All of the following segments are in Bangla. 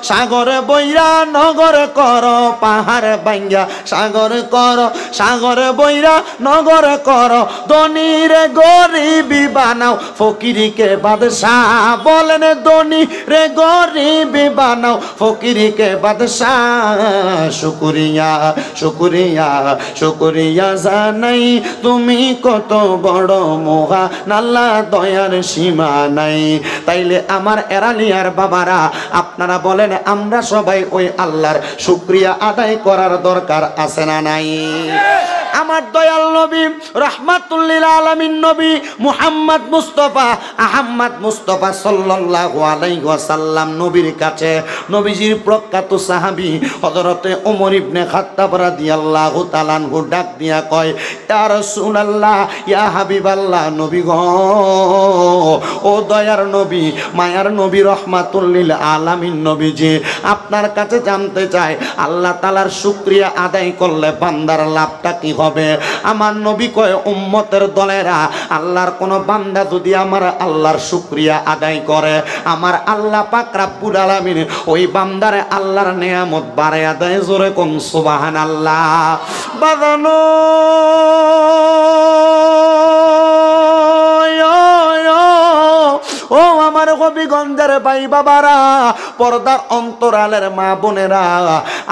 সাগরে বইরা নগর কর পাহাড় ভাঙ্গা সাগর কর সাগরে বইরা নগর কর ধনীর গরিবি বানাও ফকিরকে বাদশাহ বলেন ধনী রে গরিবি বানাও ফকিরকে বাদশাহ শুকরিয়া শুকরিয়া শুকরিয়া জানাই তুমি কত বড় মহান আল্লাহ দয়ার সীমা নাই তাইলে আমার এরালিয়ার বাবারা আপনারা বলেন আমরা সবাই ওই আল্লাহর শুকরিয়া আদায় করার দরকার আছে না নাই আমার দয়াল নবী রাহমাতুল লিল আলামিন নবী মুহাম্মদ মুস্তাফা আহমদ মুস্তাফা সাল্লাল্লাহু আলাইহি ওয়াসাল্লাম নবীর কাছে নবীজির প্রখ্যাত সাহাবী হযরতে ওমর ইবনে খাত্তাব রাদিয়াল্লাহু তাআলা আনহু ডাক দিয়া কয় ইয়া রাসূলুল্লাহ ইয়া হাবিবাল্লাহ নবী গো ও দয়ার নবী মায়ার নবী রাহমাতুল লিল আলামিন নবীজি আপনার কাছে জানতে চাই আল্লাহ তাআলার শুকরিয়া আদায় করলে বান্দার লাভটা কি হবে আমার নবী কয় উম্মতের দলেরা আল্লাহর কোন বান্দা যদি আমার আল্লাহর শুকরিয়া আদায় করে আমার আল্লাহ পাক রব্বুল আলামিন ওই বান্দারে আল্লাহর নিয়ামত বাড়ায়া দেয় জোরে কোন সুবহানাল্লাহ বাজানো ও আমার হবিগঞ্জের ভাই বাবারা পর্দার অন্তরালের মা বোনেরা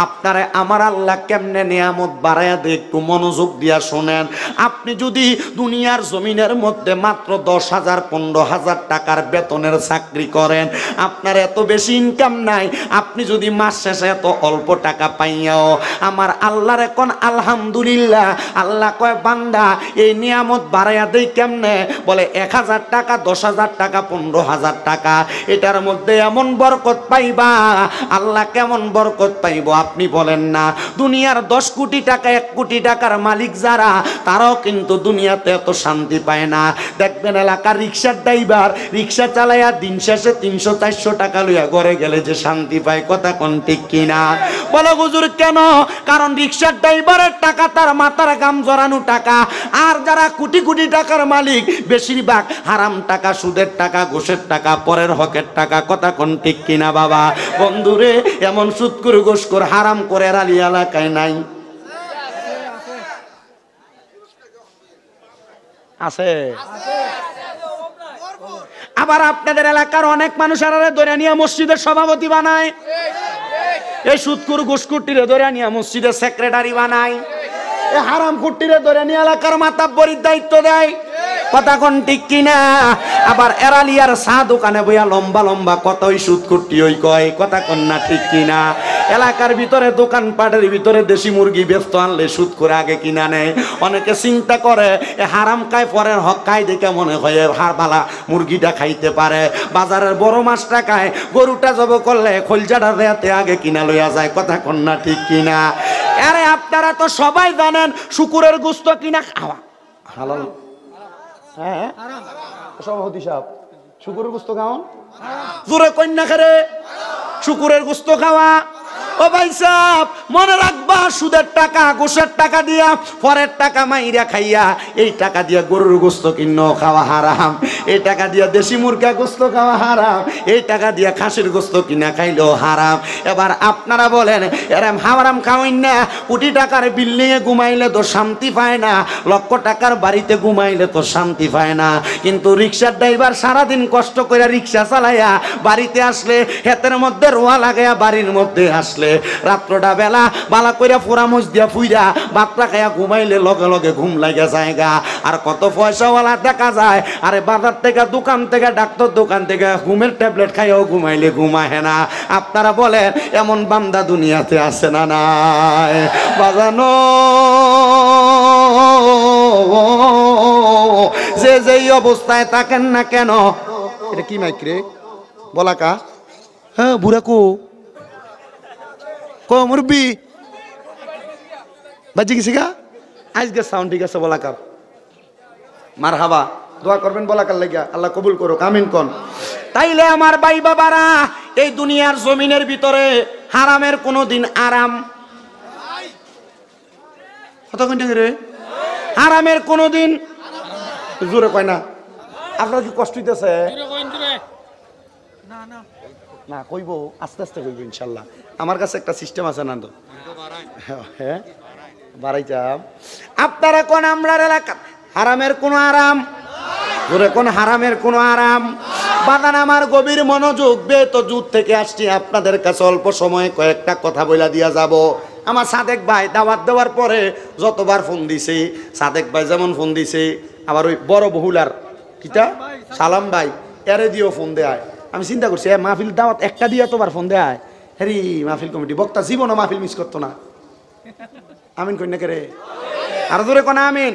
আপনারে আমার আল্লাহ কেমনে নিয়ামত বাড়ায়া দেয় একটু মনোযোগ দিয়া শুনেন আপনি যদি দুনিয়ার জমিনের মধ্যে মাত্র 10,000 15,000 টাকার বেতনের চাকরি করেন আপনার এত বেশি ইনকাম নাই আপনি যদি মাস শেষে এত অল্প টাকা পাইয়াও আমার আল্লাহর এখন আলহামদুলিল্লাহ আল্লাহ কয় বান্দা এই নিয়ামত বাড়ায়া দেয় কেমনে বলে 1,000 টাকা 10,000 টাকা 15,000 টাকা এটার মধ্যে এমন বরকত পাইবা আল্লাহ কেমন বরকত পাইব আপনি বলেন না দুনিয়ার 10 কোটি টাকা 1 কোটি টাকার মালিক যারা তারাও কিন্তু দুনিয়াতে এত শান্তি পায় না দেখবেন এলাকার রিকশার ড্রাইভার রিকশা চালায়া দিন শেষে 300-400 টাকা লইয়া ঘরে গেলে যে শান্তি পায় কথা কোন ঠিক কিনা বলো হুজুর কেন কারণ রিকশার ড্রাইভারের টাকা তার মাথার গাম জড়ানো টাকা আর যারা কোটি কোটি টাকার মালিক বেশিরভাগ হারাম টাকা সুদের টাকা ঘুষের টাকা পরের হকের টাকা কথা কোন ঠিক কিনা বাবা বন্ধুরে এমন সুদ করে ঘুষ করে হারাম করে এরালি এলাকায় নাই আছে আবার আপনাদের এলাকার অনেক মানুষ আরে ধরে নিয়ে মসজিদের সভাপতি বানায় এই সুদকুর ঘুষকুটিরে ধরে নিয়ে মসজিদের সেক্রেটারি বানায় এই হারাম কুটিরে ধরে নিয়ে এলাকার মাতাব্বরির দায়িত্ব দেয় কথা কোন ঠিক কিনা আবার এরালিয়ার চা দোকানে বইয়া লম্বা লম্বা কতই সুদ কুটি ওই কয় কথা কোন না ঠিক কিনা এলাকার ভিতরে দোকানপাটের ভিতরে দেশি মুরগি ব্যস্ত আনলে সুদ করে আগে কিনা নেয় অনেকে চিন্তা করে এ হারাম খায় পরের হক খায় দেখে মনে হয় হার বালা মুরগিটা খাইতে পারে বাজারের বড় মাছটা খায় গরুটা জব করলে খলজাটা রেতে আগে কিনা লইয়া যায় কথা কোন না ঠিক কিনা আরে আপনারা তো সবাই জানেন শুকুরের গোশত কিনা খাওয়া হালাল হ্যাঁ সভাপতি সাহেব শুকুরের গোশত খাওয়ান জোরে কন্যা খেরে শুকুরের গোশত খাওয়া ও ভাই সাহেব মনে রাখবা সুদের টাকা ঘুষের টাকা দিয়া পরের টাকা মাইরা খাইয়া এই টাকা দিয়া গরুর গোশত কিন্ন খাওয়া হারাম এই টাকা দিয়া দেশি মুরগা গোশত খাওয়া হারাম এই টাকা দিয়া খাসির গোশত কিনা খাইলেও হারাম এবার আপনারা বলেন এরম হারাম খাওয়াইন না কোটি টাকার বিল্ডিং এ ঘুমাইলে তো শান্তি পায় না লক্ষ টাকার বাড়িতে ঘুমাইলে তো শান্তি পায় না কিন্তু রিক্সার ড্রাইভার সারাদিন কষ্ট করে রিক্সা চালাইয়া বাড়িতে আসলে হাতের মধ্যে রোয়া লাগাইয়া বাড়ির মধ্যে আসলে রাত্রটা বেলা বালা কইরা ফোরামুজ দিয়া ফুইরা বাতরা খাইয়া ঘুমাইলে লগে লগে ঘুম লাগা জায়গা আর কত পয়সাওয়ালা দেখা যায় আরে বাজার থেকে দোকান থেকে ডাক্তার দোকান থেকে ঘুমের ট্যাবলেট খাইয়াও ঘুমাইলে ঘুমায় না আপনারা বলেন এমন বান্দা দুনিয়াতে আছে না নাই বাজানো যে যেই অবস্থায় থাকেন না কেন এটা কি মাইক রে বলাকা হ্যাঁ বুড়াকু কো মুরব্বি বাজি গেছি গা আজকে সাউন্ড ঠিক আছে বলাকার মারহাবা দোয়া করবেন বলাকার লাগিয়া আল্লাহ কবুল করো আমিন কোন তাইলে আমার ভাই বাবারা এই দুনিয়ার জমিনের ভিতরে হারামের কোনোদিন আরাম কত কোন রে হারামের কোনোদিন জোরে কয় না আপনার কি কষ্ট হইতেছে না কইব আস্তে আস্তে কইব ইনশাল্লাহ। আমার কাছে একটা সিস্টেম আছে না তো, হ্যাঁ বাড়াইতাম। আপনারা কোন আমরা এলাকা হারামের কোনো আরাম, ধরে কোন হারামের কোনো আরাম বাদান। আমার গভীর মনোযোগ বে তো জুত থেকে আসছি আপনাদের কাছে অল্প সময়ে কয়েকটা কথা বইলা দিয়া যাব। আমার সাদেক ভাই দাওয়াত দেওয়ার পরে যতবার ফোন দিছে, সাদেক ভাই যেমন ফোন দিছে, আবার ওই বড় বহুলার কিটা সালাম ভাই এরে দিয়েও ফোন দেয়। আমি চিন্তা করছি মাহফিল দাওয়াত একটা দিয়ে এতবার ফোন দেয়, হ্যারি মাহফিল কমিটি বক্তা জীবনও মাহফিল মিস করতো না। আমিন কই না কে রে, আর জোরে কোন আমিন।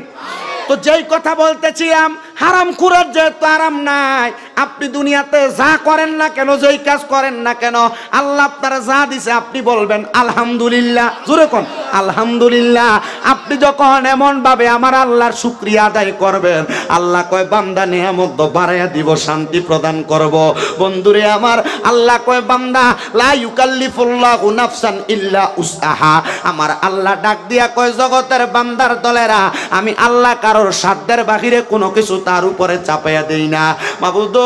তো যেই কথা বলতেছিলাম, হারাম খুরের যেহেতু আরাম নাই, আপনি দুনিয়াতে যা করেন না কেন, যেই কাজ করেন না কেন, আল্লাহ আপনারা যা দিছে আপনি বলবেন আলহামদুলিল্লাহ। জোরে কোন আলহামদুলিল্লাহ। আপনি যখন এমন ভাবে আমার আল্লাহর শুকরিয়া আদায় করবেন, আল্লাহ কয় বান্দা নিয়ামত বাড়াইয়া দিব, শান্তি প্রদান করব। বন্ধুরে আমার, আল্লাহ কয় বান্দা লা ইউকাল্লিফুল্লাহু নাফসান ইল্লা উসআহা। আমার আল্লাহ ডাক দিয়া কয় জগতের বান্দার দলেরা, আমি আল্লাহ কারোর সাধ্যের বাহিরে কোনো কিছু তার উপরে চাপাইয়া দেই না। মাবুদ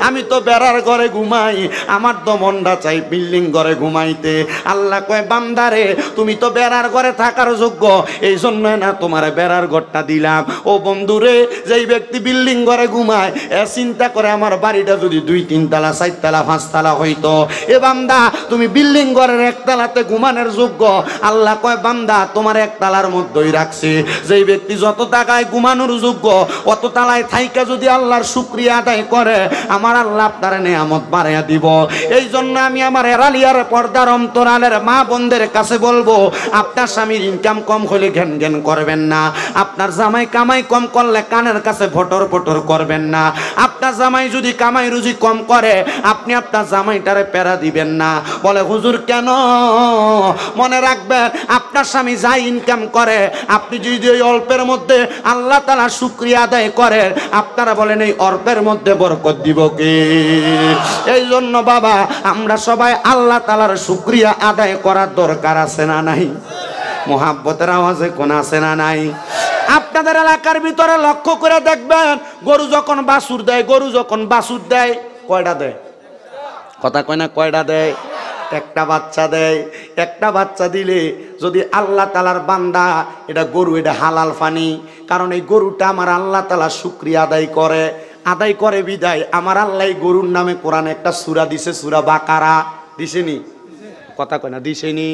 আমি তো বেড়ার ঘরে ঘুমাই, আমার তো মনটা চাই বিল্ডিং ঘরে ঘুমাইতে। আল্লাহ কয় বান্দারে তুমি তো বেড়ার ঘরে থাকার যোগ্য, এই জন্য না তোমার বেড়ার ঘরটা দিলাম। ও বন্ধুরে, যেই ব্যক্তি বিল্ডিং ঘরে ঘুমায় এ চিন্তা করে আমার বাড়িটা যদি 2-3 তলা 4 তলা 5 তলা হইতো। এ বান্দা তুমি বিল্ডিং ঘরের 1 তলাতে ঘুমানোর যোগ্য। আল্লাহ কয় বান্দা তোমার 1 তলার মধ্যেই রাখছি। যেই ব্যক্তি যত টাকায় ঘুমানোর যোগ্য অত তলায় থাইকা যদি আল্লাহর শুকরিয়া আদায় করে, আমার আল্লাহ আপনার নিয়ামত বাড়াইয়া দিব। এই জন্য আমি আমার এরালিয়ার পর্দার অন্তরালের মা বোনদের কাছে বলবো, আপনার স্বামীর ইনকাম কম হলে ঘ্যান ঘ্যান করবেন না। আপনার জামাই কামাই কম করলে কানের কাছে ফটর ফটর করবেন না। আপনার জামাই যদি কামাই রুজি কম করে, আপনি আপনার জামাইটারে প্যারা দিবেন না। বলে হুজুর কেন? মনে রাখবেন, আপনার স্বামী যা ইনকাম করে, আপনি যদি ওই অল্পের মধ্যে আল্লাহ তাআলা শুকরিয়া আদায় করেন, আপনারা বলেন এই অল্পের মধ্যে বরকত দিব কে? এই জন্য বাবা, আমরা সবাই আল্লাহ তাআলার শুকরিয়া আদায় করার দরকার আছে না নাই? মোহাব্বতের আওয়াজে কোন আছে না নাই? আপনাদের এলাকার ভিতরে লক্ষ্য করে দেখবেন, গরু যখন বাছুর দেয়, গরু যখন বাছুর দেয় কয়টা দেয়? কথা কয় না, কয়টা দেয়? একটা বাচ্চা দেয়। একটা বাচ্চা দিলে যদি আল্লাহ তাআলার বান্দা, এটা গরু, এটা হালাল পানি, কারণ এই গরুটা আমার আল্লাহ তাআলা শুকরিয়া আদায় করে বিদায় আমার আল্লাহ গরুর নামে কোরআনে একটা সূরা দিছে, সূরা বাকারা। দিছেনি? কথা কয় না, দিছেনি?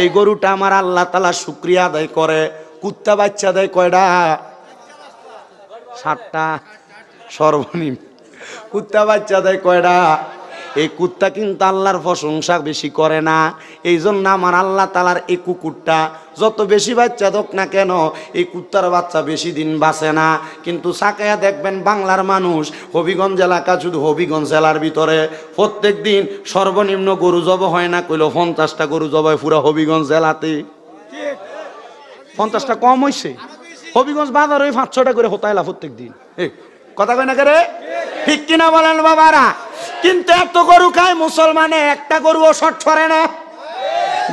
এই গরুটা আমার আল্লাহ তাআলা শুকরিয়া আদায় করে। কুত্তা বাচ্চা দেয় কয়টা? 7টা সর্বনিম্ন। কুত্তা বাচ্চা দেয় কয়টা? এই কুত্তা কিন্তু আল্লাহর প্রশংসা বেশি করে না। এই জন্য আমার আল্লাহ তাআলার এই কুকুরটা যত বেশি বাচ্চা দোক না কেন, এই কুত্তার বাচ্চা বেশি দিন বাঁচে না। কিন্তু সাকায়া দেখবেন বাংলার মানুষ, হবিগঞ্জ এলাকা, শুধু হবিগঞ্জ জেলার ভিতরে প্রত্যেক দিন সর্বনিম্ন গরু জব হয় না কইলো 50টা গরু জব হয় পুরা হবিগঞ্জ জেলাতে। 50টা কম হয়েছে? হবিগঞ্জ বাজারে 5-6টা করে হতাইলা প্রত্যেক দিন। কথা কয় না কে রে? ঠিক কিনা বলেন বাবারা? কিন্তু এত গরু খায় মুসলমানে, একটা গরুও শর্ট করে না।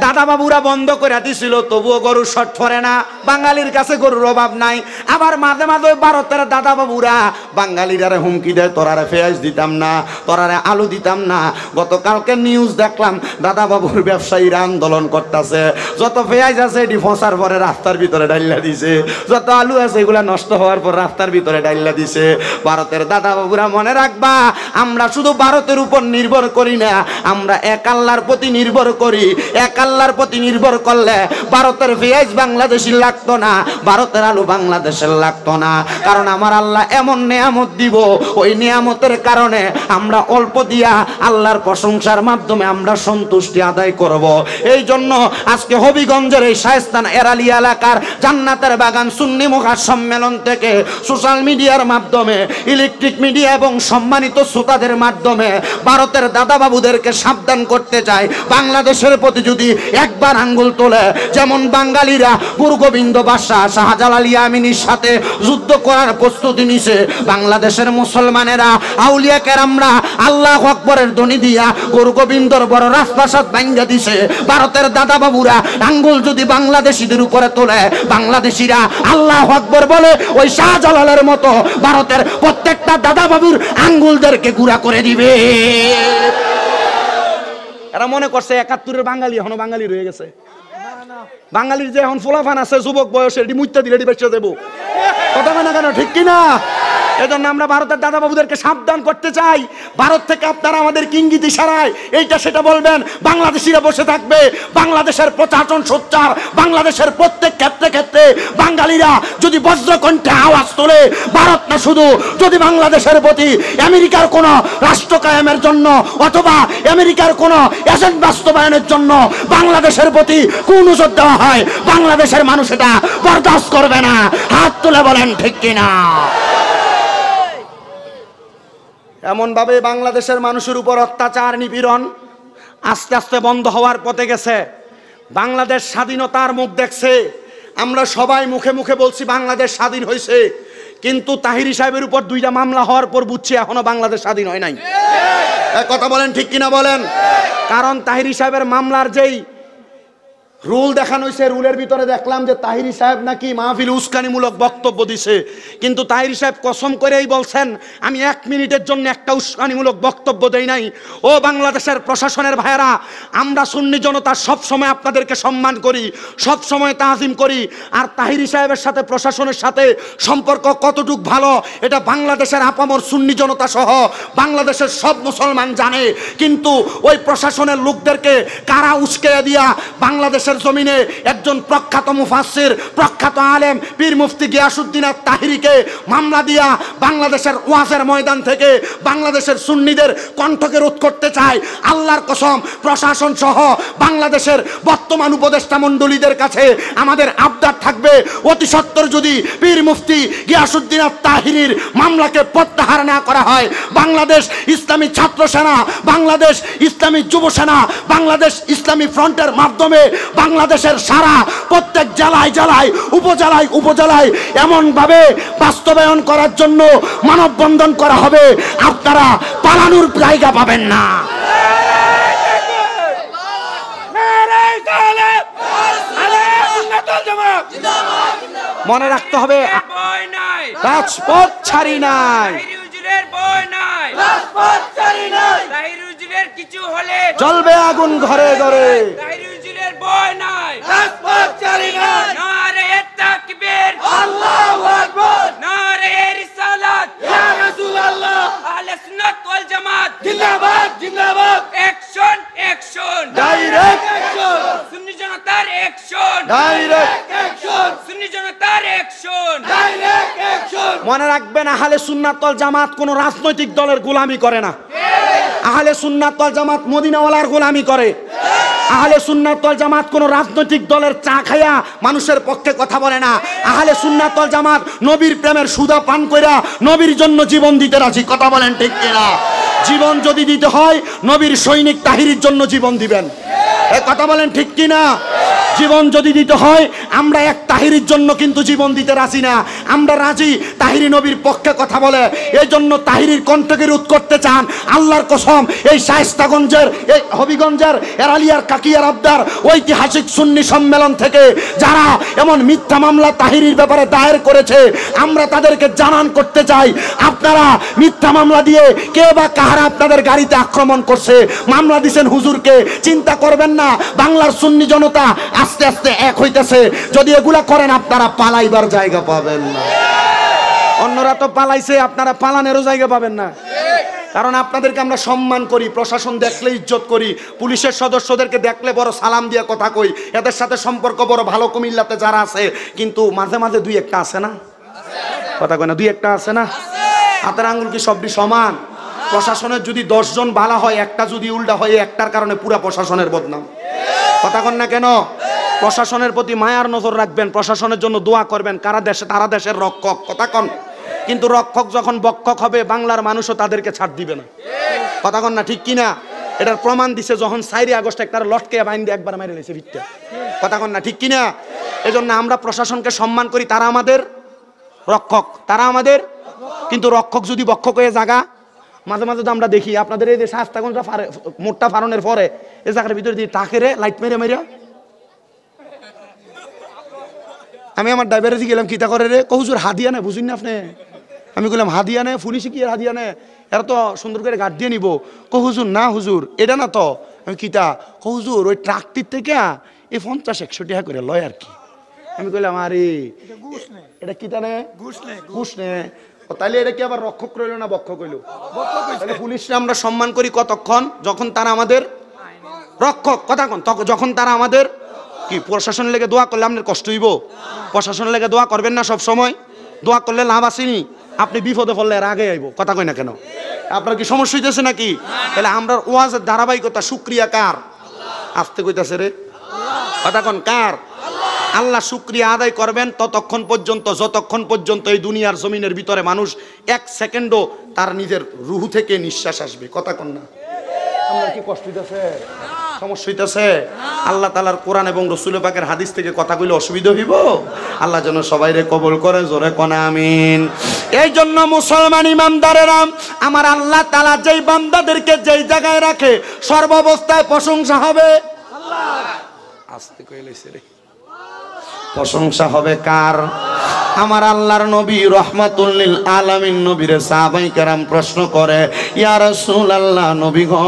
দাদা বাবুরা বন্ধ করে দিছিল, তবুও গরু শর্ট পড়ে না। বাঙালির কাছে গরুর অভাব নাই। আবার মাঝে মাঝে ভারতের দাদা বাবুরা বাঙালিরা হুমকি দেয়, তোরারে পেঁয়াজ দিতাম না, তোরারে আলু দিতাম না। গতকালকে নিউজ দেখলাম, দাদা বাবুর ব্যবসায়ীরা আন্দোলন করতেছে, যত পেঁয়াজ আছে এটি ফসার পরে রাস্তার ভিতরে ডাইলা দিছে, যত আলু আছে এগুলা নষ্ট হওয়ার পর রাস্তার ভিতরে ডাইলা দিছে। ভারতের দাদা বাবুরা মনে রাখবা, আমরা শুধু ভারতের উপর নির্ভর করি না, আমরা এক আল্লাহর প্রতি নির্ভর করি। এক আল্লাহর প্রতি নির্ভর করলে ভারতের পেঁয়াজ বাংলাদেশি লাগতো না, ভারতের আলু বাংলাদেশের লাগতো না। কারণ আমার আল্লাহ এমন নিয়ামত দিব, ওই নিয়ামতের কারণে আমরা অল্প দিয়া আল্লাহর প্রশংসার মাধ্যমে আমরা সন্তুষ্টি আদায় করব। এই জন্য আজকে হবিগঞ্জের এই শায়েস্তান এরালি এলাকার জান্নাতের বাগান সুন্নি মুখা সম্মেলন থেকে সোশ্যাল মিডিয়ার মাধ্যমে, ইলেকট্রিক মিডিয়া এবং সম্মানিত শ্রোতাদের মাধ্যমে ভারতের দাদা বাবুদেরকে সাবধান করতে চাই, বাংলাদেশের প্রতি যদি যদি একবার আঙ্গুল তোলে, যেমন বাঙালিরা গুরু গোবিন্দ বাদশাহ শাহজালাল ইয়ামিনীর সাথে যুদ্ধ করার প্রস্তুতি নিছে, বাংলাদেশের মুসলমানেরা আউলিয়া কেরামরা আল্লাহু আকবরের ধ্বনি দিয়া গুরু গোবিন্দর বড় রাজপ্রাসাদ ভাঙ্গা দিছে। ভারতের দাদা বাবুরা আঙ্গুল যদি বাংলাদেশিদের উপরে তোলে, বাংলাদেশিরা আল্লাহু আকবর বলে ওই শাহজালালের মতো ভারতের প্রত্যেকটা দাদা বাবুর আঙ্গুলদেরকে গুঁড়া করে দিবে। এরা মনে করছে ৭১-এর বাঙালি এখনো বাঙালি রয়ে গেছে। বাঙালির যে এখন ফুলাফান আছে যুবক বয়সে, এটি মুইতে দিলে এটি বেঁচে দেবো। কথা মানে কেন, ঠিক কিনা? এজন্য আমরা ভারতের দাদা বাবুদেরকে সাবধান করতে চাই, ভারত থেকে আপনারা আমাদের ইঙ্গিত ইশারায় এইটা সেটা বলবেন, বাংলাদেশিরা বসে থাকবে। বাংলাদেশের প্রশাসন সোচ্চার, বাংলাদেশের প্রত্যেক ক্ষেত্রে ক্ষেত্রে বাঙালিরা যদি বজ্রকণ্ঠে আওয়াজ তোলে, ভারত না শুধু, যদি বাংলাদেশের প্রতি আমেরিকার কোন রাষ্ট্র কায়েমের জন্য অথবা আমেরিকার কোন এজেন্ট বাস্তবায়নের জন্য বাংলাদেশের প্রতি কোন নজর দেওয়া হয়, বাংলাদেশের মানুষ এটা বরদাস্ত করবে না। হাত তুলে বলেন ঠিক কিনা? এমন ভাবে বাংলাদেশের মানুষের উপর অত্যাচার নিপীড়ন আস্তে আস্তে বন্ধ হওয়ার পথে গেছে। বাংলাদেশ স্বাধীনতার মুখ দেখছে। আমরা সবাই মুখে মুখে বলছি বাংলাদেশ স্বাধীন হয়েছে, কিন্তু তাহিরি সাহেবের উপর 2টা মামলা হওয়ার পর বুঝছি এখনো বাংলাদেশ স্বাধীন হয় নাই। কথা বলেন ঠিক কিনা বলেন? কারণ তাহিরি সাহেবের মামলার যেই রুল দেখানো হয়েছে, রুলের ভিতরে দেখলাম যে তাহিরি সাহেব নাকি মাহফিল উস্কানিমূলক বক্তব্য দিছে, কিন্তু তাহিরি সাহেব কসম করেই বলছেন আমি 1 মিনিটের জন্য একটা উস্কানিমূলক বক্তব্য দেই নাই। ও বাংলাদেশের প্রশাসনের ভাইয়েরা, আমরা সুন্নি জনতা সব সময় আপনাদেরকে সম্মান করি, সব সময় তাজিম করি। আর তাহিরি সাহেবের সাথে প্রশাসনের সাথে সম্পর্ক কতটুক ভালো এটা বাংলাদেশের আপামর সুন্নি জনতা সহ বাংলাদেশের সব মুসলমান জানে। কিন্তু ওই প্রশাসনের লোকদেরকে কারা উস্কে দিয়া বাংলাদেশ জমিনে একজন প্রখ্যাত মুফাসসির, প্রখ্যাত আলেম পীর মুফতি গিয়াসউদ্দিন তাহিরিকে মামলা দিয়া বাংলাদেশের ওয়াজের ময়দান থেকে বাংলাদেশের সুন্নিদের কণ্ঠকে রোধ করতে চায়। আল্লাহর কসম, প্রশাসন সহ বাংলাদেশের বর্তমান উপদেষ্টা মণ্ডলীদের কাছে আমাদের আবদার থাকবে, অতি সত্বর যদি পীর মুফতি গিয়াসউদ্দিন তাহিরির মামলাকে প্রত্যাহার না করা হয়, বাংলাদেশ ইসলামী ছাত্র সেনা, বাংলাদেশ ইসলামী যুব সেনা, বাংলাদেশ ইসলামী ফ্রন্টের মাধ্যমে বাংলাদেশের সারা প্রত্যেক জেলায় জেলায় উপজেলায় উপজেলায় এমন ভাবে বাস্তবায়ন করার জন্য মানববন্ধন করা হবে, আপনারা পালানোর জায়গা পাবেন না। মনে রাখতে হবে, রাজপথ ছাড়ি নাই, কিছু হলে জ্বলবে আগুন ঘরে ঘরে, ভয় নাই, রাজপথ ছাড়ি নাই। নারে তাকবীর, আল্লাহু আকবার, নারে রিসালাত, ইয়া রাসূলুল্লাহ, আহলে সুন্নাত ওয়াল জামাত জিন্দাবাদ জিন্দাবাদ। অ্যাকশন অ্যাকশন, ডাইরেক্ট অ্যাকশন, সুন্নি জনতার অ্যাকশন, ডাইরেক্ট অ্যাকশন, সুন্নি জনতার অ্যাকশন, ডাইরেক্ট অ্যাকশন। মনে রাখবেন, আহলে সুন্নাত ওয়াল জামাত কোন রাজনৈতিক দলের গোলামি করে না। আহলে সুন্নাত ওয়াল জামাত মদিনাওয়ালার গোলামি করে। আহলে সুন্নাত ওয়াল জামাত কোন রাজনৈতিক দলের চা খায়া মানুষের পক্ষে কথা বলে না। আহলে সুন্নাত ওয়াল জামাত নবীর প্রেমের সুধা পান কইরা নবীর জন্য জীবন দিতে রাজি। কথা বলেন ঠিক কিনা? জীবন যদি দিতে হয় নবীর সৈনিক তাহিরির জন্য জীবন দিবেন। এ কথা বলেন ঠিক কিনা? জীবন যদি দিতে হয় আমরা এক তাহিরির জন্য কিন্তু জীবন দিতে রাজি না। আমরা রাজি তাহিরি নবীর পক্ষে কথা বলে, এই জন্য তাহিরির কণ্ঠকে রোধ করতে চান। আল্লাহর কসম, এই শায়েস্তাগঞ্জের, এই হবিগঞ্জের এরালিয়ার কাকিয়ার আবদার ঐতিহাসিক সুন্নি সম্মেলন থেকে যারা এমন মিথ্যা মামলা তাহিরির ব্যাপারে দায়ের করেছে, আমরা তাদেরকে জানান করতে চাই, আপনারা মিথ্যা মামলা দিয়ে কে বা কাহারা আপনাদের গাড়িতে আক্রমণ করছে, মামলা দিছেন হুজুরকে, চিন্তা করবেন না বাংলার সুন্নি জনতা আস্তে আস্তে এক হইতেছে। যদি এগুলা করেন আপনারা পালাইবার জায়গা পাবেন না। অন্যরা তো পালাইছে, আপনারা পালানেরও জায়গা পাবেন না। কারণ আপনাদেরকে আমরা সম্মান করি, প্রশাসন দেখলে ইজ্জত করি, পুলিশের সদস্যদেরকে দেখলে বড় সালাম দিয়ে কথা কই, এদের সাথে সম্পর্ক বড় ভালো কুমিল্লাতে যারা আছে। কিন্তু মাঝে মাঝে 2-1টা আছে না, কথা কয় না, 2-1টা আছে না। হাতের আঙ্গুল কি সবটি সমান? প্রশাসনের যদি 10 জন ভালো হয়, একটা যদি উল্টা হয়, একটার কারণে পুরা প্রশাসনের বদনাম। কথা কন না কেন? প্রশাসনের প্রতি মায়ার নজর রাখবেন, প্রশাসনের জন্য দোয়া করবেন, কারা দেশে তারা দেশের রক্ষক। কথা কন। কিন্তু রক্ষক যখন বক্ষক হবে, বাংলার মানুষও তাদেরকে ছাড় দিবে না। কথা কন না ঠিক কিনা? এটার প্রমাণ দিছে যখন 4 আগস্ট একটা লটকে বাইন দিয়ে একবার মাইরে লেছে ভিটটা, কথা কন না ঠিক কিনা? এজন্য আমরা প্রশাসনকে সম্মান করি, তারা আমাদের রক্ষক, তারা আমাদের, কিন্তু রক্ষক যদি বক্ষক হয়ে জাগা, মাঝে মাঝে তো আমরা দেখি আপনাদের এই যে শাস্তাগঞ্জটা মোটটা ফারনের পরে এই জায়গার ভিতরে দিয়ে টাকেরে লাইট মেরে মেরে, আমি আমার ড্রাইভারে গেলাম কিতা করে রে, কহুজুর হাদিয়া নেই বুঝুন না আপনি, আমি বললাম হাদিয়া নেই পুলিশে কি হাদিয়া নেই, এরা তো সুন্দর করে গার্ড দিয়ে নিব, কহুজুর না হুজুর এটা না তো, আমি কিতা কহুজুর ওই ট্রাকটির থেকে এই 50-100 টাকা করে লয় আর কি, আমি কইলাম আরে এটা কিতা নে ঘুষ নে, তাহলে এটা কি আবার রক্ষক রইল না বক্ষক হইল? তাহলে পুলিশরা আমরা সম্মান করি কতক্ষণ, যখন তারা আমাদের রক্ষক, কথা কন, যখন তারা আমাদের কি, প্রশাসন লেগে দোয়া করলে আপনার কষ্ট হইব? প্রশাসন লেগে দোয়া করবেন না সব সময়? দোয়া করলে লাভ আসেনি, আপনি বিপদে পড়লে এর আগে আইব, কথা কই না কেন? আপনার কি সমস্যা হইতেছে নাকি? তাহলে আমরা ওয়াজের ধারাবাহিকতা শুকরিয়া কার? আসতে কইতাছে রে, কথা কন কার? আল্লাহ শুকরিয়া আদায় করবেন ততক্ষণ পর্যন্ত যতক্ষণ পর্যন্ত এই দুনিয়ার জমিনের ভিতরে মানুষ 1 সেকেন্ডও তার নিজের রুহু থেকে নিঃশ্বাস আসবে, কথা কন না? আপনার কি কষ্ট হইতেছে, সমস্যা হইতেছে? আল্লাহ তাআলার কোরআন এবং রাসূল পাকের হাদিস থেকে কথা কইলে অসুবিধা হইব? আল্লাহ যেন সবাইরে কবুল করে, জোরে কোন আমিন। এই জন্য মুসলমান ইমানদারেরা, আমার আল্লাহ তাআলা যেই বান্দাদেরকে যেই জায়গায় রাখে সর্বাবস্থায় প্রশংসা হবে আল্লাহ, আস্তে কইলেছে রে, প্রশংসা হবে কার? আমার আল্লাহর নবী রহমাতুল লিল আলামিন নবীরে সাহাবায়ে কেরাম প্রশ্ন করে, ইয়া রাসূলুল্লাহ, নবী গো,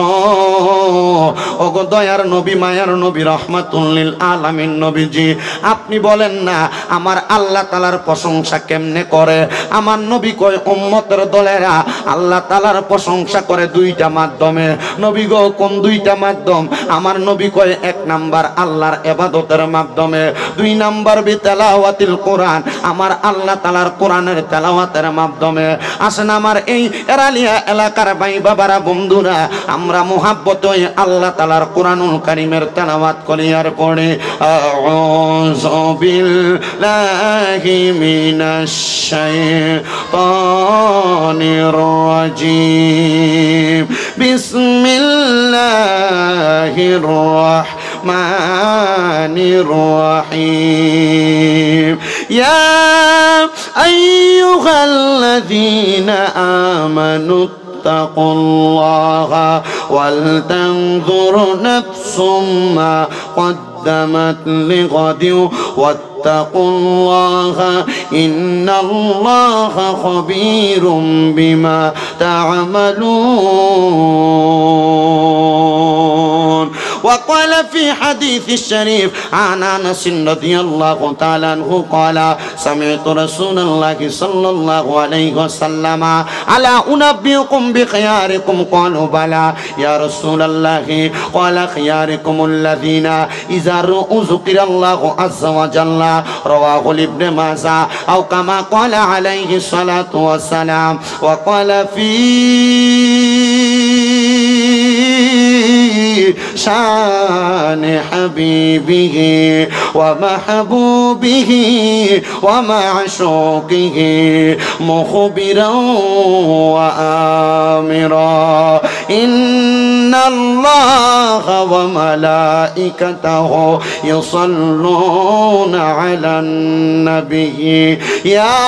ওগো দয়ার নবী, মায়ার নবী, রহমাতুল লিল আলামিন নবীজি, আপনি বলেন না আমার আল্লাহ তাআলার প্রশংসা কেমনে করে? আমার নবী কয়, উম্মতের দলেরা আল্লাহ তাআলার প্রশংসা করে 2টা মাধ্যমে। নবী গো, কোন 2টা মাধ্যম? আমার নবী কয়, 1 নাম্বার আল্লাহর ইবাদতের মাধ্যমে, 2 নাম্বার বিতেলাওয়াতিল কোরআন, আমার আল্লাহ তাআলার কোরআনের তেলাওয়াতের মাধ্যমে। আসেন আমার এই এরালিয়া এলাকার ভাই বাবারা, বন্ধুরা, আমরা মুহাব্বত হয়ে আল্লাহ তাআলার কোরআনুল কারীমের তেলাওয়াত করি আর পড়ি, আউযু বিল্লাহি মিনাশ শাইতানির রাজীম, বিসমিল্লাহির রাহমানির রাহিম, ইয়া আইয়ুহাল্লাযীনা আমানু ইত্তাকুল্লাহা ওয়াল তানজুর নাফসুম মা قدمت لغد واتقوا الله إن الله خبير بما تعملون. وقال في حديث الشريف عن أنس رضي الله تعالى عنه قال سمعت رسول الله صلى الله عليه وسلم ألا أنبئكم بخياركم قالوا بلى يا رسول الله قال خياركم الذين إذا ذكر الله عز وجل رواه ابن ماجه أو كما قال عليه الصلاة والسلام. وقال في شان حبيبه ومحبوبه ومعشوقه مخبرا وآمرا إن الله وملائكته يصلون على النبي يا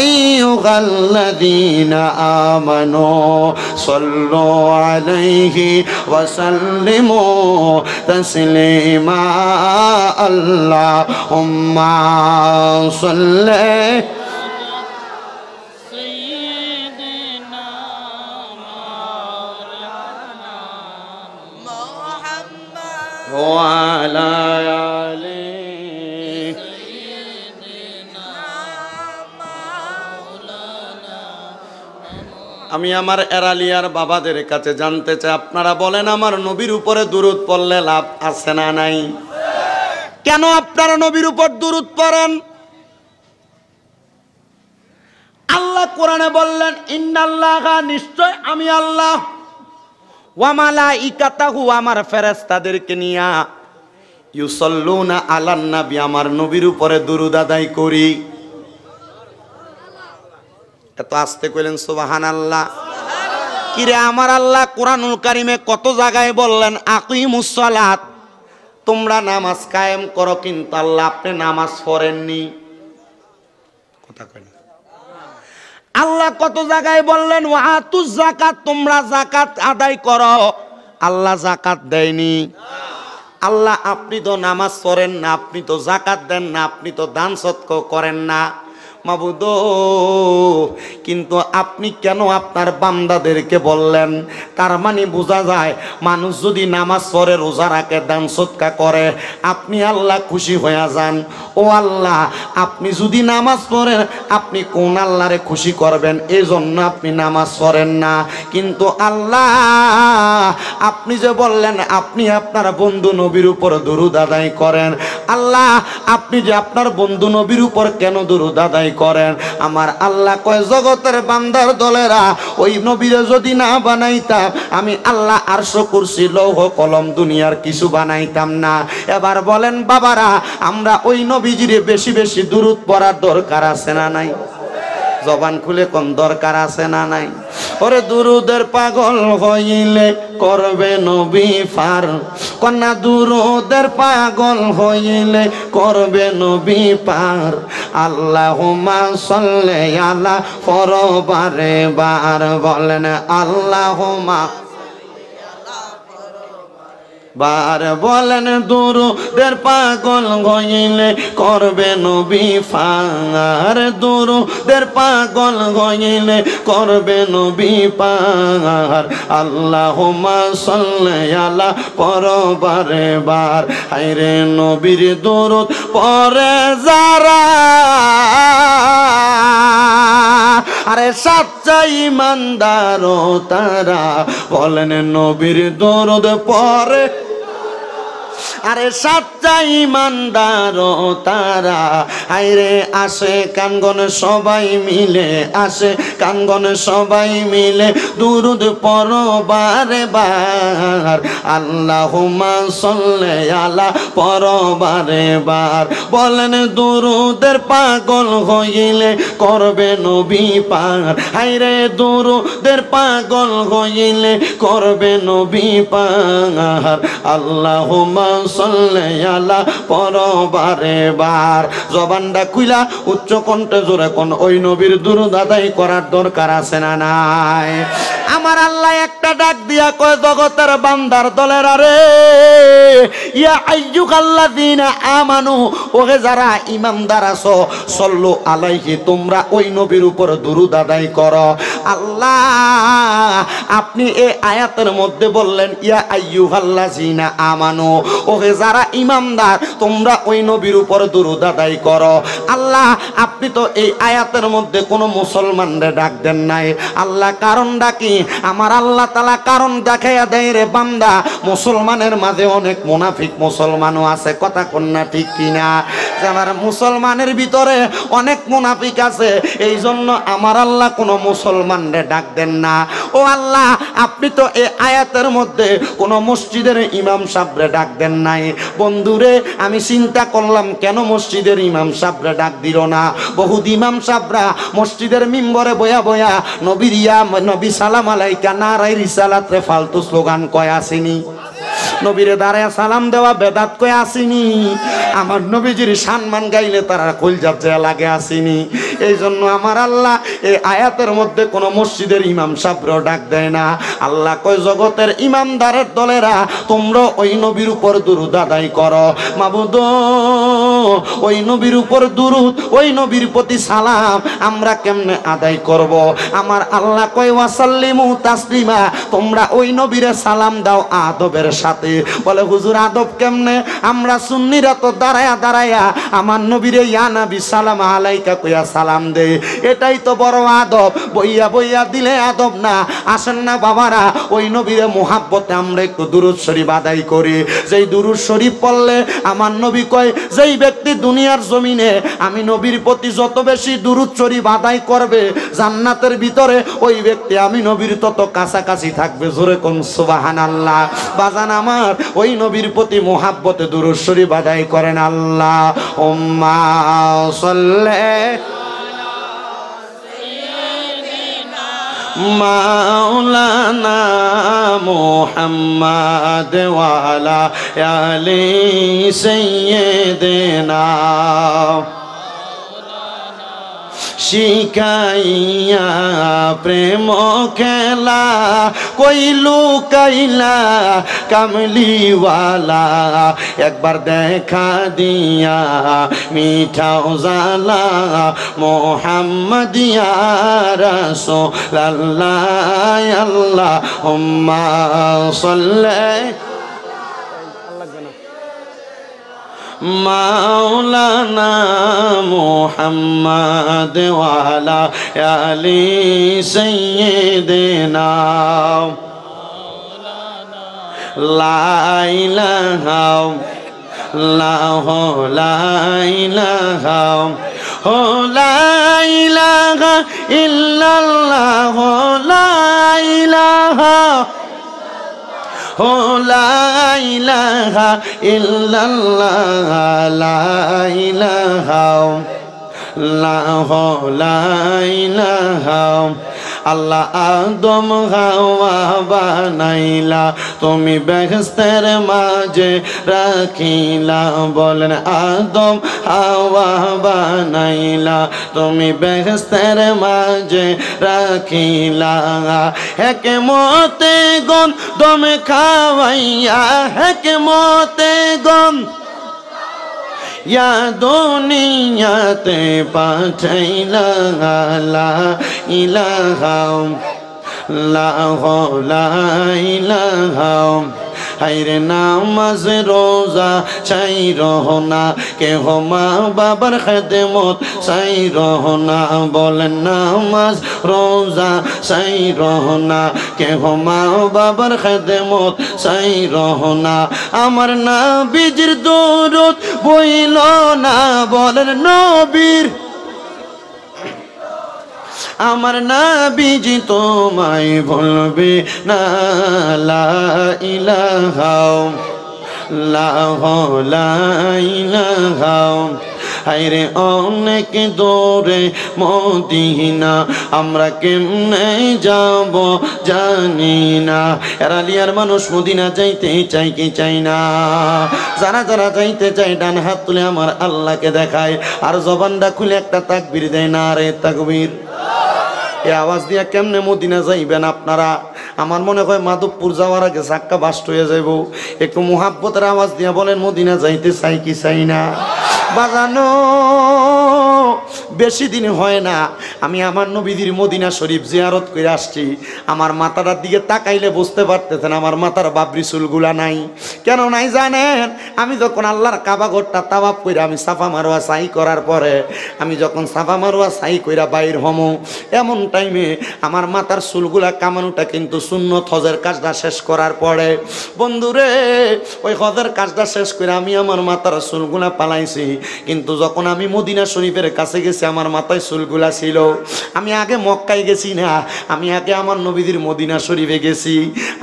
أيها الذين آمنوا صلوا عليه وسلموا تسليما اللهم صل وعلى آله আমি আমার এরালিয়ার বাবাদের কাছে জানতে চাই, আপনারা বলেন আমার নবীর উপরে দুরূদ পড়লে লাভ আছে না নাই? কেন আপনারা নবীর উপর দুরূদ পড়েন? আল্লাহ কোরআনে বললেন, ইন্নাল্লাহা, নিশ্চয় আমি আল্লাহ, ওয়া মালাইকাতাহু, আমার ফেরেশতাদেরকে নিয়া, ইউসাল্লুনা আলান নবী, আমার নবীর উপরে দুরূদ আদায় করি। এত আস্তে কইলেন সুবহানাল্লাহ। কিরে আমার আল্লাহ কোরআনুল কারিমে কত জায়গায় বললেন আকিমুস সালাত, তোমরা নামাজ কায়েম করো, কিন্তু আল্লাহ আপনি নামাজ পড়েননি। কথা কয় না। আল্লাহ কত জায়গায় বললেন ওয়াতুজ যাকাত, তোমরা যাকাত আদায় করো, আল্লাহ যাকাত দেয়নি। আল্লাহ আপনি তো নামাজ পড়েন না, আপনি তো যাকাত দেন না, আপনি তো দান সৎকার করেন না মাবুদ, কিন্তু আপনি কেন আপনার বান্দাদেরকে বললেন? তার মানে বোঝা যায় মানুষ যদি নামাজ পড়ে, রোজা রাখে, দান সৎকার করে, আপনি আল্লাহ খুশি হয়ে যান। ও আল্লাহ, আপনি যদি নামাজ পড়েন আপনি কোন আল্লাহরে খুশি করবেন, এই জন্য আপনি নামাজ পড়েন না। কিন্তু আল্লাহ আপনি যে বললেন আপনি আপনার বন্ধু নবীর উপর দুরূদ আদায় করেন, আল্লাহ আপনি যে আপনার বন্ধু নবীর উপর কেন দুরূদ আদায় করেন? আমার আল্লাহ কয় জগতের বান্দার দলেরা ওই নবীরে যদি না বানাইতাম আমি আল্লাহ আরশ কুরসি লৌহ কলম দুনিয়ার কিছু বানাইতাম না। এবার বলেন বাবারা, আমরা ওই নবীজিরে বেশি বেশি দুরূদ পড়ার দরকার আছে না নাই? জবান খুলে কোন দরকার আছে না নাই? ওরে দুরুদের পাগল হইলে করবে নবী পার, কন্যা দুরুদের পাগল হইলে করবে নবী পার। আল্লাহুম্মা সাল্লি আলা পরবারে বার, বলেন আল্লাহুম্মা বার, বলেন দুরুদের পাগল হইলে করবে নবী পার, দুরুদের পাগল হইলে করবে নবী পার। আল্লাহুম্মা সাল্লি আলা পরবারে বার, হায়রে নবীর দুরুদ পড়ে যারা, আরে সাচ্চা ইমানদার তারা, বলেন নবীর দরুদ পড়ে, আরে সাচ্চা ইমানদার তারা। আইরে আসে কানগন সবাই মিলে, আসে কানগন সবাই মিলে দুরুদ পড়ো বারে বার। আল্লাহুম্মা সাল্লি আলা পড়ো বারে বার, বলেন দুরুদের পাগল হইলে করবে নবী পার। আইরে দুরুদের পাগল হইলে করবে নবী পার। আল্লাহুম্মা সাল্লি আলা পরবারে বার। জবানটা খুইলা উচ্চ কণ্ঠে জোরে কোন ওই নবীর দুরূদ আদায় করার দরকার আছে না নাই? আমার আল্লাহ একটা ডাক দিয়া কয় জগতের বান্দার দলেরা রে, ইয়া আইয়ুহাল্লাযীনা আমানু, ওহে যারা ঈমানদার আছো, সল্লু আলাইহি, তোমরা ওই নবীর উপর দুরূদ আদায় করো। আল্লাহ আপনি এই আয়াতের মধ্যে বললেন ইয়া আইয়ুহাল্লাযীনা আমানু, ওহে যারা ঈমানদার তোমরা ওই নবীর উপর দুরূদ আদায় করো। আল্লাহ আপনি তো এই আয়াতের মধ্যে কোনো মুসলমানরে ডাক দেন নাই। আল্লাহ কারণ ডাকি, আমার আল্লাহ তাআলা কারণ দেখাইয়া দেয় রে বান্দা, মুসলমানের মাঝে অনেক মুনাফিক মুসলমানও আছে, কথা কন্যা ঠিক কিনা? আমার মুসলমানের ভিতরে অনেক মুনাফিক আছে, এই জন্য আমার আল্লাহ কোনো মুসলমানরে ডাক দেন না। ও আল্লাহ আপনি তো এই আয়াতের মধ্যে কোনো মসজিদের ইমাম সাহেবরে ডাক দেন নাই। বন্ধুরে আমি চিন্তা করলাম কেন মসজিদের ইমাম সাহেবরে ডাক দিল না? বহুত ইমাম সাহেবরা মসজিদের মিম্বরে বয়া বয়া নবীর ইয়া নবী সালাম আলাইকা নারাই রিসালাতে ফালতু স্লোগান কয় আসেনি? নবীরে দাঁড়ায় সালাম দেওয়া বেদাত কয়ে আসেনি? আমার নবীজির সম্মান গাইলে তারা কলজাত যায় লাগে আসেনি? এই জন্য আমার আল্লাহ এই আয়াতের মধ্যে কোনো মসজিদের ইমাম সাহেবরাও ডাক দেয় না। আল্লাহ কয় জগতের ইমামদারের দলেরা তোমরা ওই নবীর উপর দুরূদ আদায় করো। মাবুদ ওই নবীর উপর দুরূদ, ওই নবীর প্রতি সালাম আমরা কেমনে আদায় করব? আমার আল্লাহ কয় ওয়াসাল্লিমু তাসলিমা, তোমরা ওই নবীরে সালাম দাও আদবের সাথে। বলে হুজুর আদব কেমনে? আমরা সুন্নিরা তো দাঁড়ায়া দাঁড়ায়া আমার নবীরে ইয়া নবী সালাম আলাইকা কইয়া সালাম দে, এটাই তো বড় আদব। বইয়া বইয়া দিলে আদব না। আসেন না বাবারা, ওই নবীরে মুহাব্বতে আমরা একটু দুরূদ শরীফ আদায় করি। যেই দুরূদ শরীফ পড়লে আমার নবী কয় যেই ব্যক্তি দুনিয়ার জমিনে আমি নবীর প্রতি যত বেশি দুরূদ শরীফ আদায় করবে জান্নাতের ভিতরে ওই ব্যক্তি আমি নবীর তত কাছাকাছি থাকবে। জোরে কোন সুবহানাল্লাহ। বাজান আমার ওই নবীর প্রতি মুহাব্বতে দুরূদ শরীফ আদায় করেন। আল্লাহুম্মা সাল্লি মাওলানা মুহাম্মদ ওয়ালা আলি সাইয়্যিদিনা শিখাইয়া প্রেম খেলা কইলু কাইলা কামলিওয়ালা একবার দেখা দিয়া মিঠাও জালা মোহাম্মদিয়া রাসূলুল্লাহ আল্লাহুম্মা সাল্লি মাওলানা মুহাম্মদ ওয়ালা আলি সাইয়্যিদিনা লা ইলাহা লা ইলাহা লা ইলাহা ইল্লাল্লাহ লা ইলাহা লা ইলাহা ইল্লাল্লাহ লা ইলাহা লা ইলাহা আল্লাহ আদম হাওয়া বানাইলা তুমি বেহেশতের মাঝে রাখিলা বলেন আদম হাওয়া বানাইলা তুমি বেহেশতের মাঝে রাখিলা হিকমতে গন দমে খাওয়াইয়া হিকমতে গন ইয়া দুনিয়াতে পাঠাইলা লা ইলাহা লা ইলাহা হায়রে নামাজ রোজা চাই রহনা কেহ মা বাবার খেদমত চাই রহনা বলেন নামাজ রোজা চাই রহনা কেহ মা বাবার খেদমত চাই রহনা আমার নবীজির দরুদ বইল না বলেন নবীর আমার নবীজি তোমায় ভুলবে না লা ইলাহা লা ইলাহা হায়রে অনেক দূরে মদিনা আমরা কেমনে যাব জানি না এরালিয়ার মানুষ মদিনা যাইতে চাই কি চাই না যারা যারা যাইতে চাই ডান হাত তুলে আমার আল্লাহকে দেখায় আর জবানটা খুলে একটা তাকবীর দেয় না রে তাকবীর এই আওয়াজ দিয়া কেমনে মদিনা যাইবেন আপনারা আমার মনে হয় মাধবপুর যাওয়ার আগে চাক্কা বাস্ট হয়ে যাইব একটু মুহাব্বতের আওয়াজ দিয়া বলেন মদিনা যাইতে চাই কি চাই না বাজানো বেশি দিন হয় না আমি আমার নবীজির মদিনা শরীফ জিয়ারত করে আসছি আমার মাথাটার দিকে তাকাইলে বুঝতে পারতেছেন আমার মাথার বাবরি চুলগুলা নাই কেন নাই জানেন আমি যখন আল্লাহর কাবা ঘরটা তাওয়াফ করে আমি সাফা মারোয়া সাই করার পরে আমি যখন সাফা মারোয়া সাই কইরা বাইর হমো এমন টাইমে আমার মাথার চুলগুলা কামানোটা কিন্তু সুন্নত হজের কাজটা শেষ করার পরে বন্ধুরে ওই হজের কাজটা শেষ করে আমি আমার মাথার চুলগুলা পালাইছি কিন্তু যখন আমি মদিনা শরীফের কাছে গেছি আমার মাথায় চুলগুলা ছিল আমি আগে মক্কায় গেছি না আমি আগে আমার নবীজির মদিনা শরীফে গেছি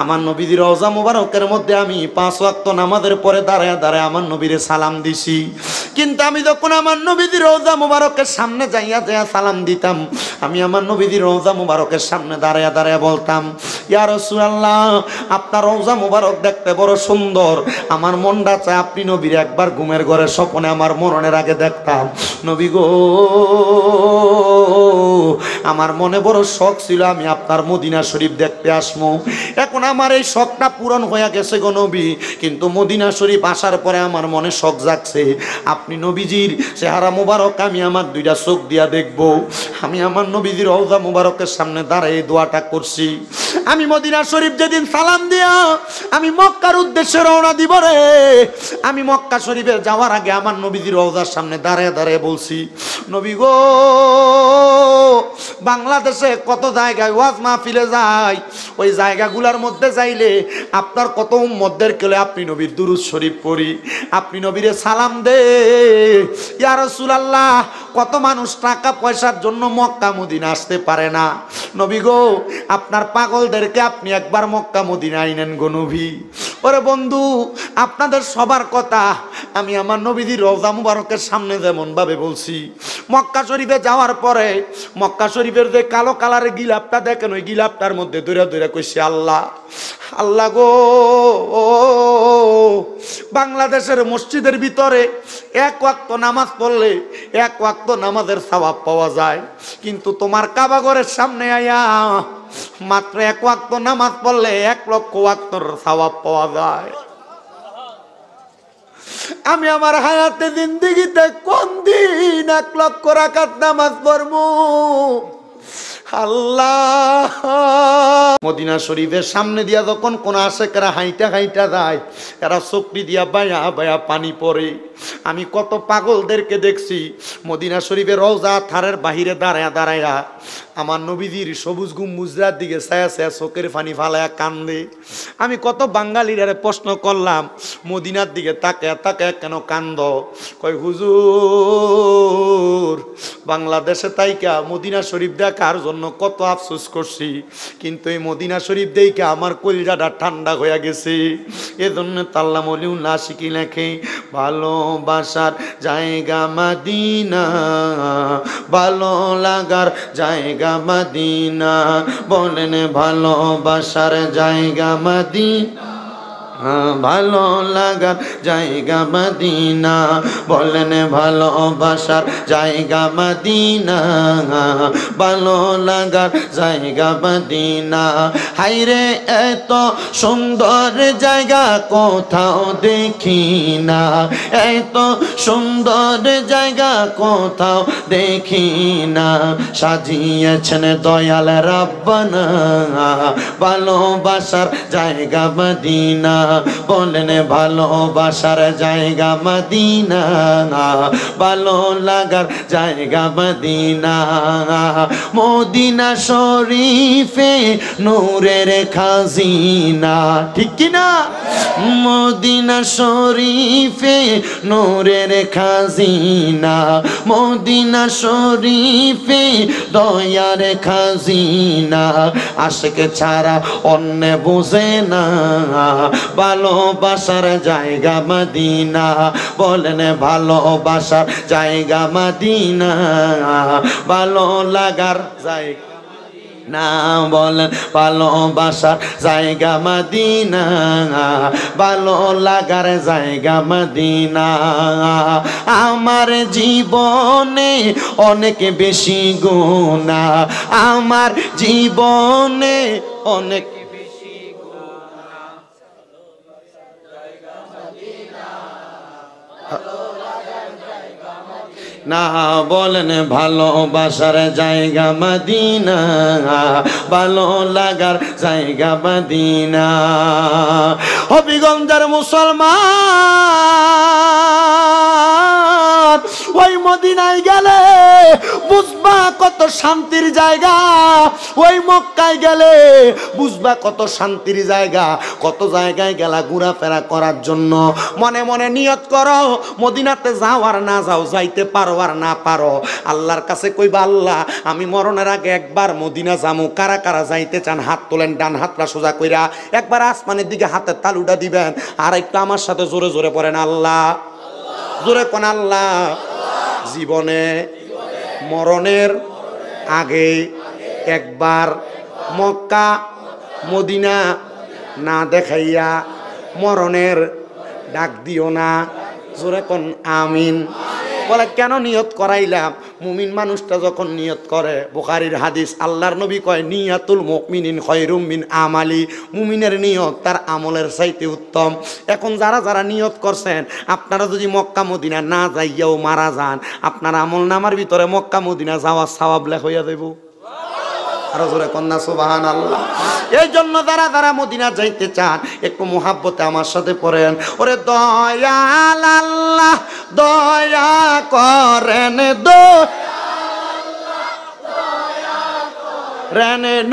আমার নবীজির রওজা মুবারকের মধ্যে আমি 5 ওয়াক্ত নামাজের পরে দাঁড়ায় দাঁড়ায় আমার নবীরে সালাম দিছি কিন্তু আমি যখন আমার নবীজির রওজা মুবারকের সামনে যাইয়া সালাম দিতাম আমি আমার নবীজির রওজা মুবারকের সামনে দাঁড়ায় দাঁড়ায় বলতাম ইয়া রাসূলুল্লাহ আপনার রওজা মুবারক দেখতে বড় সুন্দর আমার মনটা চায় আপনি নবীর একবার ঘুমের ঘরে স্বপ্নে আমার মরণের আগে দেখতাম নবী গো আমার মনে বড় শখ ছিল আমি আপনার মদিনা শরীফ দেখতে আসবো এখন আমার এই শখটা পূরণ হয়ে গেছে গো নবী কিন্তু মদিনা শরীফ আসার পরে আমার মনে শখ জাগছে আপনি নবীজির চেহারা মুবারক আমি আমার দুইটা চোখ দিয়া দেখব আমি আমার নবীজির রওজা মুবারকের সামনে দাঁড়িয়ে দোয়াটা করছি আমি মদিনা শরীফ যেদিন সালাম দিয়া আমি মক্কার উদ্দেশ্যে রওনা দিব রে আমি মক্কা শরীফে যাওয়ার আগে আমার নবীজির রওজার সামনে দাঁড়িয়ে দাঁড়িয়ে বলছি নবী গো বাংলাদেশে কত জায়গায় ওয়াজ মাহফিলে যায় ওই জায়গাগুলোর মধ্যে যাইলে আপনার কত উম্মতদের কেলে আপনি নবীর দুরূদ শরীফ পড়ি আপনি নবীরে সালাম দে ইয়া রাসূলুল্লাহ কত মানুষ টাকা পয়সার জন্য মক্কা মদিনা আসতে পারে না নবী গো আপনার পাগলদেরকে আপনি একবার মক্কা মদিনা আইনেন গো নবী ওরে বন্ধু আপনাদের সবার কথা আমি আমার নবীজির রওজা মুবারকের সামনে যেমন ভাবে বলছি মক্কা শরীফে যাওয়ার পরে মক্কা শরীফের যে কালো কালারের গিলাপটা দেখেন, ওই গিলাপটার মধ্যে দৌড়া দৌড়া কইছে আল্লাহ, আল্লাহ গো, বাংলাদেশের মসজিদের ভিতরে এক ওয়াক্ত নামাজ পড়লে এক ওয়াক্ত নামাজের সওয়াব পাওয়া যায়, কিন্তু তোমার কাবা ঘরের সামনে আয়া মাত্র এক ওয়াক্ত নামাজ পড়লে 1 লক্ষ ওয়াক্তর সওয়াব পাওয়া যায়। আমি আমার হায়াতে জিন্দেগিতে কোন দিন 1 লক্ষ রাকাত নামাজ পড়বো? আল্লাহ, মদিনা শরীফের সামনে দিয়া যখন কোন আশেকেরা হাইটা হাইটা যায়, এরা চকরি দিয়া বায়া বায়া পানি পড়ে। আমি কত পাগলদেরকে দেখছি মদিনা শরীফের রওজা থারের বাহিরে দাঁড়ায়া দাঁড়ায়া আমার নবীজির সবুজ গম্বুজের দিকে ছায়া ছায়া চোখের পানি ফালায়া কান্দে। আমি কত বাঙালিরা প্রশ্ন করলাম, মদিনার দিকে তাকায়া তাকায়া কেন কান্দ? কয় হুজুর, বাংলাদেশে তাইকা মদিনা শরীফ দেখার জন্য কত আফসোস করছি, কিন্তু এই মদিনা শরীফ দেখে আমার কলিজাটা ঠান্ডা হয়ে গেছে। এজন্য তাল্লা মলিউল আশিকি লেখে, ভালোবাসার জায়গা মদিনা, ভালো লাগার জায়গা মদিনা, বলেন ভালোবাসার জায়গা মদিনা, ভালো লাগার জায়গা মদিনা, বলেন ভালোবাসার জায়গা মদিনা, ভালো লাগার জায়গা মদিনা। হাইরে এত সুন্দর জায়গা কোথাও দেখি না, এত সুন্দর জায়গা কোথাও দেখি না, সাজিয়েছেন দয়াল রাব্বানা, ভালোবাসার জায়গা মদিনা, বলেন ভালোবাসার জায়গা মদিনা, ভালো লাগার জায়গা মদিনা। মদিনা শরীফে নূরের খাজিনা, ঠিক কিনা? মদিনা শরীফে নূরের খাজিনা, মদিনা শরীফে দয়ার খাজিনা, আশিক ছাড়া অন্য বুঝে না, ভালোবাসার জায়গা মদিনা, বলেন ভালোবাসার জায়গা মদিনা, ভালো লাগার জায়গা না, বলেন ভালোবাসার জায়গা মদিনা, ভালো লাগার জায়গা মদিনা। আমার জীবনে অনেক বেশি গুনাহ, আমার জীবনে অনেক না, বলেন ভালোবাসার জায়গা মদিনা, ভালো লাগার জায়গা মদিনা। হবিগঞ্জের মুসলমান ওই মদিনায় গেলে বুঝবা কত শান্তির জায়গা, ওই মক্কায় গেলে বুঝবা কত শান্তির জায়গা। কত জায়গায় গেলা ঘোরাফেরা করার জন্য, মনে মনে নিয়ত করো মদিনাতে যাও আর না যাও, যাইতে পারো আর না পারো, আল্লাহর কাছে কইবা আল্লাহ আমি মরণের আগে একবার মদিনা যামু। কারা কারা যাইতে চান হাত তোলেন, ডান হাতটা সোজা কইরা একবার আসমানের দিকে হাতের তালুটা দিবেন, আর একটু আমার সাথে জোরে জোরে পড়েন আল্লাহ, জোরে কোন আল্লাহ। জীবনে মরণের আগে একবার মক্কা মদিনা না দেখাইয়া মরণের ডাক দিও না, জোরে কোন আমিন। বলে কেন নিয়ত করাইলাম? মুমিন মানুষটা যখন নিয়ত করে, বুখারীর হাদিস, আল্লাহর নবী কয় নিয়াতুল মুমিনিন খায়রুম মিন আমালি, মুমিনের নিয়ত তার আমলের চাইতে উত্তম। এখন যারা যারা নিয়ত করছেন, আপনারা যদি মক্কা মদিনা না যাইয়াও মারা যান, আপনার আমল নামার ভিতরে মক্কা মদিনা যাওয়ার সওয়াব লেখা হইয়া যাইব। আরো জোরে কন্যা সুবহানাল্লাহ। এই জন্য যারা যারা মদিনা যাইতে চান একটু মুহাব্বতে আমার সাথে পড়েন, ওরে দয়াল আল্লাহ দয়া করেন, দয়া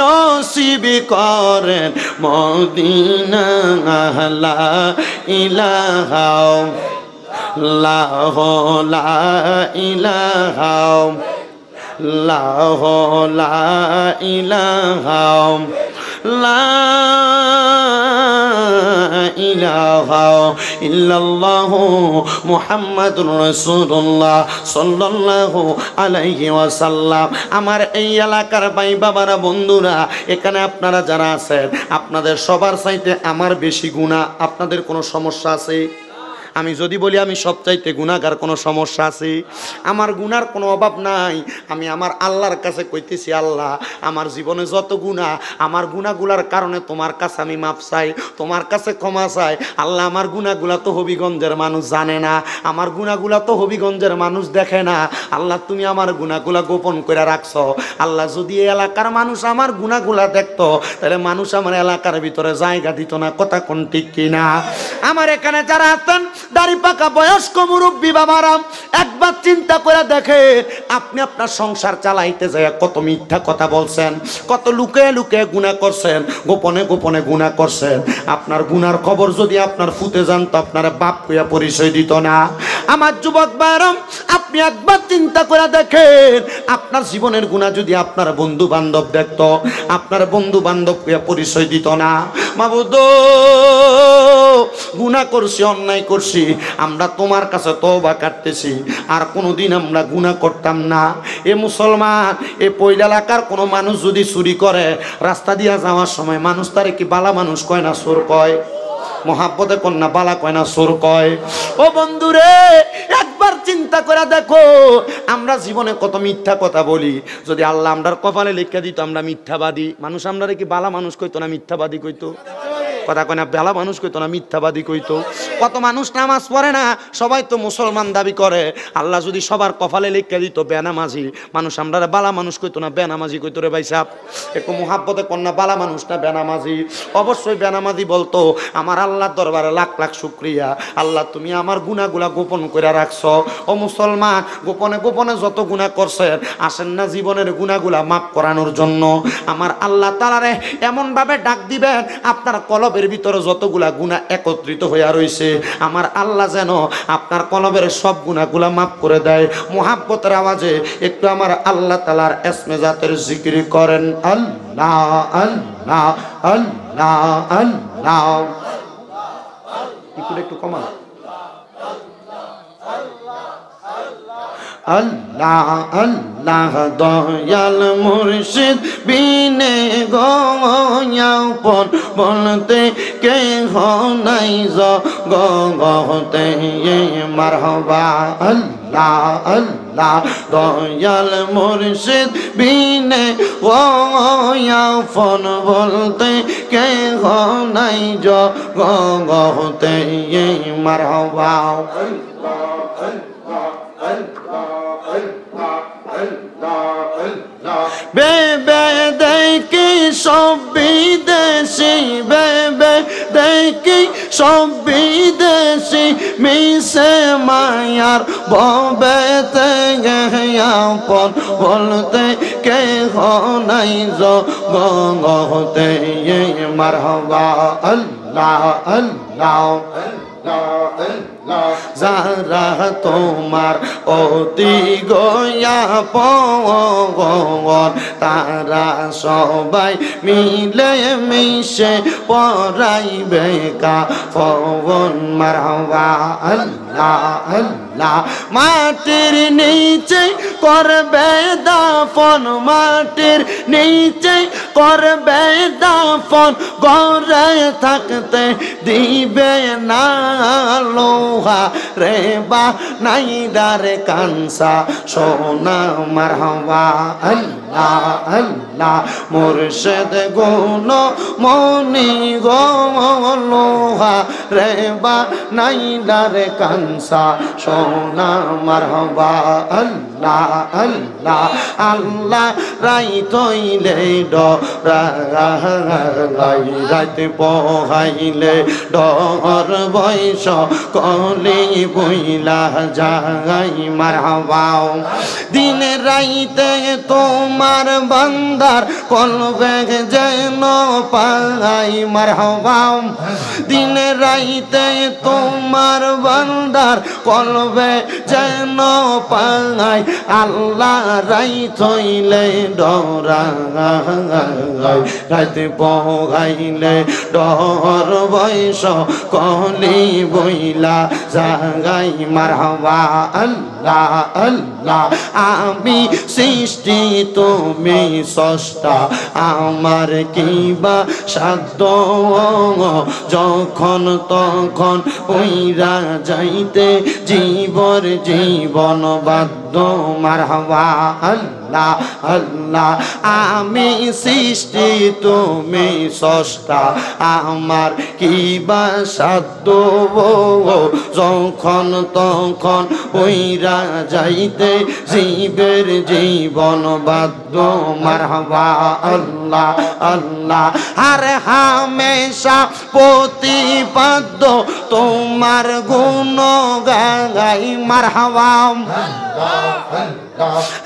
নসিব করেন মদিনা, লা ইলাহা ইল্লাল্লাহ, লা ইলাহা লা ইলাহা লা ইলাহা ইল্লাল্লাহু মুহাম্মাদুর রাসূলুল্লাহ সাল্লাল্লাহু আলাইহি ওয়াসাল্লাম। আমার এই এলাকার ভাই বাবারা, বন্ধুরা, এখানে আপনারা যারা আছেন, আপনাদের সবার চাইতে আমার বেশি গুনাহ। আপনাদের কোনো সমস্যা আছে? আমি যদি বলি আমি সবচাইতে গুনাহগার, কোনো সমস্যা আছে? আমার গুনার কোনো অভাব নাই। আমি আমার আল্লাহর কাছে কইতেছি, আল্লাহ আমার জীবনে যত গুনাহ, আমার গুনাহগুলার কারণে তোমার কাছে আমি মাপ চাই, তোমার কাছে ক্ষমা চাই। আল্লাহ আমার গুনাহগুলা তো হবিগঞ্জের মানুষ জানে না, আমার গুনাহগুলা তো হবিগঞ্জের মানুষ দেখে না। আল্লাহ তুমি আমার গুনাহগুলা গোপন করে রাখছো। আল্লাহ যদি এই এলাকার মানুষ আমার গুনাহগুলা দেখতো, তাহলে মানুষ আমার এলাকার ভিতরে জায়গা দিত না। কথা কোন ঠিক কিনা? আমার এখানে যারা আছেন দাড়ি পাকা বয়স্ক মুরব্বী বাবারা, একবার চিন্তা করে দেখে আপনি আপনার সংসার চালাইতে যায় কত মিথ্যা কথা বলছেন, কত লুকিয়ে লুকিয়ে গুনাহ করছেন, গোপনে গোপনে গুনাহ করছেন। আপনার গুনার খবর যদি আপনার ফুটে জানতো, আপনার বাপ কইয়া পরিচয় দিত না। আমার যুবক ভাইরাম, আপনি একবার চিন্তা করে দেখেন, আপনার জীবনের গুনাহ যদি আপনার বন্ধু বান্ধব দেখতো, আপনার বন্ধু বান্ধব কইয়া পরিচয় দিত না। মাবুদ, গুনাহ করছি, অন্যায় করছি, আমরা তোমার কাছে তওবা করতেছি, আর কোনোদিন আমরা গুনাহ করতাম না। এ মুসলমান, এ পয়লা এলাকার কোনো মানুষ যদি চুরি করে, রাস্তা দিয়া যাওয়ার সময় মানুষ তারে কি বালা মানুষ কয় না চোর কয়? মহাব্বতে কন্যা বালা কয় না চোর কয়? ও বন্ধুরে, একবার চিন্তা করে দেখো, আমরা জীবনে কত মিথ্যা কথা বলি। যদি আল্লাহ আমরার কপালে লিখে দিত আমরা মিথ্যাবাদী, মানুষ আমরা কি বালা মানুষ কইতো না মিথ্যাবাদী কইতো? কথা কয় না, বেলা মানুষ কইতো না মিথ্যাবাদী কইতো? কত মানুষ নামাজ পড়ে না, সবাই তো মুসলমান দাবি করে। আল্লাহ যদি সবার কপালে লিখে দিত বেনামাজি, মানুষ আমরা বালা মানুষ কইতো না বেনামাজি কইতো? রে ভাই সাহেব, একটু মুহাব্বতে কন্যা বালা মানুষ না বেনামাজি? অবশ্যই বেনামাজি বলতো। আমার আল্লাহর দরবারে লাখ লাখ শুকরিয়া, আল্লাহ তুমি আমার গুনাহগুলা গোপন করে রাখছো। ও মুসলমান, গোপনে গোপনে যত গুনাহ করছেন, আসেন না জীবনের গুনাহগুলা মাফ করানোর জন্য। আমার আল্লাহ তাআলারে এমন ভাবে ডাক দিবেন, আপনার কলবের ভিতরে যতগুলা গুনাহ একত্রিত হইয়া রইছে, আমার আল্লাহ যেন আপনার কলবের সব গুনাহগুলা মাফ করে দেয়। মুহাব্বতের আওয়াজে একটু আমার আল্লাহ তাআলার ইসমে জাতের জিকির করেন। আল্লাহ আল্লাহ আল্লাহ আল্লাহ। একটু কমান। আল্লাহ আল্লাহ দয়াল মুর্শিদ বিনে গয়াপন বলতে কে নাই জগতে মারহাবা। আল্লাহ আল্লাহ দয়াল মুর্শিদ বিনে গয়াপন বলতে কে নাই জগতে মারহাবা। বেবে দেখি সব বিদেশি, বেবে দেখি সব বিদেশি, মিশে মায়ার ববেতে আপন বলতে কে নাই জগতে মারহাবা। আল্লাহ আল্লাহ যারা তোমার অতি গয়াপন, তারা সবাই মিলে মিশে পড়াইবে কাফন। মারহাবা। আল্লাহ আল্লাহ মাটির নিচে করবে দাফন, মাটির নিচে করবে দাফন, ঘরে থাকতে দিবে না লোহা রে বা নাই দারে কানসা সোনা। মারহাবা। আল্লাহ আল্লাহ মুর্শিদ গুণ মনি গো লোহা রে বা নাই দারে কানসা সোনা। মারহাবা। আল্লাহ আল্লাহ আল্লাহ রাই তৈলে ডরাই, রাতে পোহাইলে ডর ভয় বয়স কলি বইলা যাই মারহাবা দিন রাইতে তোমার বান্দার কলবে যেন পাই মারহাবা দিন রাইতে তোমার বান্দার কলবে যেন পাই আল্লাহ রাইত হইলে ডরাই রাইতে পগাইলে ডর বয়স কলি বইলা জাগাই মারহাবা আল্লাহ আল্লাহ আমি সৃষ্টি তুমি স্রষ্টা আমার কিবা সাধ্য যখন তখন ওইরা যাইতে জীবন বাধ্য মারহাবা আল্লাহ আল্লাহ আমি সৃষ্টি তুমি স্রষ্টা আমার কিবা সাধ্য যখন তখন ওইরা যাইতে জীবন বাধ্য মারহাবা আল্লাহ আল্লাহ আর হামেশা প্রতিপাদ্য তোমার গুণ গাই মারহাবা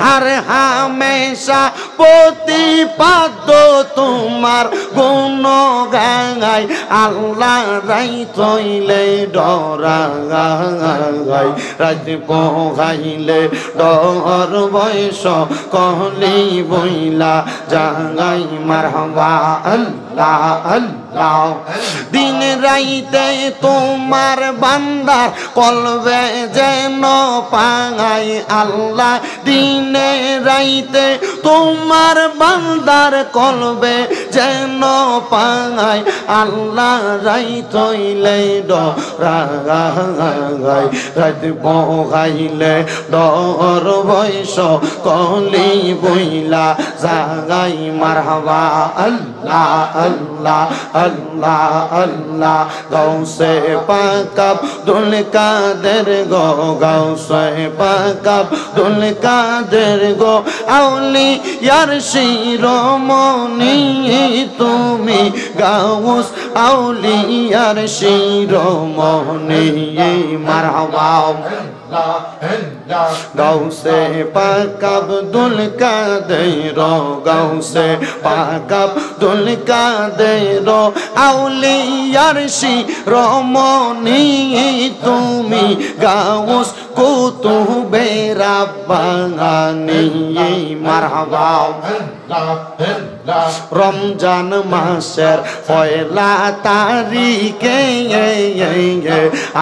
আর হামেশা প্রতিপাদ্য তোমার গুণ গাই আল্লাহ রাই তৈলে ডরাই রাতে পগাইলে ডর বয়স কলি বইলা জাগাই মারহাবা আল্লাহ আল্লাহ দিন রাইতে তোমার বান্দার কলবে যেন পাই আল্লাহ দিনে রাইতে তোমার বান্দার কলবে যেন পাই আল্লাহ রাইত হইলে ডরাই রাতে পগাইলে ডর বয়স কলি বইলা জাগাই মারহাবা আল্লাহ আল্লাহ আল্লাহ আল্লাহ গৌসে পাক আব্দুল কাদের গো গৌসে পাক আব্দুল কাদের গো আউলিয়ার শিরোমণি তুমি গাউস আউলিয়ার শিরোমণি মারহাবা গৌসে পাক আব্দুল কাদের গৌসে পাক আব্দুল কাদের আউলিয়ার শিরোমণি তুমি গাউস কুতুবে রাব্বানি মারহাবা রমজান মাসের পয়লা তারিখে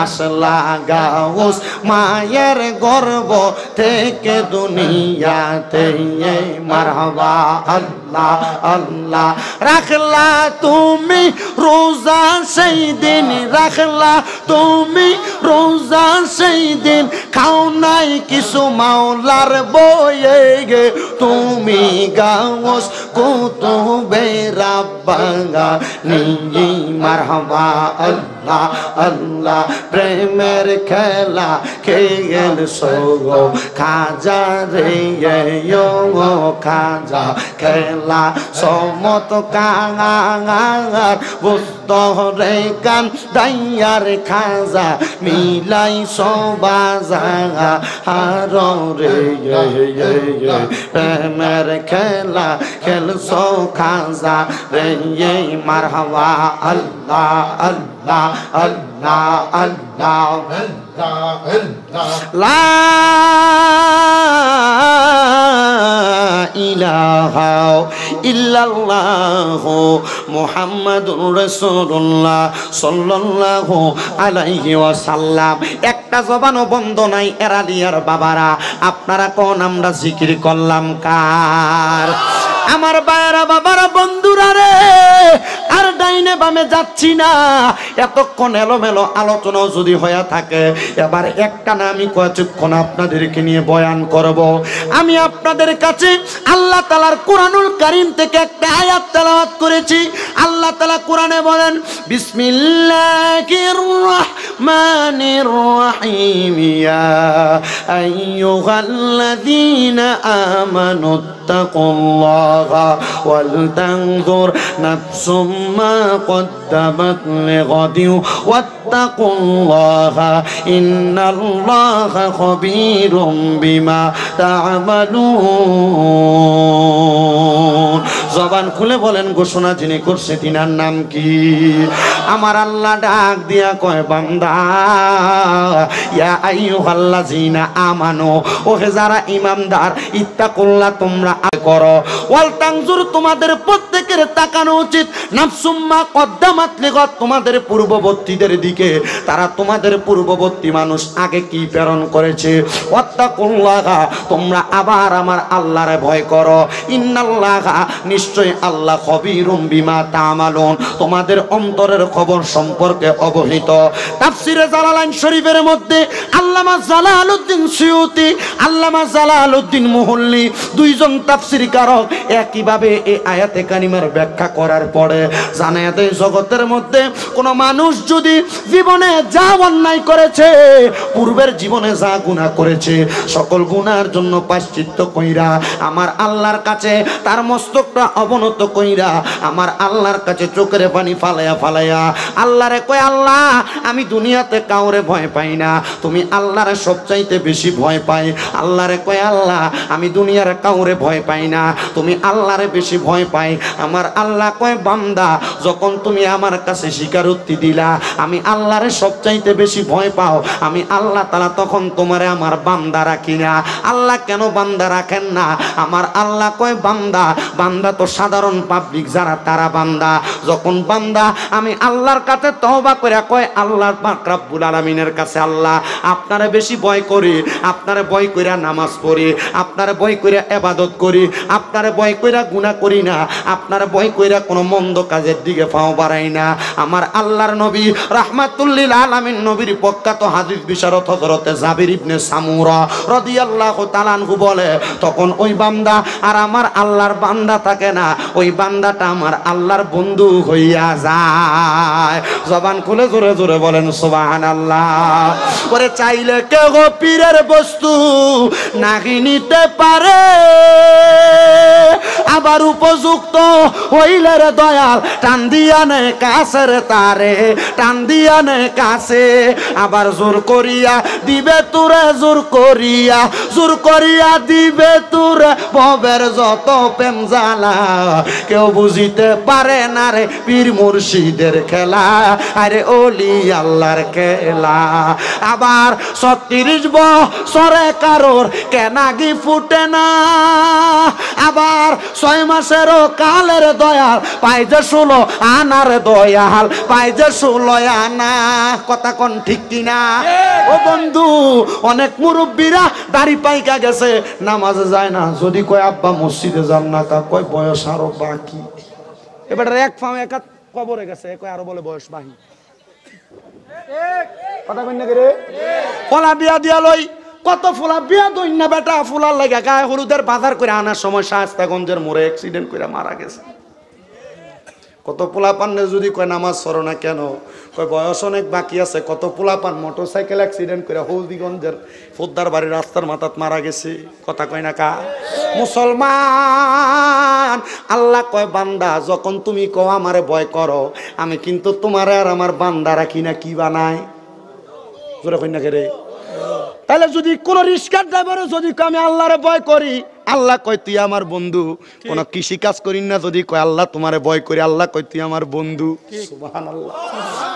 আসলা গাউস মায়ের গর্ভ থেকে দুনিয়াতে মারহাবা আল্লাহ আল্লাহ রাখলা তুমি রোজা সেই দিন রাখলা তুমি রোজা সেই দিন খাও নাই কিছু মাওলার বয়ে গে তুমি গাউস কুতুবে রাব্বানি মারহাবা আল্লাহ আল্লাহ প্রেমের খেলা খেলছো গো খাজা রে ও খাজা খেলা সমত কাঙার বুঝত রে কান দাইয়ার খাজা মিলাই সবাজা হার রে প্রেমের খেলা খেলছো খাজা রে মারহাবা আল্লাহ আল্লাহ আল্লাহ আল্লাহ লা ইলাহা ইল্লাল্লাহু মুহাম্মাদুর রাসূলুল্লাহ সাল্লাল্লাহু আলাইহি ওয়াসাল্লাম একটা জবানও বন্ধ নাই এরালিয়ার বাবারা আপনারা কোন আমরা জিকির করলাম কার আমার বায়রা বাবারা বন্ধুরা রে আর ডাইনে বামে যাচ্ছি না এতক্ষণ এলোমেলো আলোচনা যদি হয়ে থাকে এবার একটা না আমি কয়েকক্ষণ আপনাদেরকে নিয়ে বয়ান করব আমি আপনাদের কাছে আল্লাহ তাআলার কোরআনুল কারীম থেকে একটা আয়াত তেলাওয়াত করেছি আল্লাহ তাআলা কোরআনে বলেন বিসমিল্লাহির রহমানির রহিম ইয়া আইয়ুহাল্লাযীনা আমানু তাকুল্লাহা ওয়াল তানজুর নাফসুম মা কদ্দামাত লিগাদিন ওয়াত্তাকুল্লাহা ইন্নাল্লাহা খাবীরুম বিমা তা'মালুন। জবান খুলে বলেন, ঘোষণা যিনি করছে তিনার নাম কি? আমার আল্লাহ ডাক দিয়া কয়, বান্দা ইয়া আইয়ুহাল্লাযীনা আমানু, ওহে যারা ঈমানদার, ইত্তাকুল্লাহ তোমরা করো, ওয়াল তানজুর তোমাদের প্রত্যেকের তাকানো উচিত, নাফসুম মা কদ্দামাত লিগাদ তোমাদের পূর্ববর্তীদের দিকে, তারা তোমাদের পূর্ববর্তী মানুষ আগে কি প্রেরণ করেছে। ওয়াত্তাকুল্লাহা তোমরা আবার আমার আল্লাহরে ভয় করো, ইন্নাল্লাহা নিশ্চয় আল্লাহ খবীরুম বিমা তা'মালুন তোমাদের অন্তরের খবর সম্পর্কে অবহিত। তাফসিরে জালালাইন শরীফের মধ্যে আল্লামা জালালউদ্দিন সুয়ুতি, আল্লামা জালালউদ্দিন মুহল্লি দুইজন তাফসীরকারক একইভাবে এই আয়াতে কারিমার ব্যাখ্যা করার পরে জানায়া দেয়, জগতের মধ্যে কোন মানুষ যদি জীবনে যা অন্যায় করেছে, পূর্বের জীবনে যা গুনাহ করেছে, সকল গুনার জন্য প্রায়শ্চিত্ত কইরা আমার আল্লাহর কাছে তার মস্তকটা অবনত কইরা আমার আল্লাহর কাছে চোখের পানি ফালাইয়া ফালাইয়া আল্লাহরে কয়, আল্লাহ আমি দুনিয়াতে কাউরে ভয় পাই না, তুমি আল্লাহরে সবচাইতে বেশি ভয় পাই। আল্লাহরে কয়, আল্লাহ আমি দুনিয়ার কাউরে ভয় পাই না, তুমি আল্লাহরে বেশি ভয় পাই। আমার আল্লাহ কয়, বান্দা যখন তুমি আমার কাছে স্বীকারোক্তি দিলা আমি আল্লাহরে সবচাইতে বেশি ভয় পাও, আমি আল্লাহ তাআলা তখন তোমারে আমার বান্দা রাখি না। আল্লাহ কেন বান্দা রাখেন না? আমার আল্লাহ কয়, বান্দা বান্দা তো সাধারণ পাবলিক যারা তারা বান্দা। যখন বান্দা আমি আল্লাহর কাছে তওবা করে কয়, আল্লাহ পাক রব্বুল আলামিনের কাছে, আল্লাহ আপনারে বেশি ভয় করি, আপনারে ভয় কইরা নামাজ পড়ি, আপনারে ভয় কইরা ইবাদত করি, আপনারে ভয় কইরা গুনাহ করি না, আপনারে ভয় কইরা কোনো মন্দ কাজের দিকে পাও বাড়াই না। আমার আল্লাহর নবী রাহমাতুল লিল আলামিন নবীর প্রখ্যাত হাদিস বিশারদ হযরতে জাবির ইবনে সামুরা রাদিয়াল্লাহু তাআলা আনহু বলে, তখন ওই বান্দা আর আমার আল্লাহর বান্দা থাকে না, ওই বান্দাটা আমার আল্লাহর বন্ধু হইয়া যায়। জবান খুলে জোরে জোরে বলেন সুবহানাল্লাহ। ওরে চাইলে কেউ পীরের বস্তু নাহি নিতে পারে, আবার উপযুক্ত হইলে রে দয়াল টান দিয়া নে কাছের তারে, টান দিয়া নে কাছে, আবার জোর করিয়া দিবে তোরে, জোর করিয়া দিবে তোরে ভবের যত প্রেম জ্বালা, কেউ বুঝিতে পারে না রে পীর মুর্শিদের খেলা, আরে ওলি আল্লাহর খেলা। আবার 36 বছরে কারোর কেনাগি ফুটে না, আবার 6 মাসেরও কালের দয়াল পাই যে 16 আনার দয়াল পাই যে 16 আনা। কথা কোন ঠিক কিনা? ও বন্ধু, অনেক মুরব্বীরা দাড়ি পাইকা গেছে, নামাজে যায় না, যদি কয় আব্বা মসজিদে যান না, তা কয় বয়স আরো বাকি। এবার এক ফাম এক কবরে গেছে, কয় আরো বলে বয়স বাকি। কথা কই না রে? ফলা বিয়া দিয়া লই, কত ফুলা বিয়া দই না বেটা, ফুলার লাগা গায়ে হলুদের বাজার করে আনার সময় শায়েস্তাগঞ্জের মোড়ে অ্যাক্সিডেন্ট করে মারা গেছে। কত পোলাপান যদি কয় নামাজ পড়ো না কেন, কয় বয়স অনেক বাকি আছে। কত পোলাপান মোটরসাইকেল অ্যাক্সিডেন্ট করে হলদিগঞ্জের ফোদ্দার বাড়ির রাস্তার মাথাত মারা গেছে। কথা কয় না কা? মুসলমান, আল্লাহ কয়, বান্দা যখন তুমি কও আমারে ভয় করো, আমি কিন্তু তোমারে আর আমার বান্দা রাখি না, কি বানাই? জোরে কই না কে রে? তাহলে যদি কোন রিক্সার ড্রাইভারও যদি আমি আল্লাহরে ভয় করি, আল্লাহ কয় তুই আমার বন্ধু। কোন কৃষি কাজ করি না, যদি কয় আল্লাহ তোমারে ভয় করি, আল্লাহ কয় তুই আমার বন্ধু। সুবহানাল্লাহ।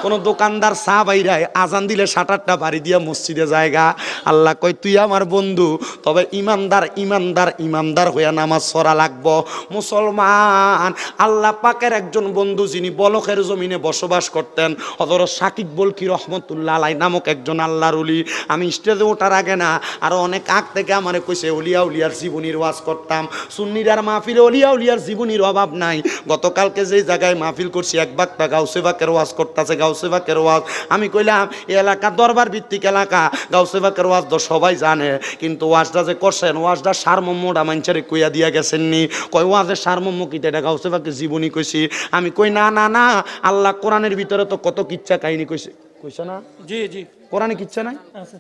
কোন দোকানদার চা বাইরায় আজান দিলে শাটারটা বাড়ি দিয়া মসজিদে জায়গা, আল্লাহ কয় তুই আমার বন্ধু। তবে ইমানদার ইমানদার ইমানদার হইয়া নামাজ পড়া লাগবো। মুসলমান, আল্লাহ পাকের একজন বন্ধু যিনি বলখের জমিনে বসবাস করতেন, হযরত সাকিব বলকি রহমতুল্লাহ আলাইহি নামক একজন আল্লাহর ওলি। আমি স্টেজে ওঠার আগে না, আরো অনেক আগ থেকে আমারে কইছে ওলিয়া উলিয়ার জীবনীর ওয়াজ করতাম। সুন্নিরার মাহফিলে ওলিয়া উলিয়ার জীবনীর অভাব নাই। গতকালকে যে জায়গায় মাহফিল করছি, এক বাক্তা গাউসে বাকের ওয়াজ করতেছে, গাউসে বাকের ওয়াজ। আমি কইলাম এই এলাকা দরবার ভিত্তিক এলাকা, গাউসে বাকের ওয়াজ তো সবাই জানে, কিন্তু ওয়াজটা যে করছেন, ওয়াজটা সারমর্মটা মানুষের কইয়া দিয়া গেছেননি। কয় ওয়াজের সারমর্ম কি? এটা গাউসে বাকের জীবনী কইছি। আমি কই না না না, আল্লাহ কোরআনের ভিতরে তো কত কিচ্ছা কাহিনী কইছে। কইছে না? জি জি কোরআনে কিচ্ছা নাই? আছে।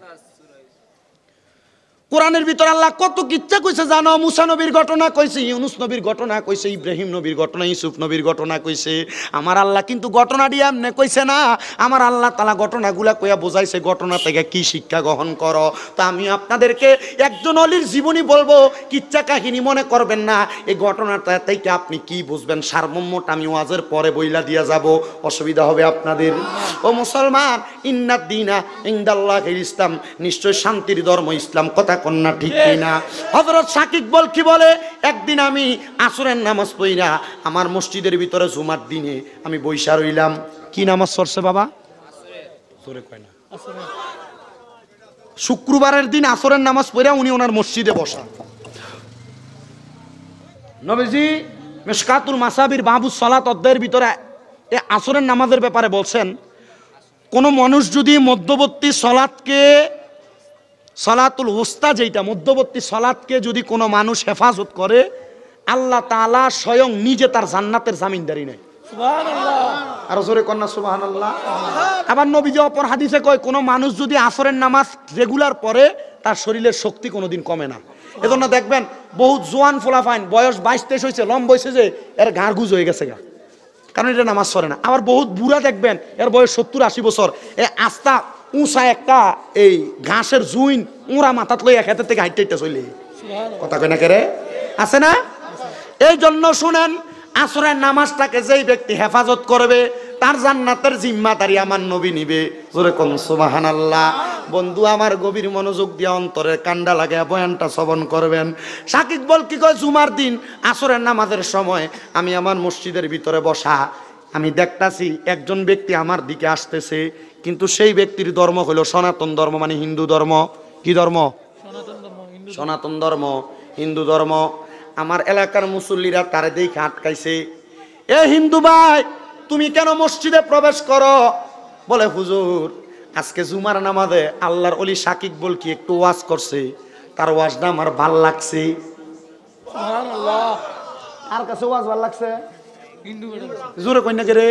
কোরআনের ভিতর আল্লাহ কত কিচ্ছা কইছে জানো? মুসা নবীর ঘটনা কইছে, ইউনুস নবীর ঘটনা কইছে, ইব্রাহিম নবীর ঘটনা, ইউসুফ নবীর ঘটনা কইছে। আমার আল্লাহ কিন্তু ঘটনা দিয়ে এমনি কইছে না, আমার আল্লাহ তাআলা ঘটনাগুলা কইয়া বোঝাইছে ঘটনা থেকে কি শিক্ষা গ্রহণ করো। তা আমি আপনাদেরকে একজন অলির জীবনী বলবো, কিচ্ছা কাহিনী মনে করবেন না। এই ঘটনাটা থেকে আপনি কি বুঝবেন সারমর্মটা আমি ওয়াজের পরে বইলা দিয়া যাব, অসুবিধা হবে আপনাদের। ও মুসলমান, ইন্নাদ দীনা ইনদাল্লাহিল ইসলাম, নিশ্চয় শান্তির ধর্ম ইসলাম। কথা কন্যা ঠিক কিনা? হযরত শাকিব বল কি বলে, একদিন আমি আসরের নামাজ পড়িনা আমার মসজিদের ভিতরে জুমার দিনে আমি বইসা রইলাম। কি নামাজ পড়ছে বাবা? জোরে কয় না। শুক্রবারের দিন আসরের নামাজ পড়িয়া উনি ওনার মসজিদে বসা। নবীজি মিশকাতুল মাসাবির বাবুস সালাত অধ্যায়ের ভিতরে এই আসরের নামাজের ব্যাপারে বলছেন, কোন মানুষ যদি মধ্যবর্তী সালাতকে, সালাতুল উস্তা যেটা মধ্যবর্তী সালাতকে যদি কোনো মানুষ হেফাজত করে, আল্লাহ তাআলা স্বয়ং নিজে তার জান্নাতের জামিনদারি নেয়। সুবহানাল্লাহ। আর জোরে কন্যা সুবহানাল্লাহ। আবার নবীজি অপর হাদিসে কয়, কোন মানুষ যদি আসরের নামাজ রেগুলার পড়ে তার শরীরের শক্তি কোনোদিন কমে না। এজন্য দেখবেন বহুত জোয়ান ফোলাফাইন বয়স 22-23 হয়েছে, লম্ব হয়েছে যে এর ঘাড় গুজ হয়ে গেছে গা, কারণ এটা নামাজ পড়ে না। আবার বহুত বুড়া দেখবেন এর বয়স 70-80 বছর, এ আস্তা উঁচা একটা এই ঘাসের জুইন উঁড়া মাথাত লইয়া খেতের থেকে হাইটে হাইটে চলে। কথা কয় না কে রে? আছে না? এই জন্য শুনেন, আসরের নামাজটাকে যেই ব্যক্তি হেফাজত করবে তার জান্নাতের জিম্মাদারি আমার নবী নিবে। জোরে কোন সুবহানাল্লাহ। বন্ধু আমার গভীর মনোযোগ দিয়ে অন্তরের কান্ডা লাগে বয়ানটা শ্রবণ করবেন। শাকিব বল কি কয়, জুমার দিন আসরের নামাজের সময় আমি আমার মসজিদের ভিতরে বসা, আমি দেখতাছি একজন ব্যক্তি আমার দিকে আসতেছে, কিন্তু সেই ব্যক্তির ধর্ম হলো সনাতন ধর্ম, মানে হিন্দু ধর্ম। কি ধর্ম? সনাতন ধর্ম, হিন্দু ধর্ম। আমার এলাকার মুসল্লিরা তারে দেখে আটকাইছে, এ হিন্দু ভাই তুমি কেন মসজিদে প্রবেশ করো? বলে হুজুর আজকে জুমার নামাজে আল্লাহর ওলি শাকিব বল কি একটু ওয়াজ করছে, তার ওয়াজটা আমার ভাল লাগছে। সুবহানাল্লাহ। আর কাছে ওয়াজ ভাল লাগছে? হিন্দু বেটা। জোরে কই না কে রে?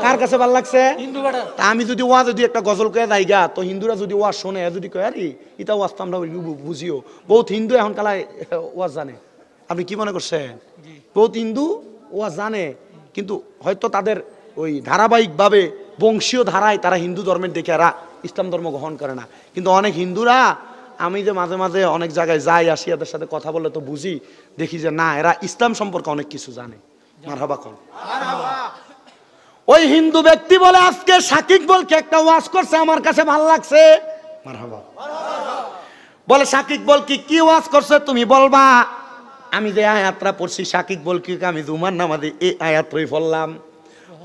কার কাছে ভাল লাগছে? হিন্দু বেটা। তা আমি যদি ওয়াজ যদি একটা গজল কয়ে যাইগা, তো হিন্দুরা যদি ওয়াজ শোনে যদি কয় আরে এটা ওয়াজ তো আমরা বুঝিও, বহুত হিন্দু এখন কালায় ওয়াজ জানে। আপনি কি মনে করছেন? বহুত হিন্দু ওয়াজ জানে, কিন্তু হয়তো তাদের ওই ধারাবাহিকভাবে বংশীয় ধারায় তারা হিন্দু ধর্মের দেখে এরা ইসলাম ধর্ম গ্রহণ করে না। কিন্তু অনেক হিন্দুরা, আমি যে মাঝে মাঝে অনেক জায়গায় যাই আসি, এদের সাথে কথা বললে তো বুঝি, দেখি যে না এরা ইসলাম সম্পর্কে অনেক কিছু জানে। মারহাবা কল। ওই হিন্দু ব্যক্তি বলে আজকে শাকিব বলকে একটা ওয়াজ করছে আমার কাছে ভালো লাগছে। মারহাবা। বলে শাকিব বল কি ওয়াজ করছে তুমি বলবা? আমি যে আয়াতটা পড়ছি শাকিব বল কি আমি জুমার নামাজে এই আয়াতই পড়লাম।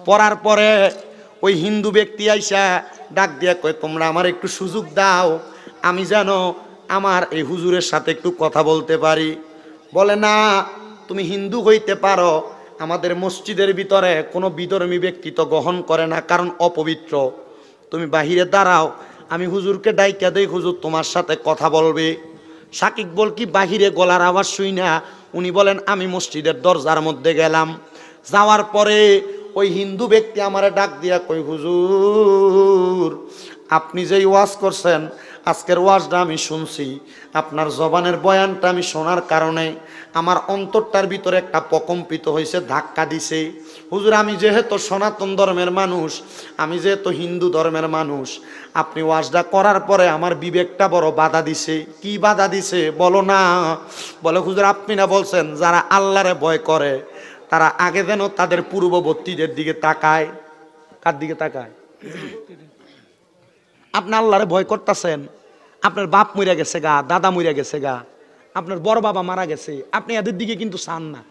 পড়ার পরে ওই হিন্দু ব্যক্তি আইসা ডাক দিয়া কয়, তোমরা আমার একটু সুযোগ দাও, আমি যেন আমার এই হুজুরের সাথে একটু কথা বলতে পারি। বলে না, তুমি হিন্দু হইতে পারো, আমাদের মসজিদের ভিতরে কোনো বিধর্মী ব্যক্তি তো গ্রহণ করে না, কারণ অপবিত্র। তুমি বাহিরে দাঁড়াও, আমি হুজুরকে ডাইকা দেই, হুজুর তোমার সাথে কথা বলবে। শাকিব বল কি বাহিরে গলার আওয়াজ শুই না, উনি বলেন আমি মসজিদের দরজার মধ্যে গেলাম। যাওয়ার পরে ওই হিন্দু ব্যক্তি আমারে ডাক দিয়া কই, হুজুর আপনি যেই ওয়াজ করছেন আজকের ওয়াজটা আমি শুনছি, আপনার জবানের বয়ানটা আমি শোনার কারণে আমার অন্তরটার ভিতরে একটা প্রকম্পিত হয়েছে, ধাক্কা দিছে। হুজুর আমি যেহেতু সনাতন ধর্মের মানুষ, আমি যেহেতু হিন্দু ধর্মের মানুষ, আপনি ওয়াজটা করার পরে আমার বিবেকটা বড় বাধা দিছে। কি বাধা দিছে বলো না? বলে হুজুর আপনি না বলছেন যারা আল্লাহরে ভয় করে তারা আগে যেন তাদের পূর্ববর্তীদের দিকে তাকায়। কার দিকে তাকায়? আপনি আল্লাহরে ভয় করতেছেন, আপনার বাপ মরে গেছে গা, দাদা মরে গেছে গা, আপনার বড় বাবা মারা গেছে, আপনি এদের দিকে কিন্তু চান না।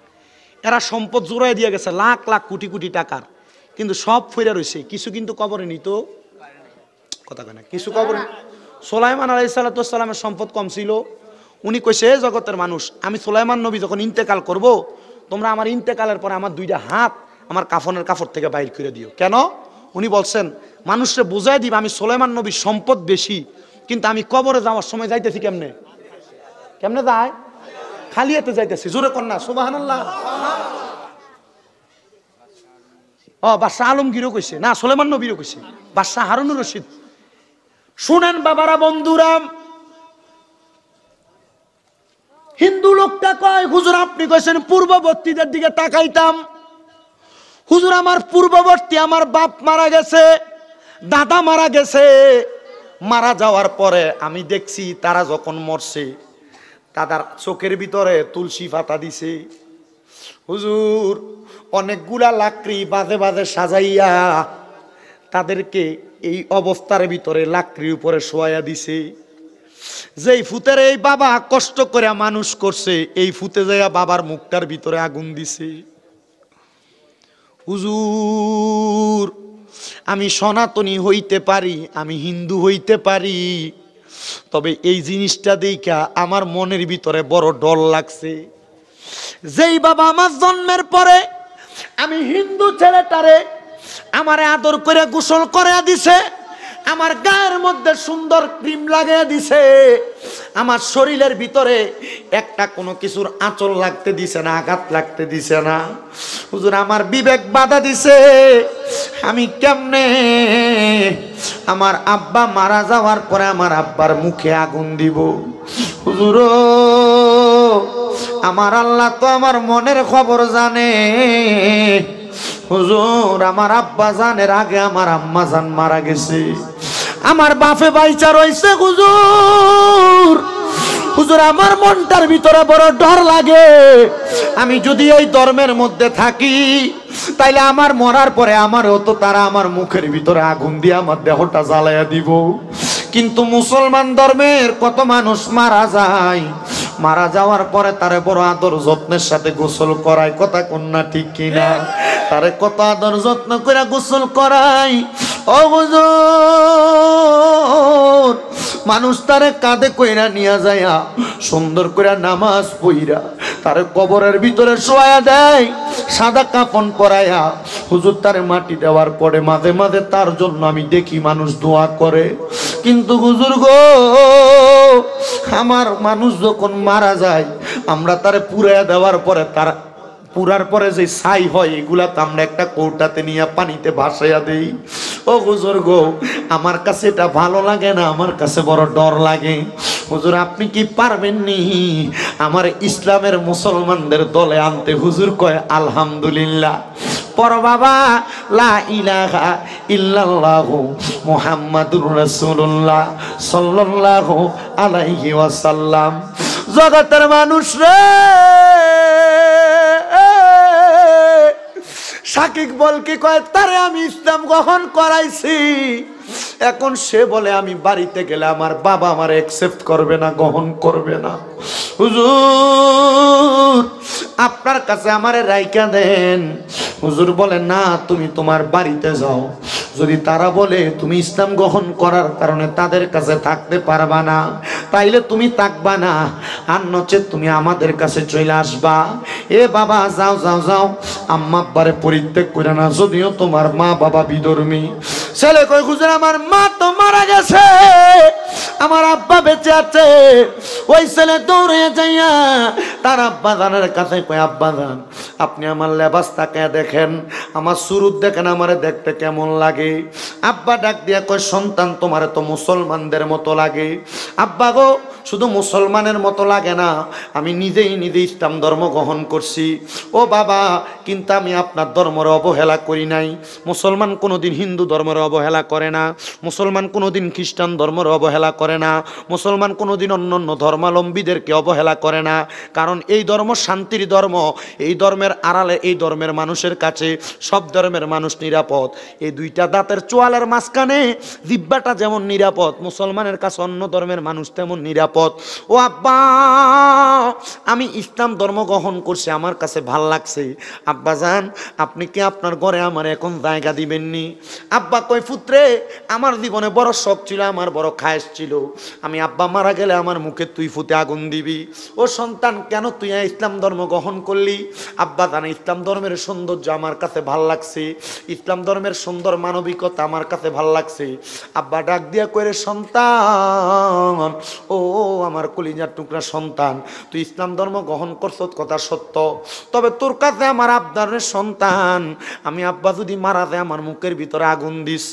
এরা সম্পদ জোড়াই দিয়ে গেছে লাখ লাখ কোটি কোটি টাকার, কিন্তু সব ফিরে রয়েছে, কিছু কিন্তু কবরে নিত। কথা কয় না, কিছু কবরে। সুলাইমান আলাইহিস সালামের সম্পদ কম ছিল, উনি কইছে জগতের মানুষ, আমি সুলাইমান নবী যখন ইন্তেকাল করব, তোমরা আমার ইন্তেকালের পরে আমার দুইটা হাত আমার কাফনের কাপড় থেকে বাইর করে দিও। কেন? উনি বলছেন মানুষকে বোঝাই দিব আমি সুলাইমান নবীর সম্পদ বেশি, কিন্তু আমি কবরে যাওয়ার সময় যাইতেছি কেমনে? কেমনে যায়? খালি হাতে যাইতেছি। জোরে কন্যা সুবহানাল্লাহ। বাদশাহ আলমগীরও কইছে, না সুলাইমান নবীরও কইছে, বাদশাহ হারুনুর রশিদ। শুনেন বাবারা, বন্ধুরা, হিন্দু লোকটা কয়, হুজুর আপনি কইছেন পূর্ববর্তীদের দিকে তাকাইতাম। হুজুর আমার পূর্ববর্তী, আমার বাপ মারা গেছে, দাদা মারা গেছে, মারা যাওয়ার পরে আমি দেখছি তারা যখন মরছে তাদের চোখের ভিতরে তুলসী পাতা দিছে। হুজুর অনেকগুলা লাকড়ি বাজে বাজে সাজাইয়া তাদেরকে এই অবস্থার ভিতরে লাকড়ির উপরে শোয়াইয়া দিছে। যেই ফুতের এই বাবা কষ্ট করে মানুষ করছে, এই ফুতে যাইয়া বাবার মুখটার ভিতরে আগুন দিছে। হুজুর আমি সনাতনী হইতে পারি, আমি হিন্দু হইতে পারি, তবে এই জিনিসটা দেখা আমার মনের ভিতরে বড় ডর লাগছে। যেই বাবা আমার জন্মের পরে আমি হিন্দু ছেলেটারে আমারে আদর করে গোসল করে দিছে, আমার গায়ের মধ্যে সুন্দর ক্রিম লাগিয়ে দিছে, আমার শরীরের ভিতরে একটা কোনো কিছুর আঁচল লাগতে দিছে না, আঘাত লাগতে দিছে না। হুজুর আমার বিবেক বাধা দিছে, আমি কেমনে আমার আব্বা মারা যাওয়ার পরে আমার আব্বার মুখে আগুন দিব? হুজুর আমার আল্লাহ তো আমার মনের খবর জানে। হুজুর আমার আব্বা জানের আগে আমার আম্মা জান মারা গেছে, আমার বাপে বাইচা রইছে। হুজুর হুজুর আমার মনটার ভিতরে বড় ডর লাগে, আমি যদি এই ধর্মের মধ্যে থাকি তাইলে আমার মরার পরে আমারও তো তারা আমার মুখের ভিতরে আগুন দিয়ে আমার দেহটা জ্বালাইয়া দিব। কিন্তু মুসলমান ধর্মের কত মানুষ মারা যায়, মারা যাওয়ার পরে তারে বড় আদর যত্নের সাথে গোসল করায়, কথা কন্যা ঠিক কিনা? তারে কত আদর যত্ন করে গোসল করাই। ও হুজুর মানুষ তারে কাঁধে কইরা নিয়া যায়া সুন্দর করে নামাজ পইরা তারে কবরের ভিতরে শোয়া দেয়, সাদা কাফন পরাইয়া। হুজুর তারে মাটি দেওয়ার পরে মাঝে মাঝে তার জন্য আমি দেখি মানুষ দোয়া করে। কিন্তু হুজুর গো আমার মানুষ যখন মারা যায় আমরা তারে পুরাইয়া দেওয়ার পরে তার পুরার পরে যে ছাই হয় এগুলা তো আমরা একটা কৌটাতে নিয়ে পানিতে ভাসাইয়া দেই। ও হুজুর গো আমার কাছে এটা ভালো লাগে না, আমার কাছে বড় ডর লাগে। হুজুর আপনি কি পারবেন নি আমার ইসলামের মুসলমানদের দলে আনতে? হুজুর কয় আলহামদুলিল্লাহ। পর বাবা লা ইলাহা ইল্লাল্লাহু মুহাম্মাদুর রাসূলুল্লাহ সাল্লাল্লাহু আলাইহি ওয়াসাল্লাম। জগতের মানুষ রে, সাকিব বল কি কয় তারে আমি ইসলাম গ্রহণ করাইছি, এখন সে বলে আমি বাড়িতে গেলে আমার বাবা আমার অ্যাকসেপ্ট করবে না, গ্রহণ করবে না। হুজুর আপনার কাছে আমারে রাইখা দেন। হুজুর বলে না তুমি তোমার বাড়িতে যাও, যদি তারা বলে তুমি ইসলাম গ্রহণ করার কারণে তাদের কাছে থাকতে পারবা না তাইলে তুমি থাকবা না, আর নচেত তুমি আমাদের কাছে চলে আসবা। এ বাবা যাও যাও যাও, আম্মা আব্বারে পরিত্যাগ করে না, যদিও তোমার মা বাবা বিধর্মী। ছেলে কই হুজুর আমার মা তো মারা গেছে, আমার আব্বা বেঁচে আছে। ওই ছেলে দৌড়ে যাইয়া তার আব্বা জানের কাছে কয় আব্বা জান আপনি আমার লেবাস তাকায় দেখেন, আমার সুরুত দেখেন, আমারে দেখতে কেমন লাগে। আব্বা ডাক দিয়া কয় সন্তান তোমারে তো মুসলমানদের মতো লাগে। আব্বা গো শুধু মুসলমানের মতো লাগে না, আমি নিজেই নিজে ইসলাম ধর্ম গ্রহণ করছি। ও বাবা কিন্তু আমি আপনার ধর্মের অবহেলা করি নাই। মুসলমান কোনোদিন হিন্দু ধর্মের অবহেলা করে না, মুসলমান কোনোদিন খ্রিস্টান ধর্মের অবহেলা করে না, মুসলমান কোনোদিন অন্য অন্য ধর্মাবলম্বীদেরকে অবহেলা করে না। কারণ এই ধর্ম শান্তির ধর্ম, এই ধর্মের আড়ালে এই ধর্মের মানুষের কাছে সব ধর্মের মানুষ নিরাপদ। এই দুইটা দাঁতের চোয়ালের মাঝখানে জিহ্বাটা যেমন নিরাপদ, মুসলমানের কাছে অন্য ধর্মের মানুষ তেমন নিরাপদ। ও আব্বা আমি ইসলাম ধর্ম গ্রহণ করছি, আমার কাছে ভাল লাগছে। আব্বা জান আপনি কি আপনার ঘরে আমার এখন জায়গা দিবেননি? আব্বা কই পুত্রে আমার জীবনে বড় শখ ছিল, আমার বড় খায়েশ ছিল, আমি আব্বা মারা গেলে আমার মুখে তুই ফুতে আগুন দিবি। ও সন্তান কেন তুই ইসলাম ধর্ম গ্রহণ করলি? আব্বা জান ইসলাম ধর্মের সৌন্দর্য আমার কাছে ভাল লাগছে, ইসলাম ধর্মের সুন্দর মানবিকতা আমার কাছে ভাল লাগছে। আব্বা ডাক দিয়া কইরে সন্তান, ও আমার কলিজার টুকরা সন্তান, তুই ইসলাম ধর্ম গ্রহণ করছ কথা সত্য, তবে তোর কাছে আমার আব্দারের সন্তান, আমি আব্বা যদি মারা যায় আমার মুখের ভিতরে আগুন দিস।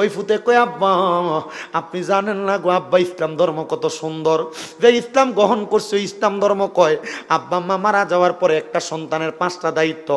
ওই ফুতে কই আব্বা আপনি জানেন না গো আব্বা ইসলাম ধর্ম কত সুন্দর, যে ইসলাম গ্রহণ করছে ইসলাম ধর্ম কয় আব্বা আম্মা মারা যাওয়ার পরে একটা সন্তানের 5টা দায়িত্ব।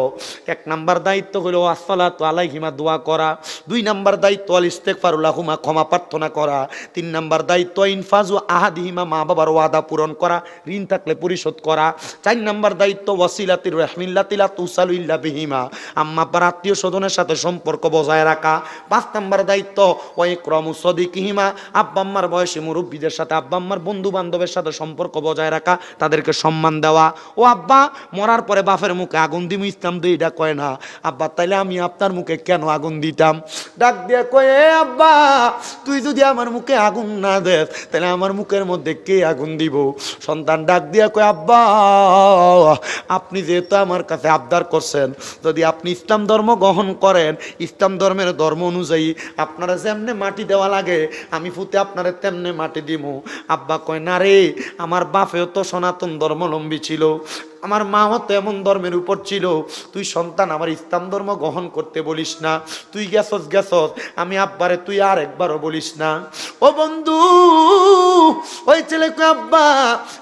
1 নাম্বার দায়িত্ব হলো আসসালাতু আলাইহিমা দোয়া করা, 2 নাম্বার দায়িত্ব আল ইস্তিগফারু লাহুমা ক্ষমা প্রার্থনা করা, 3 নাম্বার দায়িত্ব ইনফাজু আহাদিহিমা মা বাবার ওয়াদা পূরণ করা, ঋণ থাকলে পরিশোধ করা, 4 নাম্বার দায়িত্ব ওয়াসিলাতির রাহমিল্লাতি লা তুসালু ইল্লা বিহিমা আম্মা আব্বার আত্মীয় স্বজনের সাথে সম্পর্ক বজায় রাখা, 5 নাম্বার দায়িত্ব ওয়া ইকরামু সাদিকিহিমা আব্বা আম্মার বয়সী মুরব্বীদের সাথে আব্বা আম্মার বন্ধু বান্ধবের সাথে সম্পর্ক বজায় রাখা, তাদেরকে সম্মান দেওয়া। ও আব্বা মরার পরে বাপের মুখে আগুন দিমু ইসলাম তো এটা কয় না। আব্বা তাইলে আমি আপনার মুখে কেন আগুন দিতাম? ডাক দিয়ে কয় এ আব্বা তুই যদি আমার মুখে আগুন না দেস তাহলে আমার মুখের মধ্যে কে আগুন দিব? সন্তান ডাক দিয়ে কয় আব্বা আপনি যেহেতু আমার কাছে আবদার করছেন, যদি আপনি ইসলাম ধর্ম গ্রহণ করেন, ইসলাম ধর্মের ধর্ম অনুযায়ী আপনারা যেমনে মাটি দেওয়া লাগে আমি ফুতে আপনারা তেমনে মাটি দিমু। আব্বা কয় না রে, আমার বাপেও তো সনাতন ধর্মাবলম্বী ছিল, আমার মাও তো এমন ধর্মের উপর ছিল, তুই সন্তান আমার ইসলাম ধর্ম গ্রহণ করতে বলিস না, তুই গেছস গেছস, আমি আব্বারে তুই আর একবারও বলিস না। ও বন্ধু ওই ছেলে কয় আব্বা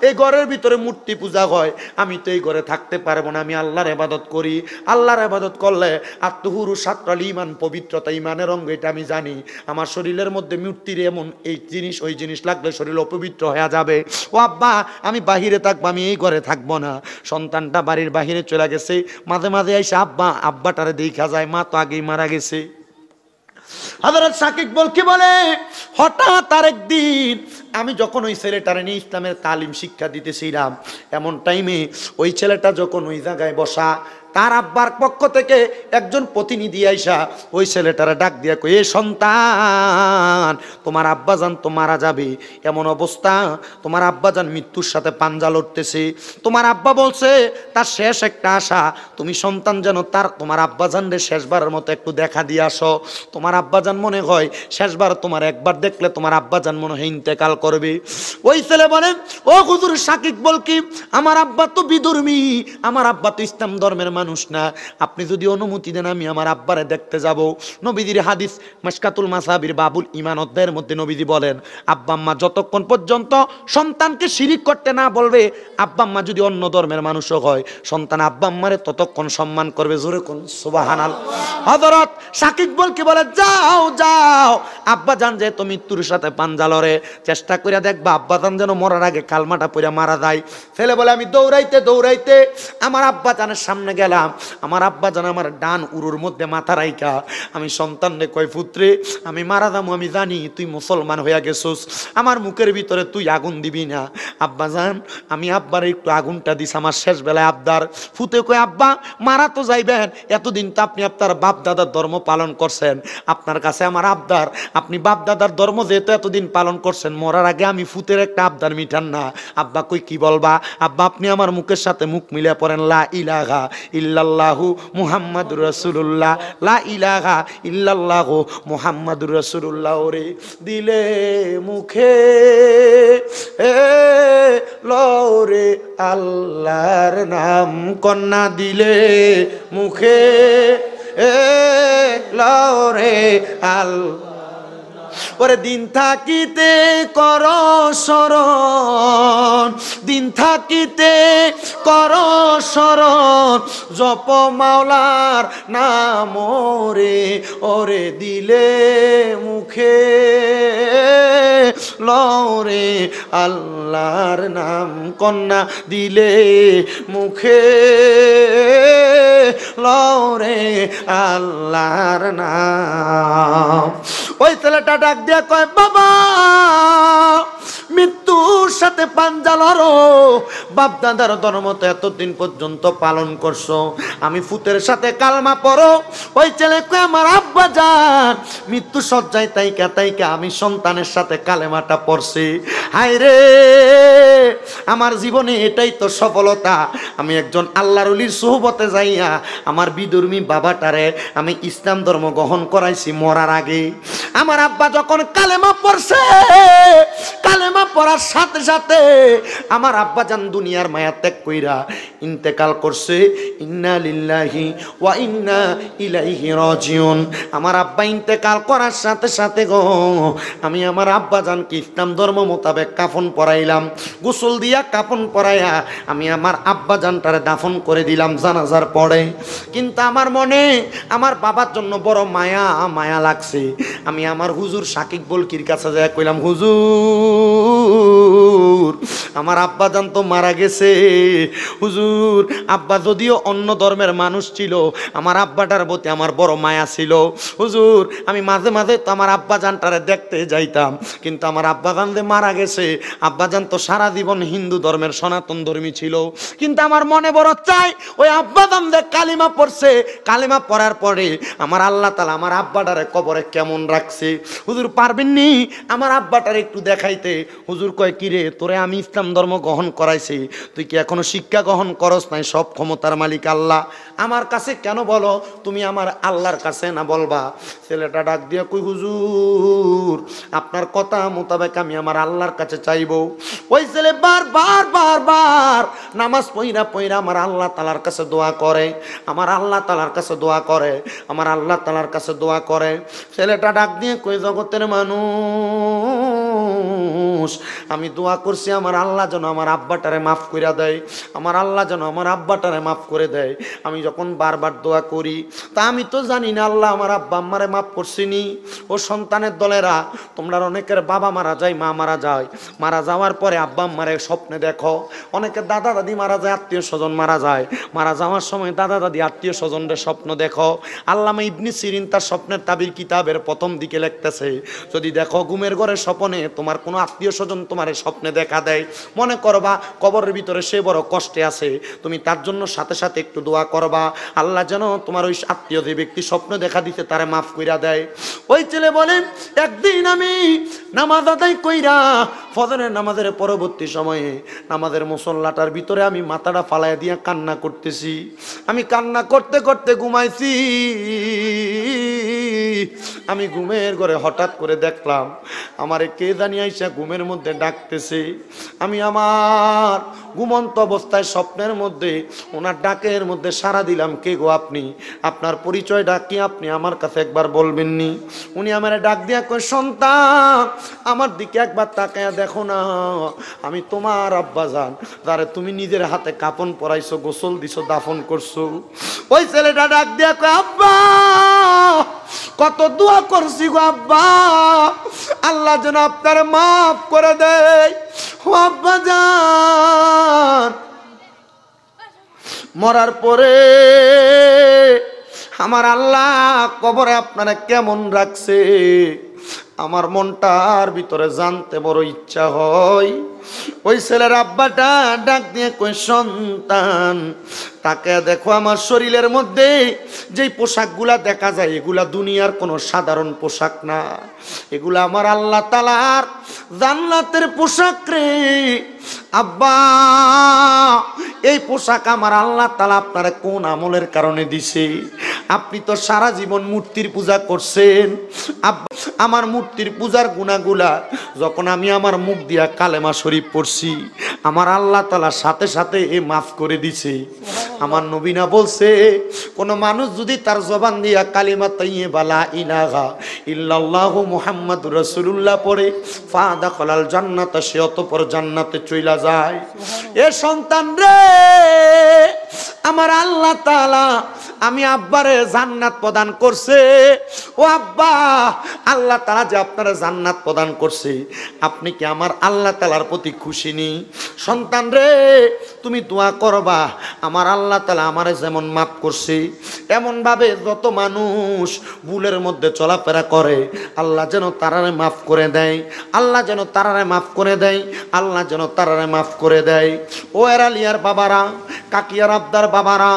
এই ঘরের ভিতরে মূর্তি পূজা হয়, আমি তো এই ঘরে থাকতে পারবো না, আমি আল্লাহর ইবাদত করি, আল্লাহর ইবাদত করলে আত্মহুরু সাত্রাল ঈমান পবিত্রতা ঈমানের অঙ্গ, এটা আমি জানি। আমার শরীরের মধ্যে মূর্তির এমন এই জিনিস ওই জিনিস লাগলে শরীর অপবিত্র হয়ে যাবে। ও আব্বা আমি বাহিরে থাকবো, আমি এই ঘরে থাকবো না। সন্তানটা বাড়ির বাহিরে চলে গেছে, মাঝে মাঝে এসে আব্বাটারে দেখা যায়, মা তো আগেই মারা গেছে। হযরত সাকিব কি বলে হঠাৎ আরেকদিন আমি যখন ওই ছেলেটারে নিয়ে ইসলামের তালিম শিক্ষা দিতেছিলাম, এমন টাইমে ওই ছেলেটা যখন ওই জায়গায় বসা, তার আব্বার পক্ষ থেকে একজন প্রতিনিধি আইসা ওই ছেলেটারে ডাক দিয়া কই এ সন্তান তোমার আব্বাজান তো মারা যাবে, এমন অবস্থা তোমার আব্বাজান মৃত্যুর সাথে পাঞ্জা লড়তেছে, তোমার আব্বা বলছে তার শেষ একটা আশা তুমি সন্তান যেন তোমার আব্বাজানরে শেষবারের মতো একটু দেখা দিয়ে আসো। তোমার আব্বাজান মনে হয় শেষবার তোমার একবার দেখলে তোমার আব্বাজান মনে হয় ইন্তেকাল করবে। ওই ছেলে বলে ও হুজুর সাকিব কি আমার আব্বা তো বিধর্মী, আমার আব্বা তো ইসলাম ধর্মের মানুষ না, আপনি যদি অনুমতি দেন আমি আমার আব্বারে দেখতে যাব। নবীজির হাদিস মাশকাতুল মাসাবির বাবুল ঈমান অধ্যায়ের মধ্যে নবীজি বলেন আব্বা আম্মা যতক্ষণ পর্যন্ত সন্তানকে শিরিক করতে না বলবে, আব্বা আম্মা যদি অন্য ধর্মের মানুষও হয়, সন্তান আব্বা আম্মারে ততক্ষণ সম্মান করবে। জোরে কোন সুবহানাল্লাহ। হযরত সাকিব কি বলে যাও যাও আব্বা জান যে তুমি মৃত্যুর সাথে পাঞ্জা লড়ে, চেষ্টা করে দেখবা আব্বা জান যেন মরার আগে কালমাটা পড়ে মারা যায়। ছেলে বলে আমি দৌড়াইতে দৌড়াইতে আমার আব্বা জানের সামনে গেলাম, আমার আব্বা জান আমার ডান উরুর মধ্যে মাথা রাইখা আমি সন্তানরে কয় পুত্রে আমি মারা যাবো, আমি জানি তুই মুসলমান হইয়া গেছস, আমার মুখের ভিতরে তুই আগুন দিবি না। আব্বা জান আমি আব্বার একটু আগুনটা দিস, আমার শেষ বেলায় আবদার। ফুতে কয় আব্বা মারা তো যাইবেন, এতদিন তো আপনি আপনার বাপ দাদার ধর্ম পালন করছেন, আপনার কাছে আমার আবদার আপনি বাপ দাদার ধর্ম যেহেতু এতদিন পালন করছেন, মরার আগে আমি ফুতের একটা আবদার মিটান না। আব্বা কই কি বলবা? আব্বা আপনি আমার মুখের সাথে মুখ মিলিয়ে পড়েন লা ইলাহা ইল্লাল্লাহু মুহাম্মাদুর রাসূলুল্লাহ, লা ইলাহা ইল্লাল্লাহু মুহাম্মাদুর রাসূলুল্লাহ। ওরে দিলে মুখে এ লরে আল্লাহর নাম, কন্যা দিলে মুখে এ লরে আল্লাহ। ওরে দিন থাকিতে কর শরণ, দিন থাকিতে কর শরণ, জপ মাওলার নাম রে। ওরে দিলে মুখে লরে আল্লাহর নাম, কন্যা দিলে মুখে লরে আল্লাহর নাম। ওই ছেলেটা ডাক দিয়া কয় বাবা মৃত্যুর সাথে পাঞ্জা লড়ো, বাপ দাদার ধর্ম তো এতদিন পর্যন্ত পালন করছো, আমি ফুতের সাথে কালমা পড়ো। ওই ছেলে কয় আমার আব্বা জান মৃত্যু সজ্জায় তাইকা তাইকা আমি সন্তানের সাথে কালেমাটা পড়ছি, হায় রে আমার জীবনে এটাই তো সফলতা, আমি একজন আল্লাহর ওলির সোহবতে যাইয়া আমার বিধর্মী বাবাটারে আমি ইসলাম ধর্ম গ্রহণ করাইছি মরার আগে। আমার আব্বা যখন কালেমা পড়ছে, কালেমা পড়ার সাথে সাথে আমার আব্বা জান দুনিয়ার মায়া ত্যাগ কইরা ইন্তেকাল করছে। ইন্না লিল্লাহি ওয়া ইন্না ইলাইহি রাজিউন। আমার আব্বা ইন্তেকাল করার সাথে সাথে গো আমি আমার আব্বা জানকে ইসলাম ধর্ম মোতাবেক কাফন পরাইলাম। গোসল দিয়া কাফন পরাইয়া আমি আমার আব্বা জানটারে দাফন করে দিলাম জানাজার পরে। কিন্তু আমার মনে আমার বাবার জন্য বড় মায়া মায়া লাগছে। আমি আমার হুজুর সাকিব বলকির কাছে যাই কইলাম, হুজুর আমার আব্বা জান তো মারা গেছে। হুজুর আব্বা যদিও অন্য ধর্মের মানুষ ছিল, আমার আব্বাটার প্রতি আমার বড় মায়া ছিল। হুজুর আমি মাঝে মাঝে তো আমার আব্বা জানটারে দেখতে যাইতাম, কিন্তু আমার আব্বা জান যে মারা গেছে, আব্বা জান তো সারা জীবন হিন্দু ধর্মের সনাতন ধর্মী ছিল। কিন্তু আমার মনে বড় চাই ওই আব্বা জান যে কালিমা পড়ছে, কালিমা পড়ার পরে আমার আল্লাহ তাআলা আমার আব্বাটারে কবরে কেমন রাখছে। হুজুর পারবেননি আমার আব্বাটারে একটু দেখাইতে? হুজুর কয়, কিরে তোরে আমি ইসলাম ধর্ম গ্রহণ করাইছি, তুই কি এখনো শিক্ষা গ্রহণ করস নাই? সব ক্ষমতার মালিক আল্লাহ, আমার কাছে কেন বলো? তুমি আমার আল্লাহর কাছে না বলবা? ছেলেটা ডাক দিয়া কই, হুজুর আপনার কথা মোতাবেক আমি আমার আল্লাহর কাছে চাইবো। ওই ছেলে বারবার বারবার নামাজ পইরা পইরা আমার আল্লাহ তাআলার কাছে দোয়া করে, আমার আল্লাহ তাআলার কাছে দোয়া করে, আমার আল্লাহ তাআলার কাছে দোয়া করে। ছেলেটা ডাক দিয়ে কই, জগতের মানুষ আমি দোয়া করছি আমার আল্লাহ যেন আমার আব্বাটারে মাফ কইরা দেয়, আমার আল্লাহ যেন আমার আব্বাটারে মাফ করে দেয়। আমি যখন বারবার দোয়া করি তা আমি তো জানি না আল্লাহ আমার আব্বা আম্মারে মাফ করছিনি। ও সন্তানের দলেরা, তোমরা অনেকের বাবা মারা যায়, মা মারা যায়, মারা যাওয়ার পরে আব্বা আম্মারে স্বপ্নে দেখো। অনেকের দাদা দাদি মারা যায়, আত্মীয় স্বজন মারা যায়, মারা যাওয়ার সময় দাদা দাদি আত্মীয় স্বজনদের স্বপ্ন দেখো। আল্লামা ইবনে সিরিন তার স্বপ্নের তাবির কিতাবের প্রথম দিকে লিখতেছে, যদি দেখো ঘুমের ঘরে স্বপ্নে তোমার কোনো আত্মীয় স্বজন তোমার স্বপ্নে দেখা দেয়, মনে করবা কবরের ভিতরে সে বড় কষ্টে আছে, তুমি তার জন্য সাথে সাথে একটু দোয়া করবা, আল্লাহ যেন তোমার ওই আত্মীয় যে ব্যক্তি স্বপ্ন দেখা দিতে তারে মাফ কইরা দেয়। ওই ছেলে বলেন, একদিন আমি নামাজ আদায় কইরা ফজরের নামাজের পরবর্তী সময়ে নামাজের মুসল্লাটার ভিতরে আমি মাথাটা ফালাইয়া দিয়া কান্না করতেছি। আমি কান্না করতে করতে ঘুমাইছি। আমি ঘুমের ঘরে হঠাৎ করে দেখলাম আমারে কে জানি আইসা ঘুমের মধ্যে ডাকতেছে। আমি আমার ঘুমন্ত অবস্থায় স্বপ্নের মধ্যে ওনার ডাকের মধ্যে সাড়া দিলাম, কে গো আপনি? আপনার পরিচয় ডাকি আপনি আমার কাছে একবার বলবেননি? উনি আমার ডাক দিয়া কয়, সন্তান আমার দিকে একবার তাকায়া দেখো না, আমি তোমার আব্বা জান, যারে তুমি নিজের হাতে কাপন পরাইছো, গোসল দিছো, দাফন করছো। ওই ছেলেটা ডাক দিয়া কয়, আব্বা কত দোয়া করছি গো আব্বা, আল্লাহ যেন আপনার মাফ করে দেয়। ও আব্বা জান, মরার পরে আমার আল্লাহ কবরে আপনারা কেমন রাখছে, আমার মনটার ভিতরে জানতে বড় ইচ্ছা হয়। ওই ছেলের আব্বাটা ডাক দিয়ে কই, সন্তান তাকে দেখো, আমার শরীরের মধ্যে যেই পোশাকগুলা দেখা যায় এগুলা দুনিয়ার কোনো সাধারণ পোশাক না, এগুলা আমার আল্লাহ তাআলার জান্নাতের পোশাক রে আব্বা। এই পোশাক আমার আল্লাহ তাআলা আপনারা কোন আমলের কারণে দিছে? আপনি তো সারা জীবন মূর্তির পূজা করছেন। আমার মূর্তির পূজার গুণাগুলা যখন আমি আমার মুখ দিয়া কালেমা শরীফ পড়ছি, আমার আল্লাহ তাআলা সাথে সাথে এ মাফ করে দিছে। আমার নবীনা বলছে, কোন মানুষ যদি তার জবান দিয়া কালিমা তাইয়্যিবা লা ইলাহা ইল্লাল্লাহু মুহাম্মাদুর রাসূলুল্লাহ পড়ে, ফাদাখালাল জান্নাত, সে অতঃপর জান্নাতে চইলা যায়। এ সন্তান রে, আমার আল্লাহ তাআলা আমি আব্বারে জান্নাত প্রদান করছে। ও আব্বা, আল্লাহ তাআলা যে আপনারা জান্নাত প্রদান করছে, আপনি কি আমার আল্লাহ তাআলার প্রতি খুশি নি? সন্তান রে, তুমি দোয়া করবা আমার আল্লাহ তাআলা আমারে যেমন মাফ করছে, এমন ভাবে যত মানুষ ভুলের মধ্যে চলাফেরা করে আল্লাহ যেন তারারে মাফ করে দেয়, আল্লাহ যেন তারারে মাফ করে দেয়, আল্লাহ যেন তারারে মাফ করে দেয়। ও এরালিয়ার বাবারা, কাকিয়ার আবদার বাবারা,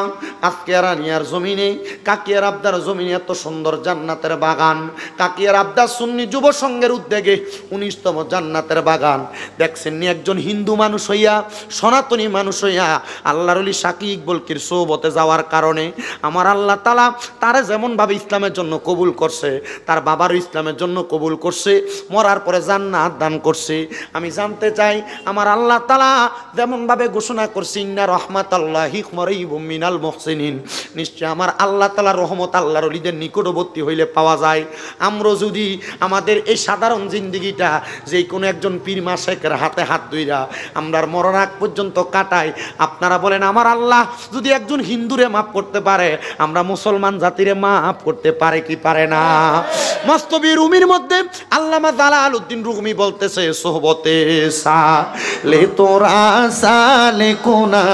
আজকে রানিয়ার জমিনে কাকিয়ার আবদার জমিনে এত সুন্দর জান্নাতের বাগান, কাকিয়ার আবদার সুন্নি যুব সংঘের উদ্যোগে 19তম জান্নাতের বাগান দেখছেন নি। একজন হিন্দু মানুষ হইয়া, সনাতনী মানুষ হইয়া আল্লাহর ওলি সাকি ইকবালকির সোহবতে যাওয়ার কারণে আমার আল্লাহ তাআলা তারে যেমন ভাবে ইসলামের জন্য কবুল করছে, তার বাবারও ইসলামের জন্য কবুল করছে, মরার পরে জান্নাত দান করছে। আমি জানতে চাই আমার আল্লাহ তাআলা যেমন ভাবে ঘোষণা করছে ইন্না রাহমাতাল্লাহি করিবুম মিনাল মুহসিনিন, নিশ্চয় আমার আল্লাহ তাআলার রহমত আল্লাহর ওলিদের নিকটবর্তী হইলে পাওয়া যায়। আমরা যদি আমাদের এই সাধারণ জিন্দেগিটা যে কোনো একজন পীর মাশেকের হাতে হাত ধইরা আমরা মরার আগ পর্যন্ত কাটাই, আপনারা বলেন আমার আল্লাহ যদি একজন হিন্দুরে মাফ করতে পারে, আমরা মুসলমান জাতিরে মাফ করতে পারে কি পারে না? মস্তবি রুমির মধ্যে আল্লামা জালালউদ্দিন রুমি বলতেছে সোহবতে সালে তোরা সালে কোনা,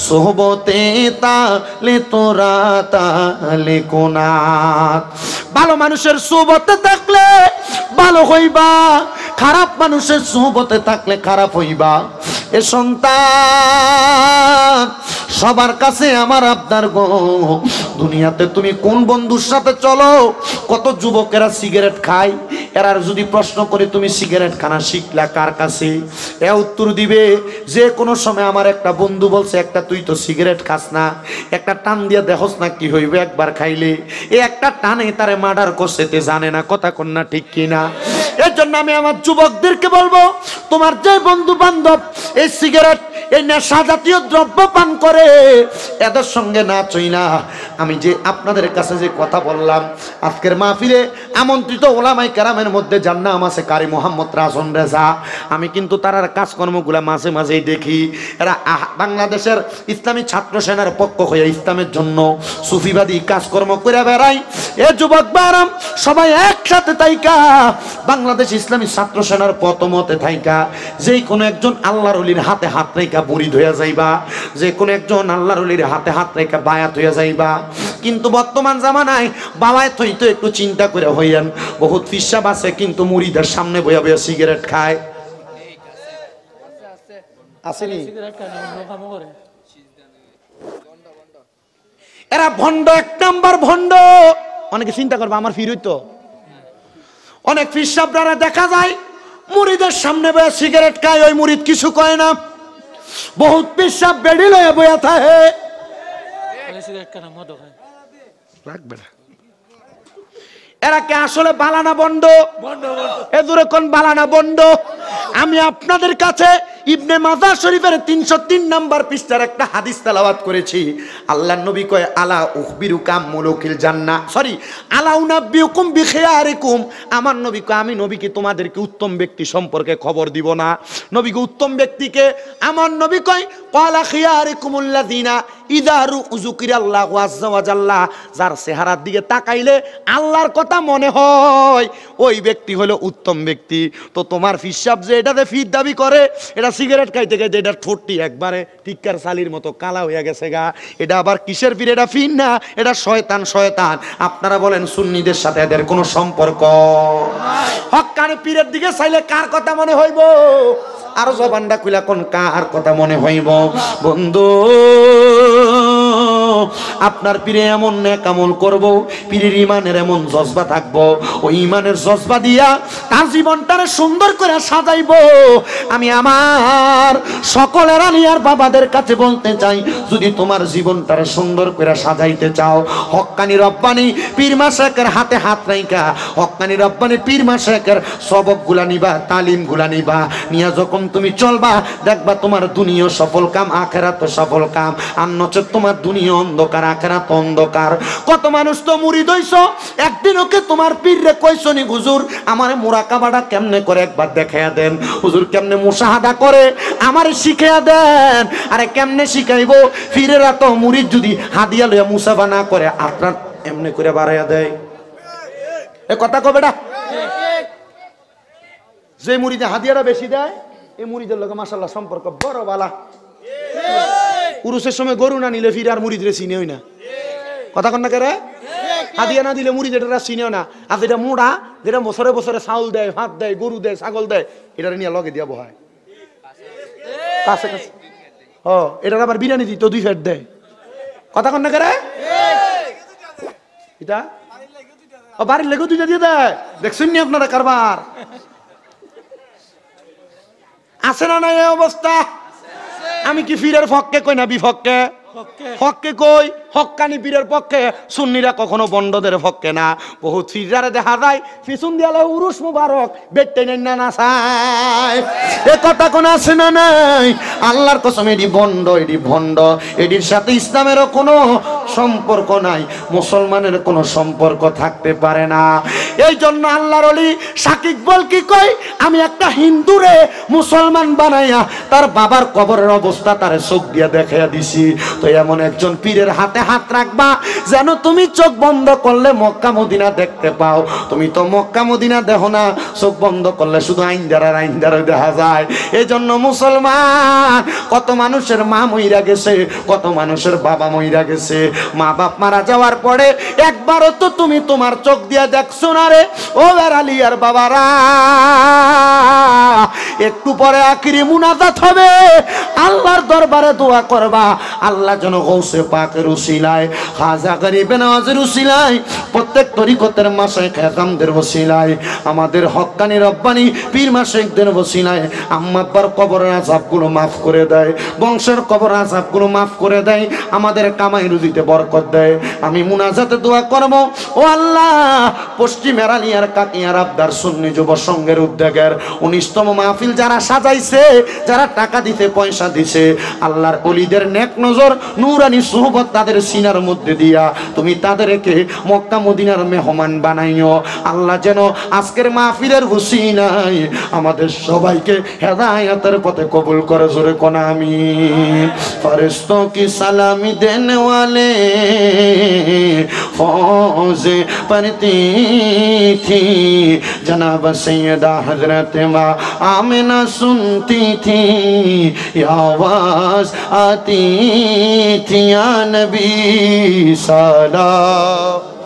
সোহবতে তালে তোরা তালে কোনা। ভালো মানুষের সোহবতে থাকলে ভালো হইবা, খারাপ মানুষের সোহবতে থাকলে খারাপ হইবা। এ সন্তান সবার কাছে আমার আবদার গো, দুনিয়াতে তুমি কোন বন্ধুর সাথে চলো? কত যুবকেরা সিগারেট খায়, এরার যদি প্রশ্ন করে তুমি সিগারেট খানা শিখলা কার কাছে, এ উত্তর দিবে যে কোনো সময় আমার একটা বন্ধু বলছে একটা তুই তো সিগারেট খাস না, একটা টান দিয়ে দেখোস না কি হইবে একবার খাইলে। এই একটা টানে তারে মার্ডার করছে, তে জানে না কথা কন্যা ঠিক কিনা। এর জন্য আমি আমার যুবকদেরকে বলবো, তোমার যে বন্ধু বান্ধব এই সিগারেট এই নেশা জাতীয় দ্রব্য পান করে এদের সঙ্গে না চইনা। আমি যে আপনাদের কাছে যে কথা বললাম, আজকের মাহফিলে আমন্ত্রিত ওলামায়ে কেরামের মধ্যে যার নাম আছে কারি মোহাম্মদ রাজন রেজা, আমি কিন্তু তার কাজকর্মগুলা মাঝে মাঝেই দেখি। এরা বাংলাদেশের ইসলামী ছাত্র সেনার পক্ষ হয়ে ইসলামের জন্য সুফিবাদী কাজকর্ম করে বেড়ায়। এ যুবক বারাম সবাই একসাথে থাইকা বাংলাদেশ ইসলামী ছাত্র সেনার পতমতে থাইকা যে কোনো একজন আল্লাহর ওলির হাতে হাত রেখা বুড়ি হইয়া যাইবা, যে কোনো একজন আল্লাহর ওলির হাতে হাত রেখা বায়াত হইয়া যাইবা। কিন্তু বর্তমান জামানায় বাবায় থই তো একটু চিন্তা করে হইয়েন, বহুত ফিসাব আছে কিন্তু মুড়িদের সামনে বইয়া বইয়া সিগারেট খায়। আসেনি এরা ভণ্ড, এক নাম্বার ভণ্ড। অনেকে চিন্তা করবে আমার ফির হইতো, অনেক ফিসাবরা দেখা যায় মুড়িদের সামনে বইয়া সিগারেট খায়, ওই মুড়িদ কিছু কয় না। বহুত পিসাব বেড়ি লয়ে বইয়া থাকে, রাখবে না। এরা কে আসলে বালানা বন্ড? এদুরে কোন বালানা বন্ড? আমি আপনাদের কাছে ইবনে মাজাহ শরীফের 303 নাম্বার পৃষ্ঠার একটা হাদিস তেলাওয়াত করেছি। আল্লাহর নবী কয় আলা উখবিরুকাম মুলুকিল জান্নাহ, সরি আলা উনাব্বিউকুম বিখিয়ারিকুম। আমার নবী কয় আমি নবী কি তোমাদেরকে উত্তম ব্যক্তি সম্পর্কে খবর দিব না? নবীকে উত্তম ব্যক্তিকে আমার নবী কয় ক্বালা খিয়ারিকুমুল্লাযিনা ইযা যুকিরাল্লাহু আযজা ওয়া জাল্লা, যার চেহারার দিকে তাকাইলে আল্লাহর কথা মনে হয় ওই ব্যক্তি হলো উত্তম ব্যক্তি। তো তোমার ফিসাব যে এটাতে ফির দাবি করে, এটা সিগারেট খাইতে খাইতে এটা ঠোঁটটি একবারে টিক্কার চালির মতো কালা হইয়া গেছে গা, এটা আবার কিসের ফির? এটা ফির না, এটা শয়তান। শয়তান আপনারা বলেন সুন্নিদের সাথে এদের কোনো সম্পর্ক? হক্কানি পীরের দিকে চাইলে কার কথা মনে হইব? আর জবানটা খুলা কোন কার কথা মনে হইব? বন্ধু আপনার পীরে এমন নেক আমল করব, পীরের ইমানের এমন জজবা থাকবো, ওই ইমানের জজবা দিয়া তার জীবনটারে সুন্দর করে সাজাইবো। আমি আমার সকলের আলিয়ার বাবাদের কাছে বলতে চাই, যদি তোমার জীবনটারে সুন্দর করে সাজাইতে চাও, হক্কানি রব্বানি পীর মাশায়েখের হাতে হাত রাইখা হক্কানি রব্বানি পীর মাশায়েখের সবকগুলা নিবা, তালিমগুলা নিবা, নিয়া যখন তুমি চলবা দেখবা তোমার দুনিয়া সফল কাম, আখিরাত সফল কাম। আর নচেত তোমার দুনিয়া অন্ধকার, আখিরাত অন্ধকার। কত মানুষ তো মুরিদ হইছো, একদিন ওকে তোমার পীর রে কইছো নি হুজুর আমারে মুরাকাবাটা কেমনে করে একবার দেখাইয়া দেন, হুজুর কেমনে মুশাহাদা করে আমারে শিখাইয়া দেন। আরে কেমনে শিখাইবো? পীরেরা তো মুরিদ যদি হাদিয়া লইয়া মুসাফা না করে আপনার এমনি করে বাড়াইয়া দেয়। এ কথা কবে না? যে মুরিদে হাদিয়াটা বেশি দেয় এই মুরিদের লগে মাশাআল্লাহ সম্পর্ক বড় বালা। উরুসের সময় গরু না নিলে ফির আর মুরিদরে চিনেই না। কথা কন না কেরে? হাদিয়া না দিলে মুরিদ এটা চিনেও না। আর যেটা মোড়া, যেটা বছরে বছরে চাউল দেয়, ভাত দেয়, গরু দেয়, ছাগল দেয়, এটা নিয়ে লগে দিয়া বহায় কাছে কাছে। এটার আবার বিরিয়ানি দিত 2 ফ্যাট দেয়। কথা কন না করে এটা ও বাড়ির লেগে দুইটা দিয়ে দেয় দেখছেন নি আপনারা কারবার আছে না নাই এই অবস্থা আমি কি ফিরের পক্ষে কই না বিপক্ষে হককে কই হক্কানি পীরের পক্ষে সুন্নিরা কখনো বন্ডদের পক্ষে না বহুত ফিরারে দেখা যায় পিছন দিয়ালে উরুস মুবারক বেটে নেন না না চায় এ কথা কোন আছে না নাই আল্লাহর কসম এডি বন্ড এডি ভন্ড এডির সাথে ইসলামেরও কোনো সম্পর্ক নাই মুসলমানের কোনো সম্পর্ক থাকতে পারে না এই জন্য আল্লাহর ওলি শাকিব বল কি কই আমি একটা হিন্দুরে মুসলমান বানাইয়া তার বাবার কবরের অবস্থা তারে চোখ দিয়া দেখাইয়া দিছি তো এমন একজন পীরের হাতে হাত রাখবা যেন তুমি চোখ বন্ধ করলে মক্কা মদিনা দেখতে পাও তুমি তো মক্কা মদিনা দেখো না চোখ বন্ধ করলে শুধু আইনদারা দেখা যায় এই জন্য মুসলমান কত মানুষের মা মইরা গেছে কত মানুষের বাবা মইরা গেছে মা বাপ মারা যাওয়ার পরে একবারও তো তুমি তোমার চোখ দিয়া দেখছো না রে ও বেড়ালি আর বাবারা একটু পরে আখিরি মুনাজাত হবে আল্লাহর দরবারে দোয়া করবা আল্লাহ যেন গৌসে পাকের উসিলায় খাজা গরিবে নওয়াজের উসিলায় প্রত্যেক তরিকতের মাশায়েখ খেতামদের ওসিলায় আমাদের হক্কানি রব্বানি পীর মাশায়েখদের ওসিলায় আম্মা আব্বার কবরের আযাবগুলো মাফ করে দেয় বংশের কবর আযাবগুলো মাফ করে দেয় আমাদের কামাই রুজিতে বরকত দেয় আমি মুনাজাতে দোয়া করব ও আল্লাহ পশ্চিম এরালিয়ার কাকিয়ার আবদার সুন্নি যুব সংঘের উদ্যোগের 19তম মাহফিল যারা সাজাইছে যারা টাকা দিতে পয়সা দিছে আল্লাহর ওলিদের নেক নজর নূরানি সুহবত তাদের সিনার মধ্যে দিয়া তুমি তাদেরকে মক্কা মদিনার মেহমান বানাইও আল্লাহ যেন আজকের মাহফিলের হুসিনায় আমাদের সবাইকে হেদায়েতের পথে কবুল করে জোরে কোন আমিন ফেরেশতোं की सलामी देने वाले फौज पढ़ती थी जनाब सैयदा हजरत माँ आमिना सुनती थी आवाज आती थी या नबी सलाम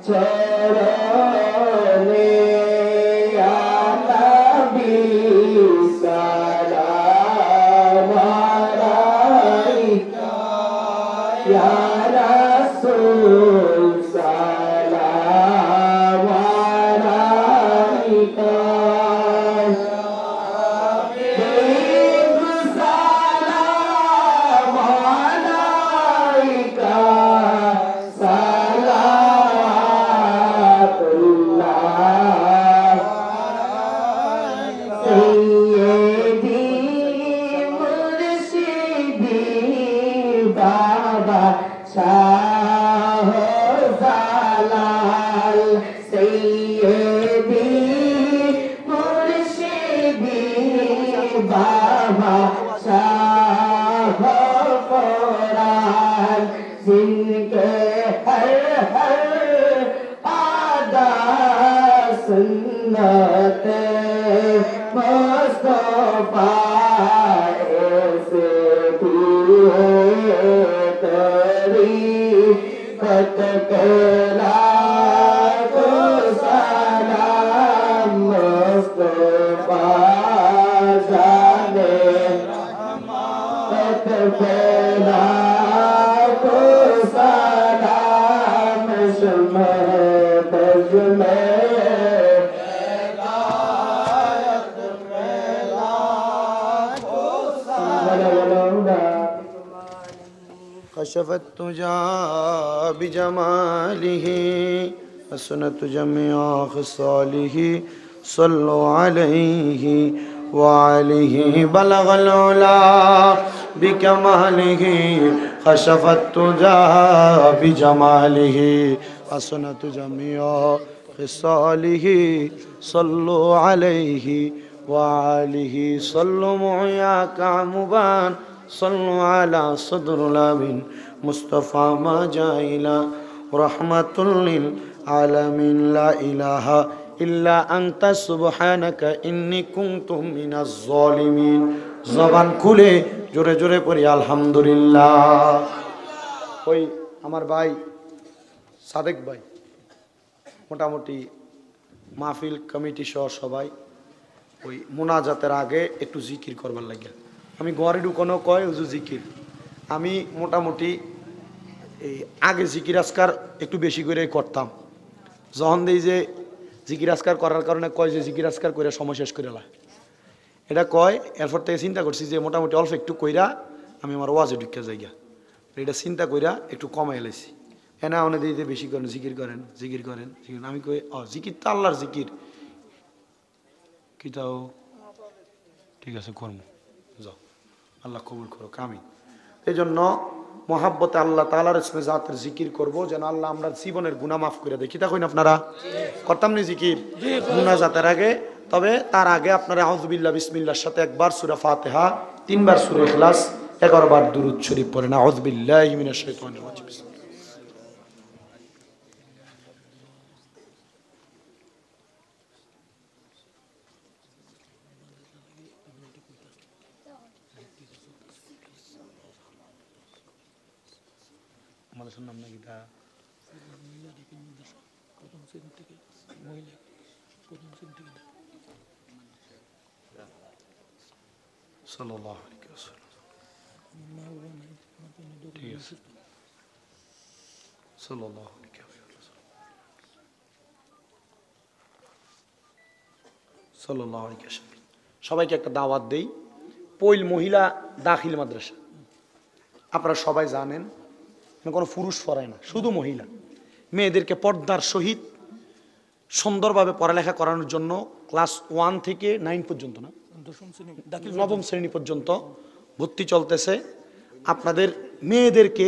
Chara ইয়া রাসূল সালাম আলাইকা كشفت تجا بجماله حسنت جميع خصاله صلوا عليه وعليه بلغ العلا بكماله خشفت تجا بجماله حسنت جميع خصاله صلوا عليه وعليه صلوا معياك عمبان صلوا على صدر الأمين مصطفى ما جاء رحمة للعالمين لا إله إلا أنت سبحانك إني كنت من الظالمين জবান খুলে জোরে জোরে পড়ি আলহামদুলিল্লাহ। ওই আমার ভাই সাদেক ভাই মোটামুটি মাহফিল কমিটি সহ সবাই ওই মোনাজাতের আগে একটু জিকির করবার লাগে। আমি ঘরে ঢুকানো কয় হুজুর জিকির, আমি মোটামুটি এই আগে জিকির আজকার একটু বেশি করে করতাম। যখন দেই যে জিকির আজকার করার কারণে কয় যে জিকির আজকার করে সময় শেষ করে লা, এটা কয়। এরপর থেকে চিন্তা করছি যে মোটামুটি অল্প একটু কইরা আমি আমার ওয়াজে ঢুকে যাই গা, এটা চিন্তা কইরা একটু কমাই এলাইছি। এনা অনেক দিতে বেশি করেন জিকির করেন জিকির করেন জিকির, আমি কই জিকির তো আল্লাহর জিকির কি তাও ঠিক আছে কর্ম যাও, আল্লাহ কবুল করো কামিন। এই জন্য মহাব্বতে আল্লাহ তাআলার ইসমে জাতের জিকির করব, যেন আল্লাহ আমরা জীবনের গুনাহ মাফ করে দেয়। কি তা কইন আপনারা করতাম নি জিকির মুনাজাতের আগে? তবে তার আগে আপনারা আউযুবিল্লাহ বিসমিল্লাহর সাথে একবার সূরা ফাতিহা, 3 বার সূরা ইখলাস, 11 বার দুরূদ শরীফ পড়েন। আউযুবিল্লাহি মিনাশ শাইতানির রাজিম। নাম নাকি তা সাল্লাল্লাহু আলাইহি ওয়াসাল্লাম, ঠিক আছে সাল্লাল্লাহু আলাইহি ওয়াসাল্লাম, সাল্লাল্লাহু আলাইহি ওয়াসাল্লাম। সবাইকে একটা দাওয়াত দেই। পৈল মহিলা দাখিল মাদ্রাসা, আপনারা সবাই জানেন কোনো পুরুষ পড়ায় না, শুধু মহিলা। মেয়েদেরকে পর্দার সহিত সুন্দরভাবে পড়ালেখা করানোর জন্য ক্লাস 1 থেকে 9 পর্যন্ত, না 9ম শ্রেণী পর্যন্ত ভর্তি চলতেছে। আপনাদের মেয়েদেরকে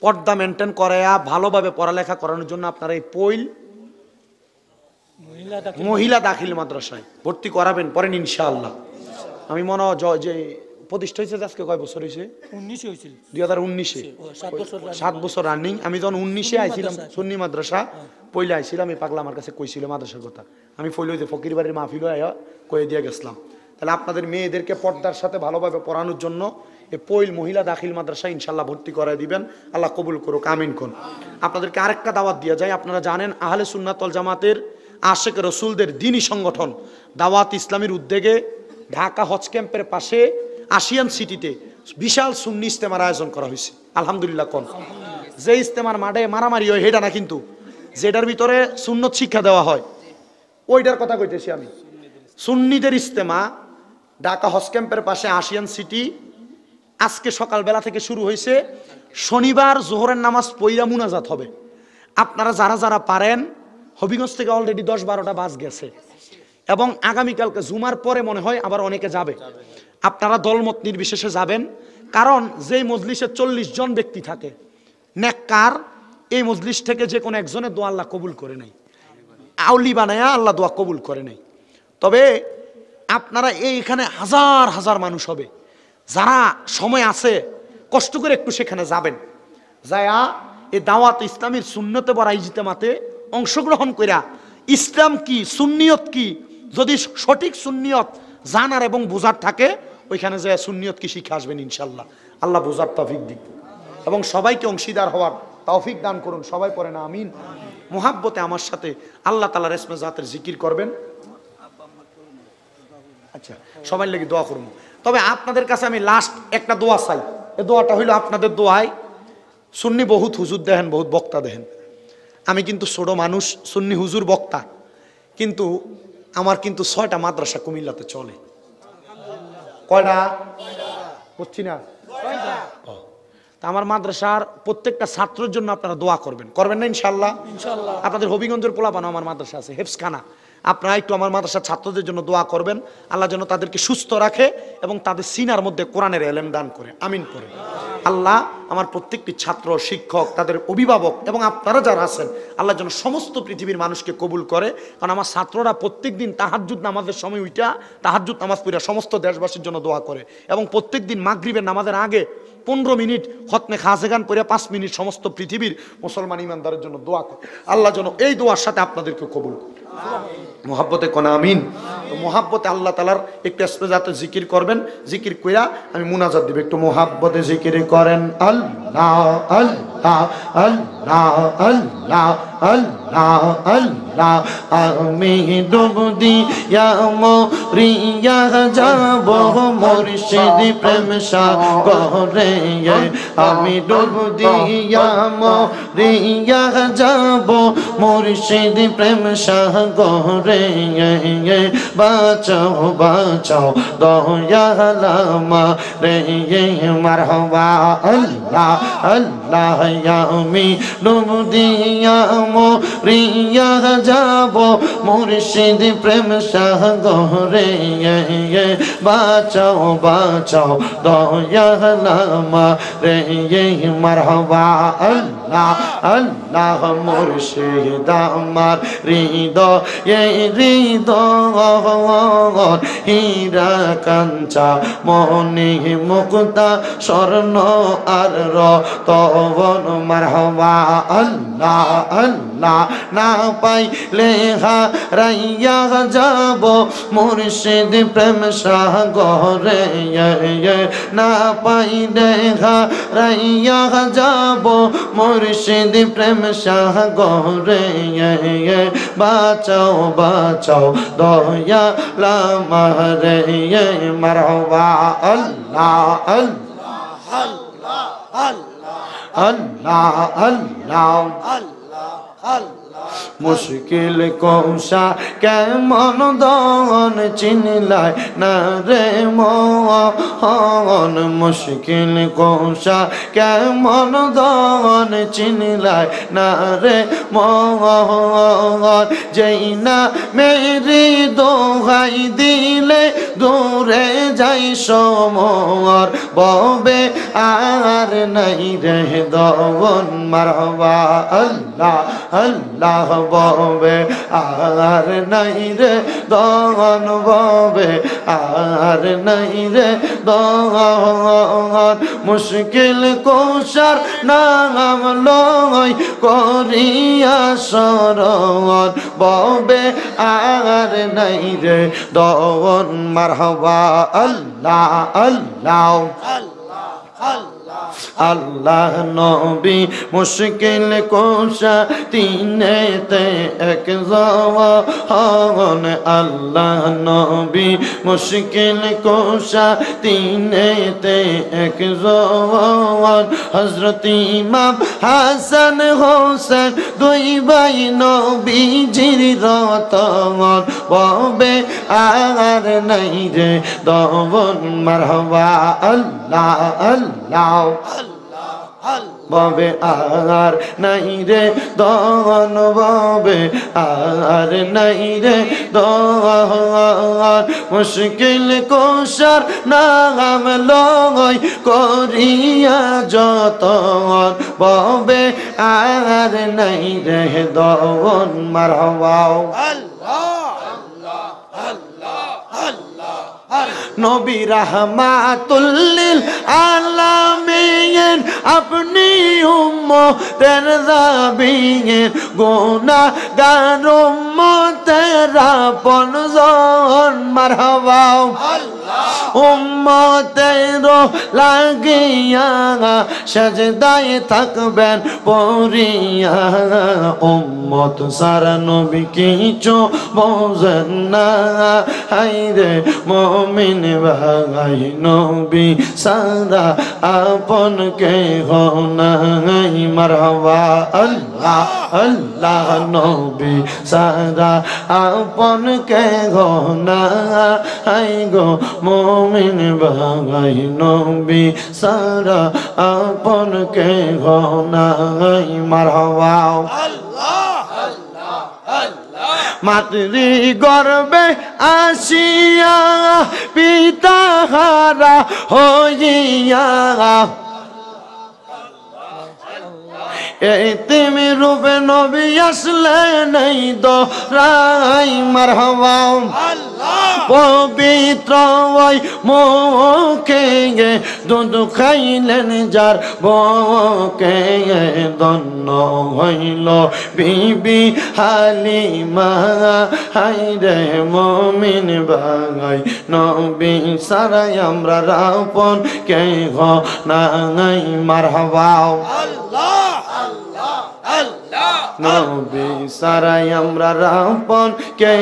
পর্দা মেনটেন করায়া ভালোভাবে পড়ালেখা করানোর জন্য আপনারা এই পৈল মহিলা দাখিল মাদ্রাসায় ভর্তি করাবেন, পরেন ইনশাআল্লাহ। আমি মনে হয় যে প্রতিষ্ঠা হয়েছে আজকে কয় বছর হয়েছে? 2019-এ 7 বছর রানিং। আমি যখন 19-এ আইছিলাম সুন্নি মাদ্রাসা পইলে আইছিলাম, এই পাগলা আমার কাছে কইছিল মাদ্রাসার কথা। আমি পইলে যে ফকির বাড়ির মাহফিল আয়া কয়ে দিয়ে গেছিলাম। তাহলে আপনাদের মেয়েদেরকে পর্দার সাথে ভালোভাবে পড়ানোর জন্য এই পৈল মহিলা দাখিল মাদ্রাসা ইনশাল্লাহ ভর্তি করায় দিবেন, আল্লাহ কবুল করুক আমিন কোন। আপনাদেরকে আরেকটা দাওয়াত দিয়ে যায়। আপনারা জানেন আহলে সুন্নাত ওয়াল জামাতের আশেক রসুলদের দ্বীনি সংগঠন দাওয়াত ইসলামীর উদ্যোগে ঢাকা হজ ক্যাম্পের পাশে আশিয়ান সিটিতে বিশাল সুন্নি ইজতেমার আয়োজন করা হয়েছে। আলহামদুলিল্লাহ কোন যে ইস্তেমার মাঠে মারামারি হয় সেটা না, কিন্তু যেটার ভিতরে সুন্নত শিক্ষা দেওয়া হয় ওইটার কথা কইতেছি আমি। সুন্নিদের ইস্তেমা ঢাকা হজ ক্যাম্পের পাশে আশিয়ান সিটি, আজকে সকালবেলা থেকে শুরু হয়েছে। শনিবার জোহরের নামাজ পইরা মুনাজাত হবে। আপনারা যারা যারা পারেন, হবিগঞ্জ থেকে অলরেডি 10-12টা বাস গেছে এবং আগামীকালকে জুমার পরে মনে হয় আবার অনেকে যাবে। আপনারা দলমত নির্বিশেষে যাবেন, কারণ যেই মজলিসে 40 জন ব্যক্তি থাকে নেককার, এই মজলিস থেকে যে কোনো একজনের দোয়া আল্লাহ কবুল করে নাই, আউলি বানায়া আল্লাহ দোয়া কবুল করে নাই। তবে আপনারা এইখানে হাজার হাজার মানুষ হবে, যারা সময় আছে কষ্ট করে একটু সেখানে যাবেন, যায়া এই দাওয়াত ইসলামীর সুন্নতে বড় ইজতেমাতে অংশগ্রহণ কইরা ইসলাম কি সুন্নিয়ত কি যদি সঠিক সুন্নিয়ত জানার এবং বোঝার থাকে, ওইখানে যায় সুন্নিয়ত কি শিখে আসবেন ইনশাল্লাহ। আল্লাহ বোঝার তৌফিক দিক এবং সবাইকে অংশীদার হওয়ার তৌফিক দান করুন। সবাই পড়েন আমিন। মুহাব্বতে আমার সাথে আল্লাহ তাআলার ইসমে জাতের জিকির করবেন। আচ্ছা, সবাই লাগি দোয়া করবো। তবে আপনাদের কাছে আমি লাস্ট একটা দোয়া চাই। এই দোয়াটা হইলো আপনাদের দোয়ায়। সুন্নি বহুত হুজুর দেখেন, বহুত বক্তা দেখেন, আমি কিন্তু ছোট মানুষ, সুন্নি হুজুর বক্তা, কিন্তু আমার কিন্তু 6টা মাদ্রাসা কুমিল্লাতে চলে। কয়টা বুঝছি না? তা আমার মাদ্রাসার প্রত্যেকটা ছাত্রের জন্য আপনারা দোয়া করবেন, করবেন না ইনশাল্লাহ? আপনাদের হবিগঞ্জের পোলাপানো আমার মাদ্রাসা আছে, হেফসখানা, আপনারা একটু আমার মাদ্রাসার ছাত্রদের জন্য দোয়া করবেন, আল্লাহ যেন তাদেরকে সুস্থ রাখে এবং তাদের সিনার মধ্যে কোরআনের এলেম দান করে, আমিন করে। আল্লাহ আমার প্রত্যেকটি ছাত্র, শিক্ষক, তাদের অভিভাবক এবং আপনারা যারা আছেন, আল্লাহ যেন সমস্ত পৃথিবীর মানুষকে কবুল করে। কারণ আমার ছাত্ররা প্রত্যেক দিন তাহাজ্জুদ নামাজের সময় উইটা তাহাজ্জুদ নামাজ পড়া সমস্ত দেশবাসীর জন্য দোয়া করে এবং প্রত্যেক দিন মাগরিবের নামাজের আগে 15 মিনিট খতমে খাজেগান পড়ে 5 মিনিট সমস্ত পৃথিবীর মুসলমান ইমানদারের জন্য দোয়া করে। আল্লাহ যেন এই দোয়ার সাথে আপনাদেরকে কবুল করে। মোহাব্বতে কোন আমিন। তো মোহাব্বতে আল্লাহ তাআলার একটু ইসতিজাতে জিকির করবেন, জিকির কইরা আমি মুনাজাত দিব। একটু মোহাব্বতে জিকির করেন। আল্লাহ আল্লাহ আল্লাহ আল্লাহ আল্লাহ আল্লাহ। আমি ডুব দিয়া মরিয়া যাব মুর্শিদ প্রেম সাগরে, আমি ডুব দিয়া মরিয়া যাব মুর্শিদ প্রেম সাগরে। বাঁচাও বাঁচাও দয়াল আমারে মারহাবা। আল্লাহ আল্লাহ আমি ডুব দিয়া মরিয়া যাব মুর্শিদ প্রেম সাগরে। বাঁচাও বাঁচাও দয়াল আমারে মারহাবা। আল্লাহ আল্লাহ মুর্শিদ আমার হৃদয়ে হৃদয় হীরা কাঞ্চা মনি মুক্তা স্বর্ণ আর রতন মারহাবা। আল্লাহ আল্লাহ না পাইলে হারাইয়া যাব মুর্শিদ প্রেম সাগরে। না পাইলে হারাইয়া যাব মুর্শিদ প্রেম সাগরে। বাঁচাও বাঁচাও দয়াল আমারে মারহাবা। আল্লাহ আল্লাহ আল্লাহ আল্লাহ আল্লাহ আল্লাহ। মুশকিল কৌশা কেমন দন চিনলাই না রে মন। মুশকিল কৌশা কেমন দন চিনলাই না রে মন। যেই না মেরি দোহাই দিলে দূরে যাই সমর ববে আর নাই রে দন মারহাবা। আল্লাহ আল্লাহ ববে আর নাই রে দন ববে আর নাই রে দন। মুশকিল কৌশার নাম লই করিয়া শরণ ববে আর নাই রে দন মারহাবা। আল্লাহ আল্লাহ আল্লাহ আল্লাহ আল্লাহ নবী মুশকিল কোশা তিনেতে এক জওয়ান আল্লাহ নবী মুশকিল কোশা তিনেতে এক জওয়ান হযরত ইমাম হাসান হোসেন দুই ভাই নবীজির রতন ববে আর নাই রে দবন মারহাবা আল্লাহ আল্লাহ ববে আর নাই রে দন ববে আর নাই রে দন মুশকিল কোশার নাম লয় করিয়া যতন ববে আর নাই রে দন মারহাবা নবী রাহমাতুল লিল আলামিন আপনি উম্মতের যাবিন গুনাহগার উম্মতের আপনজন মারহাবা উম্মতের লাগিয়া সাজদায় থাকবেন পড়িয়া উম্মত সারা নবী কিছু বোঝেন না হায়রে মুমিন ভাই নবী সারা আপন কে নাই মারহাবা আল্লাহ আল্লাহ নবী সারা আপন কে নাই গো মুমিন ভাই নবী সারা আপন কে নাই মারহাবা মাতৃ গর্বে আসিয়া পিতা হারা হইয়া এতিমি রূপে নবী আসলে নেই দোরাই মারহাবা পবিত্র ওই মুখে দুধ খাইলেন যার বকে দন্ন হইল বিবি হালিমা হায়রে মুমিন ভাই নবী সারাই আমরা আপন কে নাই মারহাবা নবী সারাই আমরা আপন কে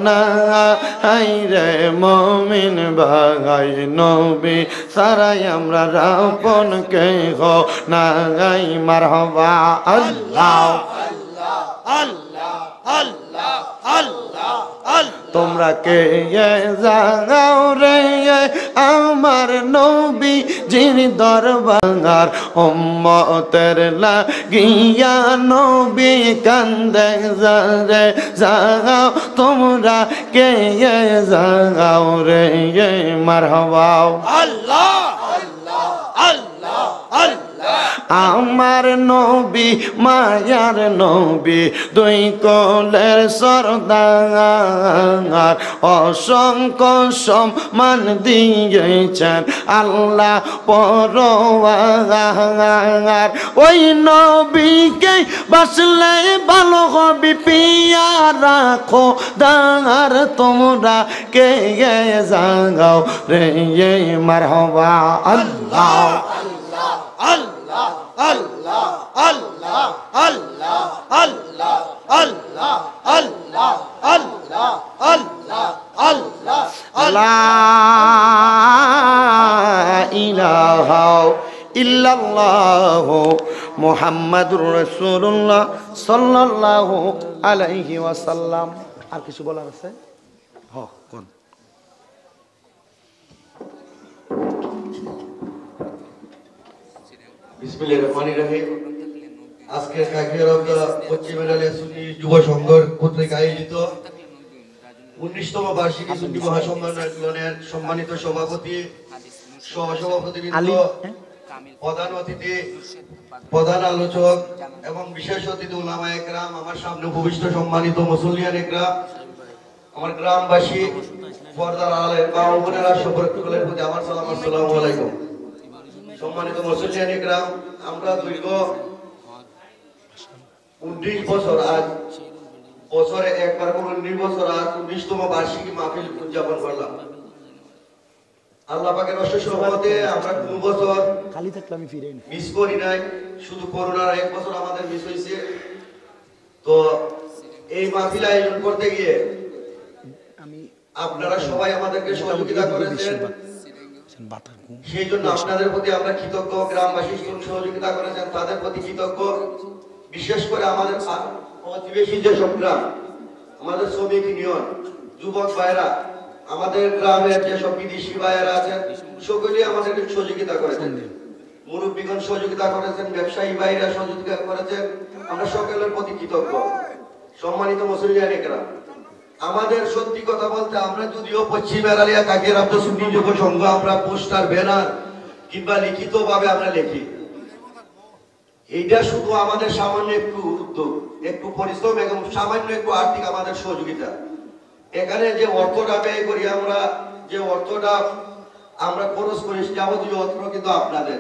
নাই রে মুমিন ভাই নবী সারাই আমরা আপন কে নাই মারহাবা আল্লাহ আল্লাহ আল্লাহ আল্লাহ তোমরা কে জাগাও রে আমার নবী জির দরবার উম্মতের লাগিয়া নবী কান্দে রে জাগাও তোমরা কে জাগাও রে মারহাবা আল্লাহ আল্লাহ আল্লাহ আল্লাহ আমার নবী মায়ার নবী দুই কোলের সরদার অসংখ্য সম্মান দিয়েছেন আল্লাহ পরওয়ার ওই নবীকে বাসলে ভালো হবে পিয়া রাখো দার তোমরা কে জাগাও রে মারহাবা আল্লাহ আল্লাহ আল্লাহ আল্লাহ আল্লাহ আল্লাহ আল্লাহ আল্লাহ আল্লাহ আল্লাহ আল্লাহ লা ইলাহা ইল্লাল্লাহ মুহাম্মাদুর রাসূলুল্লাহ সাল্লাল্লাহু আলাইহি ওয়াসাল্লাম। আর কিছু বলার আছে? কোন বিসমিল্লাহির রহমানির রহিম। আজকের কাকিয়া রওজা পশ্চিম এলাকায় সুন্নি যুব সংঘ কর্তৃক আয়োজিত 19তম বার্ষিকী সুন্নি মহাসম্মেলনের সম্মানিত সভাপতি, সহসভাপতিবৃন্দ, প্রধান অতিথি, প্রধান আলোচক এবং বিশেষ অতিথি উলামায়ে কেরাম, আমার সামনে উপবিষ্ট সম্মানিত মুসল্লিয়ান একরাম, আমার গ্রামবাসী, পর্দার আলের মা ও বোনেরা, সকলের প্রতি আমার সালাম, আসসালামু আলাইকুম। সম্মানিত মুসল্লিয়ান একরাম, আমরা দীর্ঘ 19 বছর, আজ বছরে একবার করে 19 বছর, আজ 19তম বার্ষিকী মাহফিল উদযাপন করলাম। আল্লাহ পাকের অশেষ রহমতে আমরা কোনো বছর খালি থাকলে আমি ফিরে মিস করি নাই, শুধু করোনার 1 বছর আমাদের মিস হয়েছে। তো এই মাহফিল আয়োজন করতে গিয়ে আমি আপনারা সবাই আমাদেরকে সহযোগিতা করেছেন, সেই জন্য আপনাদের প্রতি আমরা কৃতজ্ঞ। গ্রামবাসী সহযোগিতা করেছেন, তাদের প্রতি কৃতজ্ঞ। বিশেষ করে আমাদের প্রতিবেশী যে সব গ্রাম, আমাদের শ্রমিক ইউনিয়ন, যুবক ভাইরা, আমাদের গ্রামের যেসব বিদেশি ভাইয়েরা আছেন, সকলেই আমাদেরকে সহযোগিতা করেছেন। মুরব্বীগণ সহযোগিতা করেছেন, ব্যবসায়ী ভাইরা সহযোগিতা করেছেন। আমরা সকলের প্রতি কৃতজ্ঞ। সম্মানিত মুসলিয়ানেরা, আমাদের সত্যি কথা বলতে, আমরা যদিও পশ্চিম এরালিয়া কাকির আব্দ সুন্নি যুব সংঘ, আমরা পোস্টার, ব্যানার কিংবা লিখিত ভাবে আমরা লিখি, এইটা শুধু আমাদের সামান্য একটু উদ্যোগ, একটু পরিশ্রম এবং সামান্য একটু আর্থিক আমাদের সহযোগিতা। এখানে যে অর্থটা ব্যয় করি আমরা, যে অর্থটা আমরা খরচ করি, যাবতীয় অর্থ কিন্তু আপনাদের।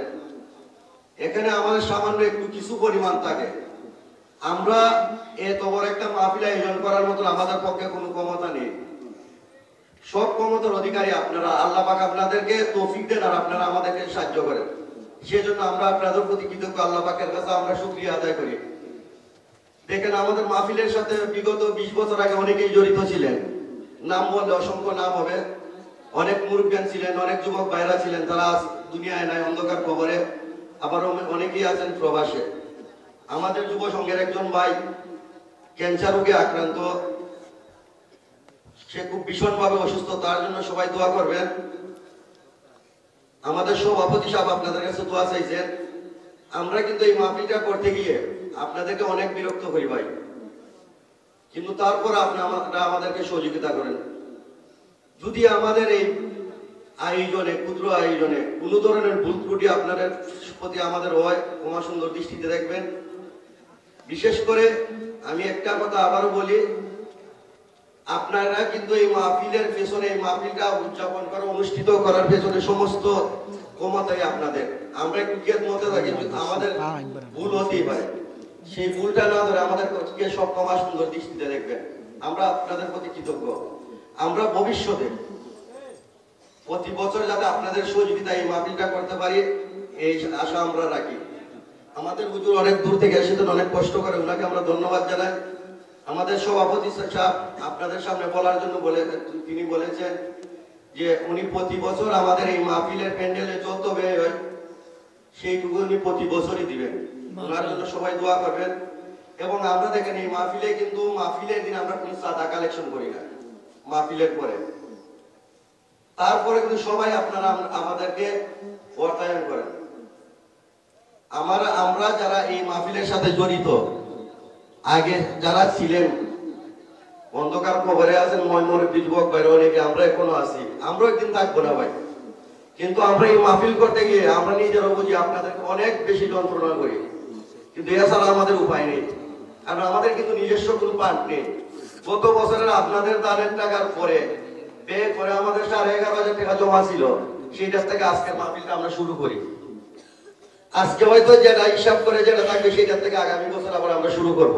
এখানে আমাদের সামান্য একটু কিছু পরিমাণ থাকে। আমরা এত বড় একটা মাহফিল আয়োজন করার মতো আমাদের পক্ষে কোনো ক্ষমতা নেই। সব ক্ষমতার অধিকারী আপনারা। আল্লাহ পাক আপনাদেরকে তৌফিক দেন আর আপনারা আমাদেরকে সাহায্য করেন। সেজন্য আমরা আপনাদের প্রতি কৃতজ্ঞ। আল্লাহ পাকের কাছে আমরা শুকরিয়া আদায় করি। দেখেন, আমাদের মাহফিলের সাথে বিগত 20 বছর আগে অনেকেই জড়িত ছিলেন। নাম বললে অসংখ্য নাম হবে। অনেক মুরব্বিয়ান ছিলেন, অনেক যুবক ভাইরা ছিলেন, তারা দুনিয়ায় নাই, অন্ধকার কবরে। আবার অনেকেই আছেন প্রবাসে। আমাদের যুব সংঘের একজন ভাই ক্যান্সার রোগে আক্রান্ত, সে খুব ভীষণভাবে অসুস্থ, তার জন্য সবাই দোয়া করবেন। আমাদের সভাপতি সাহেব আপনাদের কাছে দোয়া চাইছেন। আমরা কিন্তু এই মাহফিলটা করতে গিয়ে আপনাদেরকে অনেক বিরক্ত করি ভাই, কিন্তু তারপর আপনারা আমাদেরকে সহযোগিতা করেন। যদি আমাদের এই আয়োজনে, ক্ষুদ্র আয়োজনে কোনো ধরনের ভুল ত্রুটি আপনাদের প্রতি আমাদের হয়, ক্ষমা সুন্দর দৃষ্টিতে দেখবেন। বিশেষ করে আমি একটা কথা আবারও বলি, আপনারা কিন্তু এই মাহফিলের পেছনে, এই মাহফিলটা উদযাপন করা, অনুষ্ঠিত করার পেছনে সমস্ত ক্ষমতাই আপনাদের। আমরা একটু খেদমতে থাকি, আমাদের ভুল হতেই পারে। সেই ভুলটা না ধরে আমাদেরকে সব ক্ষমা সুন্দর দৃষ্টিতে দেখবেন। আমরা আপনাদের প্রতি কৃতজ্ঞ। আমরা ভবিষ্যতে প্রতি বছর যাতে আপনাদের সহযোগিতা এই মাহফিলটা করতে পারি, এই আশা আমরা রাখি। আমাদের হুজুর অনেক দূর থেকে এসেছেন, অনেক কষ্ট করে, ওনাকে আমরা ধন্যবাদ জানাই। আমাদের সভাপতি সাহেব আপনাদের সামনে বলার জন্য তিনি বলেছেন যে উনি প্রতি বছর আমাদের এই মাহফিলের প্যান্ডেলে যত ব্যয় হয় সেইটুকু উনি প্রতি বছরই দিবেন। ওনার জন্য সবাই দোয়া করবেন। এবং আমরা দেখেন, এই মাহফিলে কিন্তু মাহফিলের দিন আমরা কোনো চাঁদা কালেকশন করি না। মাহফিলের পরে, তারপরে কিন্তু সবাই আপনারা আমাদেরকে অর্থায়ন করেন। আমরা যারা এই মাহফিলের সাথে জড়িত, আগে যারা ছিলেন, অন্ধকার কবরে আছেন, ময়মুরব্বী যুবক ভাইরা অনেকে, আমরা এখনো আছি। আমরা একদিন থাকবো না ভাই, কিন্তু আমরা এই মাহফিল করতে গিয়ে আমরা নিজেরা বুঝি আপনাদেরকে অনেক বেশি যন্ত্রণা করি, কিন্তু এছাড়া আমাদের উপায় নেই। কারণ আমাদের কিন্তু নিজস্ব কোনো পান্ট নেই। গত বছরের আপনাদের দানের টাকার পরে ব্যয় করে আমাদের 11,500 টাকা জমা ছিল, সেইটার থেকে আজকের মাহফিলটা আমরা শুরু করি। আজকে হয়তো যেটা হিসাব করে যেটা থাকবে, সেটার থেকে আগামী বছর আবার আমরা শুরু করব।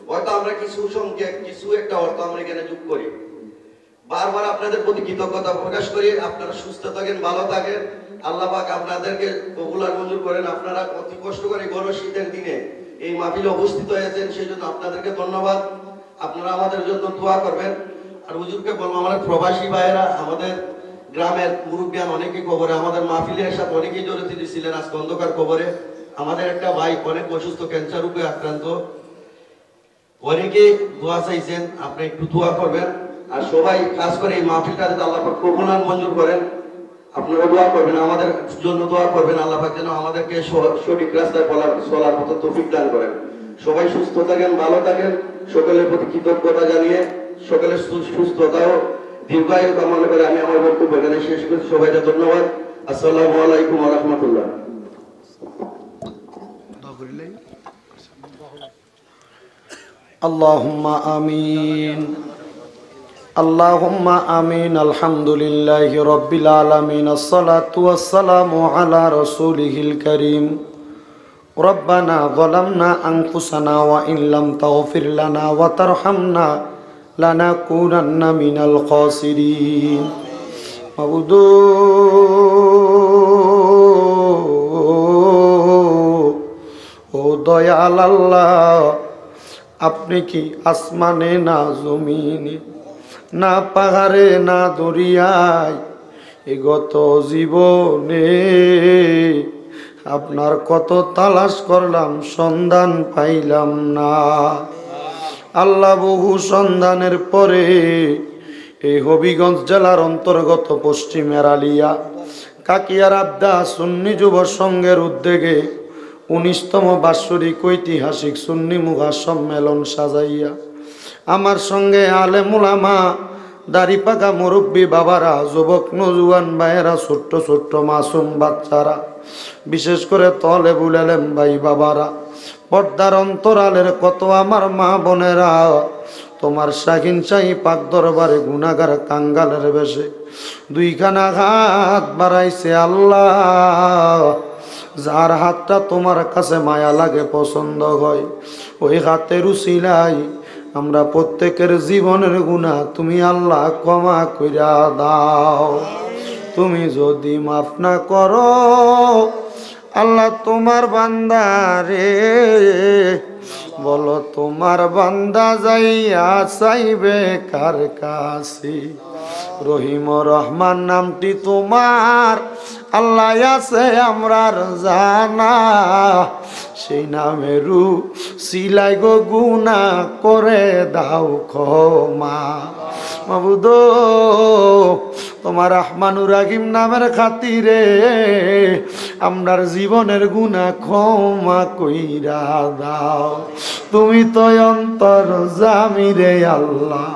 হয়তো আমরা কিছু সংখ্যক, কিছু একটা অর্থ আমরা এখানে যোগ করি। বারবার আপনাদের প্রতি কৃতজ্ঞতা প্রকাশ করি। আপনারা সুস্থ থাকেন, ভালো থাকেন। আল্লাহ পাক আপনাদেরকে কবুল আর মঞ্জুর করেন। আপনারা অতি কষ্ট করে গরম শীতের দিনে এই মাহফিলে উপস্থিত হয়েছেন, সেই জন্য আপনাদেরকে ধন্যবাদ। আপনারা আমাদের জন্য দোয়া করবেন। আর হুজুরকে বলবো, আমাদের প্রবাসী ভাইয়েরা, আমাদের গ্রামের মুরব্বিয়ান অনেকেই কবরে, আমাদের মাহফিলের সাথে অনেকেই জড়িত ছিলেন, আজকে অন্ধকার কবরে। আমাদের একটা ভাই অনেক অসুস্থ, ক্যান্সার রোগে আক্রান্ত, অনেকেই দোয়া চাইছেন, আপনি একটু দোয়া করবেন। আর সবাই কাজ করে এই মাহফিলটা যাতে আল্লাহ পাক কবুল আর মঞ্জুর করেন, আপনারা দোয়া করবেন, আমাদের জন্য দোয়া করবেন। আল্লাহ পাক যেন আমাদেরকে সঠিক রাস্তায় চলার মতো তৌফিক দান করেন। সবাই সুস্থ থাকেন, ভালো থাকেন। সকলের প্রতি কৃতজ্ঞতা জানিয়ে সকলের সুস্থতাও দীর্ঘায়ু কামনা করে আমি আমার বক্তব্য এখানে শেষ করছি। সবাইকে ধন্যবাদ। আসসালামু আলাইকুম ওয়া রাহমাতুল্লাহ। আল্লাহুম্মা আমিন, আল্লাহুম্মা আমিন। আলহামদুলিল্লাহি রাব্বিল আলামিন, আসসালাতু ওয়াসসালামু আলা রাসূলিহিল কারীম। রব্বানা যালামনা আনফুসানা ওয়া ইন লাম তাগফির লানা ওয়া তারহামনা লানাকুনান্না মিনাল খাসিরিন। মাবুদ ও দয়াল আল্লাহ, আপনি কি আসমানে না জমিনে, না পাহাড়ে না দরিয়ায়, এ গত জীবনে আপনার কত তালাশ করলাম, সন্ধান পাইলাম না। আল্লাহ বহু সন্ধানের পরে এই হবিগঞ্জ জেলার অন্তর্গত পশ্চিম এরালিয়া কাকিয়ার আবদা সুন্নি যুব সংঘের উদ্যোগে 19তম বাৎসরিক ঐতিহাসিক সুন্নি মুঘা সম্মেলন সাজাইয়া আমার সঙ্গে আলেম উলামা, দাড়ি পাকা মুরব্বী বাবারা, যুবক নজুয়ান ভাইয়েরা, ছোট্ট ছোট্ট মাসুম বাচ্চারা, বিশেষ করে তলেবুল আলেম ভাই বাবারা, পর্দার অন্তরালের কত আমার মা বোনেরা, তোমার শাহিন শাহী পাক দরবারে গুনাহগার কাঙ্গালের বেশে দুইখানা হাত বাড়াইছে আল্লাহ। যার হাতটা তোমার কাছে মায়া লাগে, পছন্দ হয়, ওই হাতের উসিলাই আমরা প্রত্যেকের জীবনের গুনাহ তুমি আল্লাহ ক্ষমা কইরা দাও। তুমি যদি মাফ না করো আল্লাহ, তোমার বান্দা রে, বলো তোমার বান্দা যাইয়া চাইবে কার কাছে? রহিম রহমান নামটি তোমার আল্লাহ আছে আমরার জানা, সেই নামেরু সিলাই গো গুনা করে দাও ক্ষমা। মাবুদ তোমার রহমানুর রাহিম নামের খাতিরে আমরার জীবনের গুনাহ ক্ষমা কইরা দাও। তুমি তো অন্তর জামিরে আল্লাহ,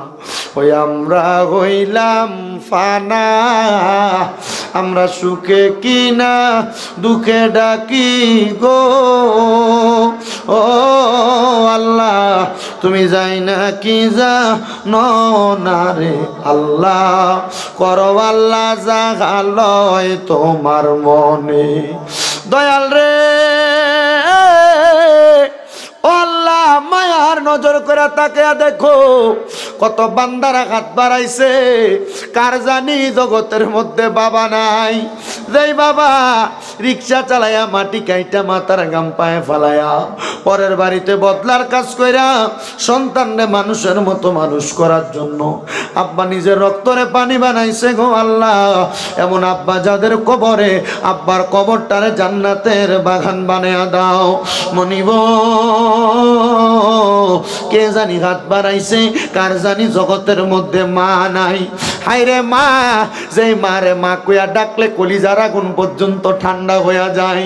ওই আমরা হইলাম ফানা, আমরা সুখে কিনা দুঃখে ডাকি গো ও আল্লাহ, তুমি যাই না কি যা না রে আল্লাহ, করো আল্লাহ জাগালয় তোমার মনে। দয়াল রে ও আল্লাহ, মায়ার নজর করে তাকে দেখো, কত বান্দারা হাত বাড়াইছে, কার জানি জগতের মধ্যে বাবা নাই, যেই বাবা রিক্সা চালায়া মাটি কাইটা মাথার গাম পায়ে ফালায়া পরের বাড়িতে বদলার কাজ কইরা সন্তানরে মানুষের মতো মানুষ করার জন্য আব্বা নিজের রক্তরে পানি বানাইছে গো আল্লাহ। এমন আব্বা যাদের কবরে, আব্বার কবরটারে জান্নাতের বাগান বানায়া দাও। মনিব কে জানি হাত বাড়াইছে, কার জানি জগতের মধ্যে মা নাই। হায়রে মা, যে মারে মা কইয়া ডাকলে কলিজার আগুন পর্যন্ত ঠান্ডা হইয়া যায়।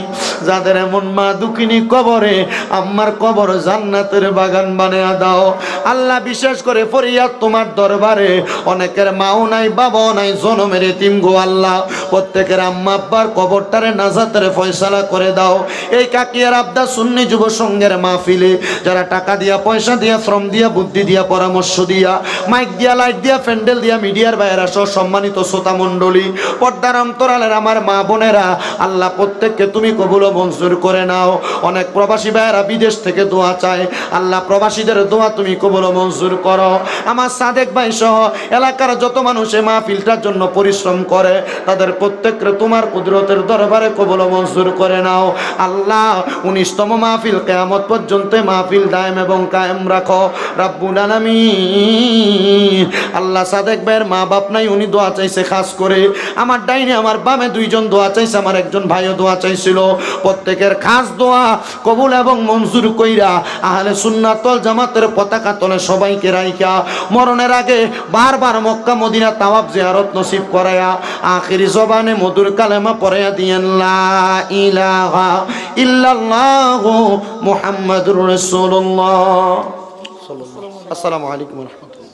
যাদের এমন মা দুঃখিনী কবরে, আম্মার কবর জান্নাতের বাগান বানায়া দাও আল্লাহ। বিশেষ করে ফরিয়াদ তোমার দরবারে, অনেকের মাও নাই বাবাও নাই, জনমের এতিম গো আল্লাহ, প্রত্যেকের আম্মা আব্বার কবরটারে নাজাতের ফয়সালা করে দাও। এই কাকিয়ার আবদা সুন্নি যুব সংঘের মাহফিলে যারা টাকা দিয়া, পয়সা দিয়া, শ্রম দিয়া, বুদ্ধি দিয়া, পরামর্শ দিয়া, মাইক দিয়া, লাইট দিয়া, প্যান্ডেল দিয়া, মিডিয়ার বাইরা সহ সম্মানিত শ্রোতা মণ্ডলী, পর্দার অন্তরালের আমার মা বোনেরা, আল্লাহ প্রত্যেককে তুমি কবুল ও মঞ্জুর করে নাও। অনেক প্রবাসী ভাইয়েরা বিদেশ থেকে দোয়া চায়, আল্লাহ প্রবাসীদের দোয়া তুমি কবুল ও মঞ্জুর করো। আমার সাদেক ভাই সহ এলাকার যত মানুষ এই মাহফিলটার জন্য পরিশ্রম করে, তাদের প্রত্যেককে তোমার কুদরতের দরবারে কবুল ও মঞ্জুর করে নাও আল্লাহ। 19তম মাহফিল কিয়ামত পর্যন্ত মাহফিল দায়েম এবং কায়েম রাখো রাব্বুল আলামিন। আল্লাহ সাদেক ভাইয়ের মা বাপ নাই, উনি দোয়া চাইছে খাস করে। আমার ডাইনে আমার বামে দুইজন দোয়া চাইছে, আমার একজন ভাইও দোয়া চাইছিল। প্রত্যেকের খাস দোয়া কবুল এবং মঞ্জুর কইরা আহলে সুন্নাত ওয়াল জামাতের পতাকা তলে সবাইকে রাইখা মরণের আগে বারবার মক্কা মদিনা তাওয়াফ জিয়ারত নসিব করায়া আখিরি জবানে মধুর কালেমা পড়ায়া দিয়েন লা ইলাহা ইল্লাল্লাহু মুহাম্মাদুর রাসূলুল্লাহ। আসসালামু আলাইকুম ওয়া রাহমাতুল্লাহ।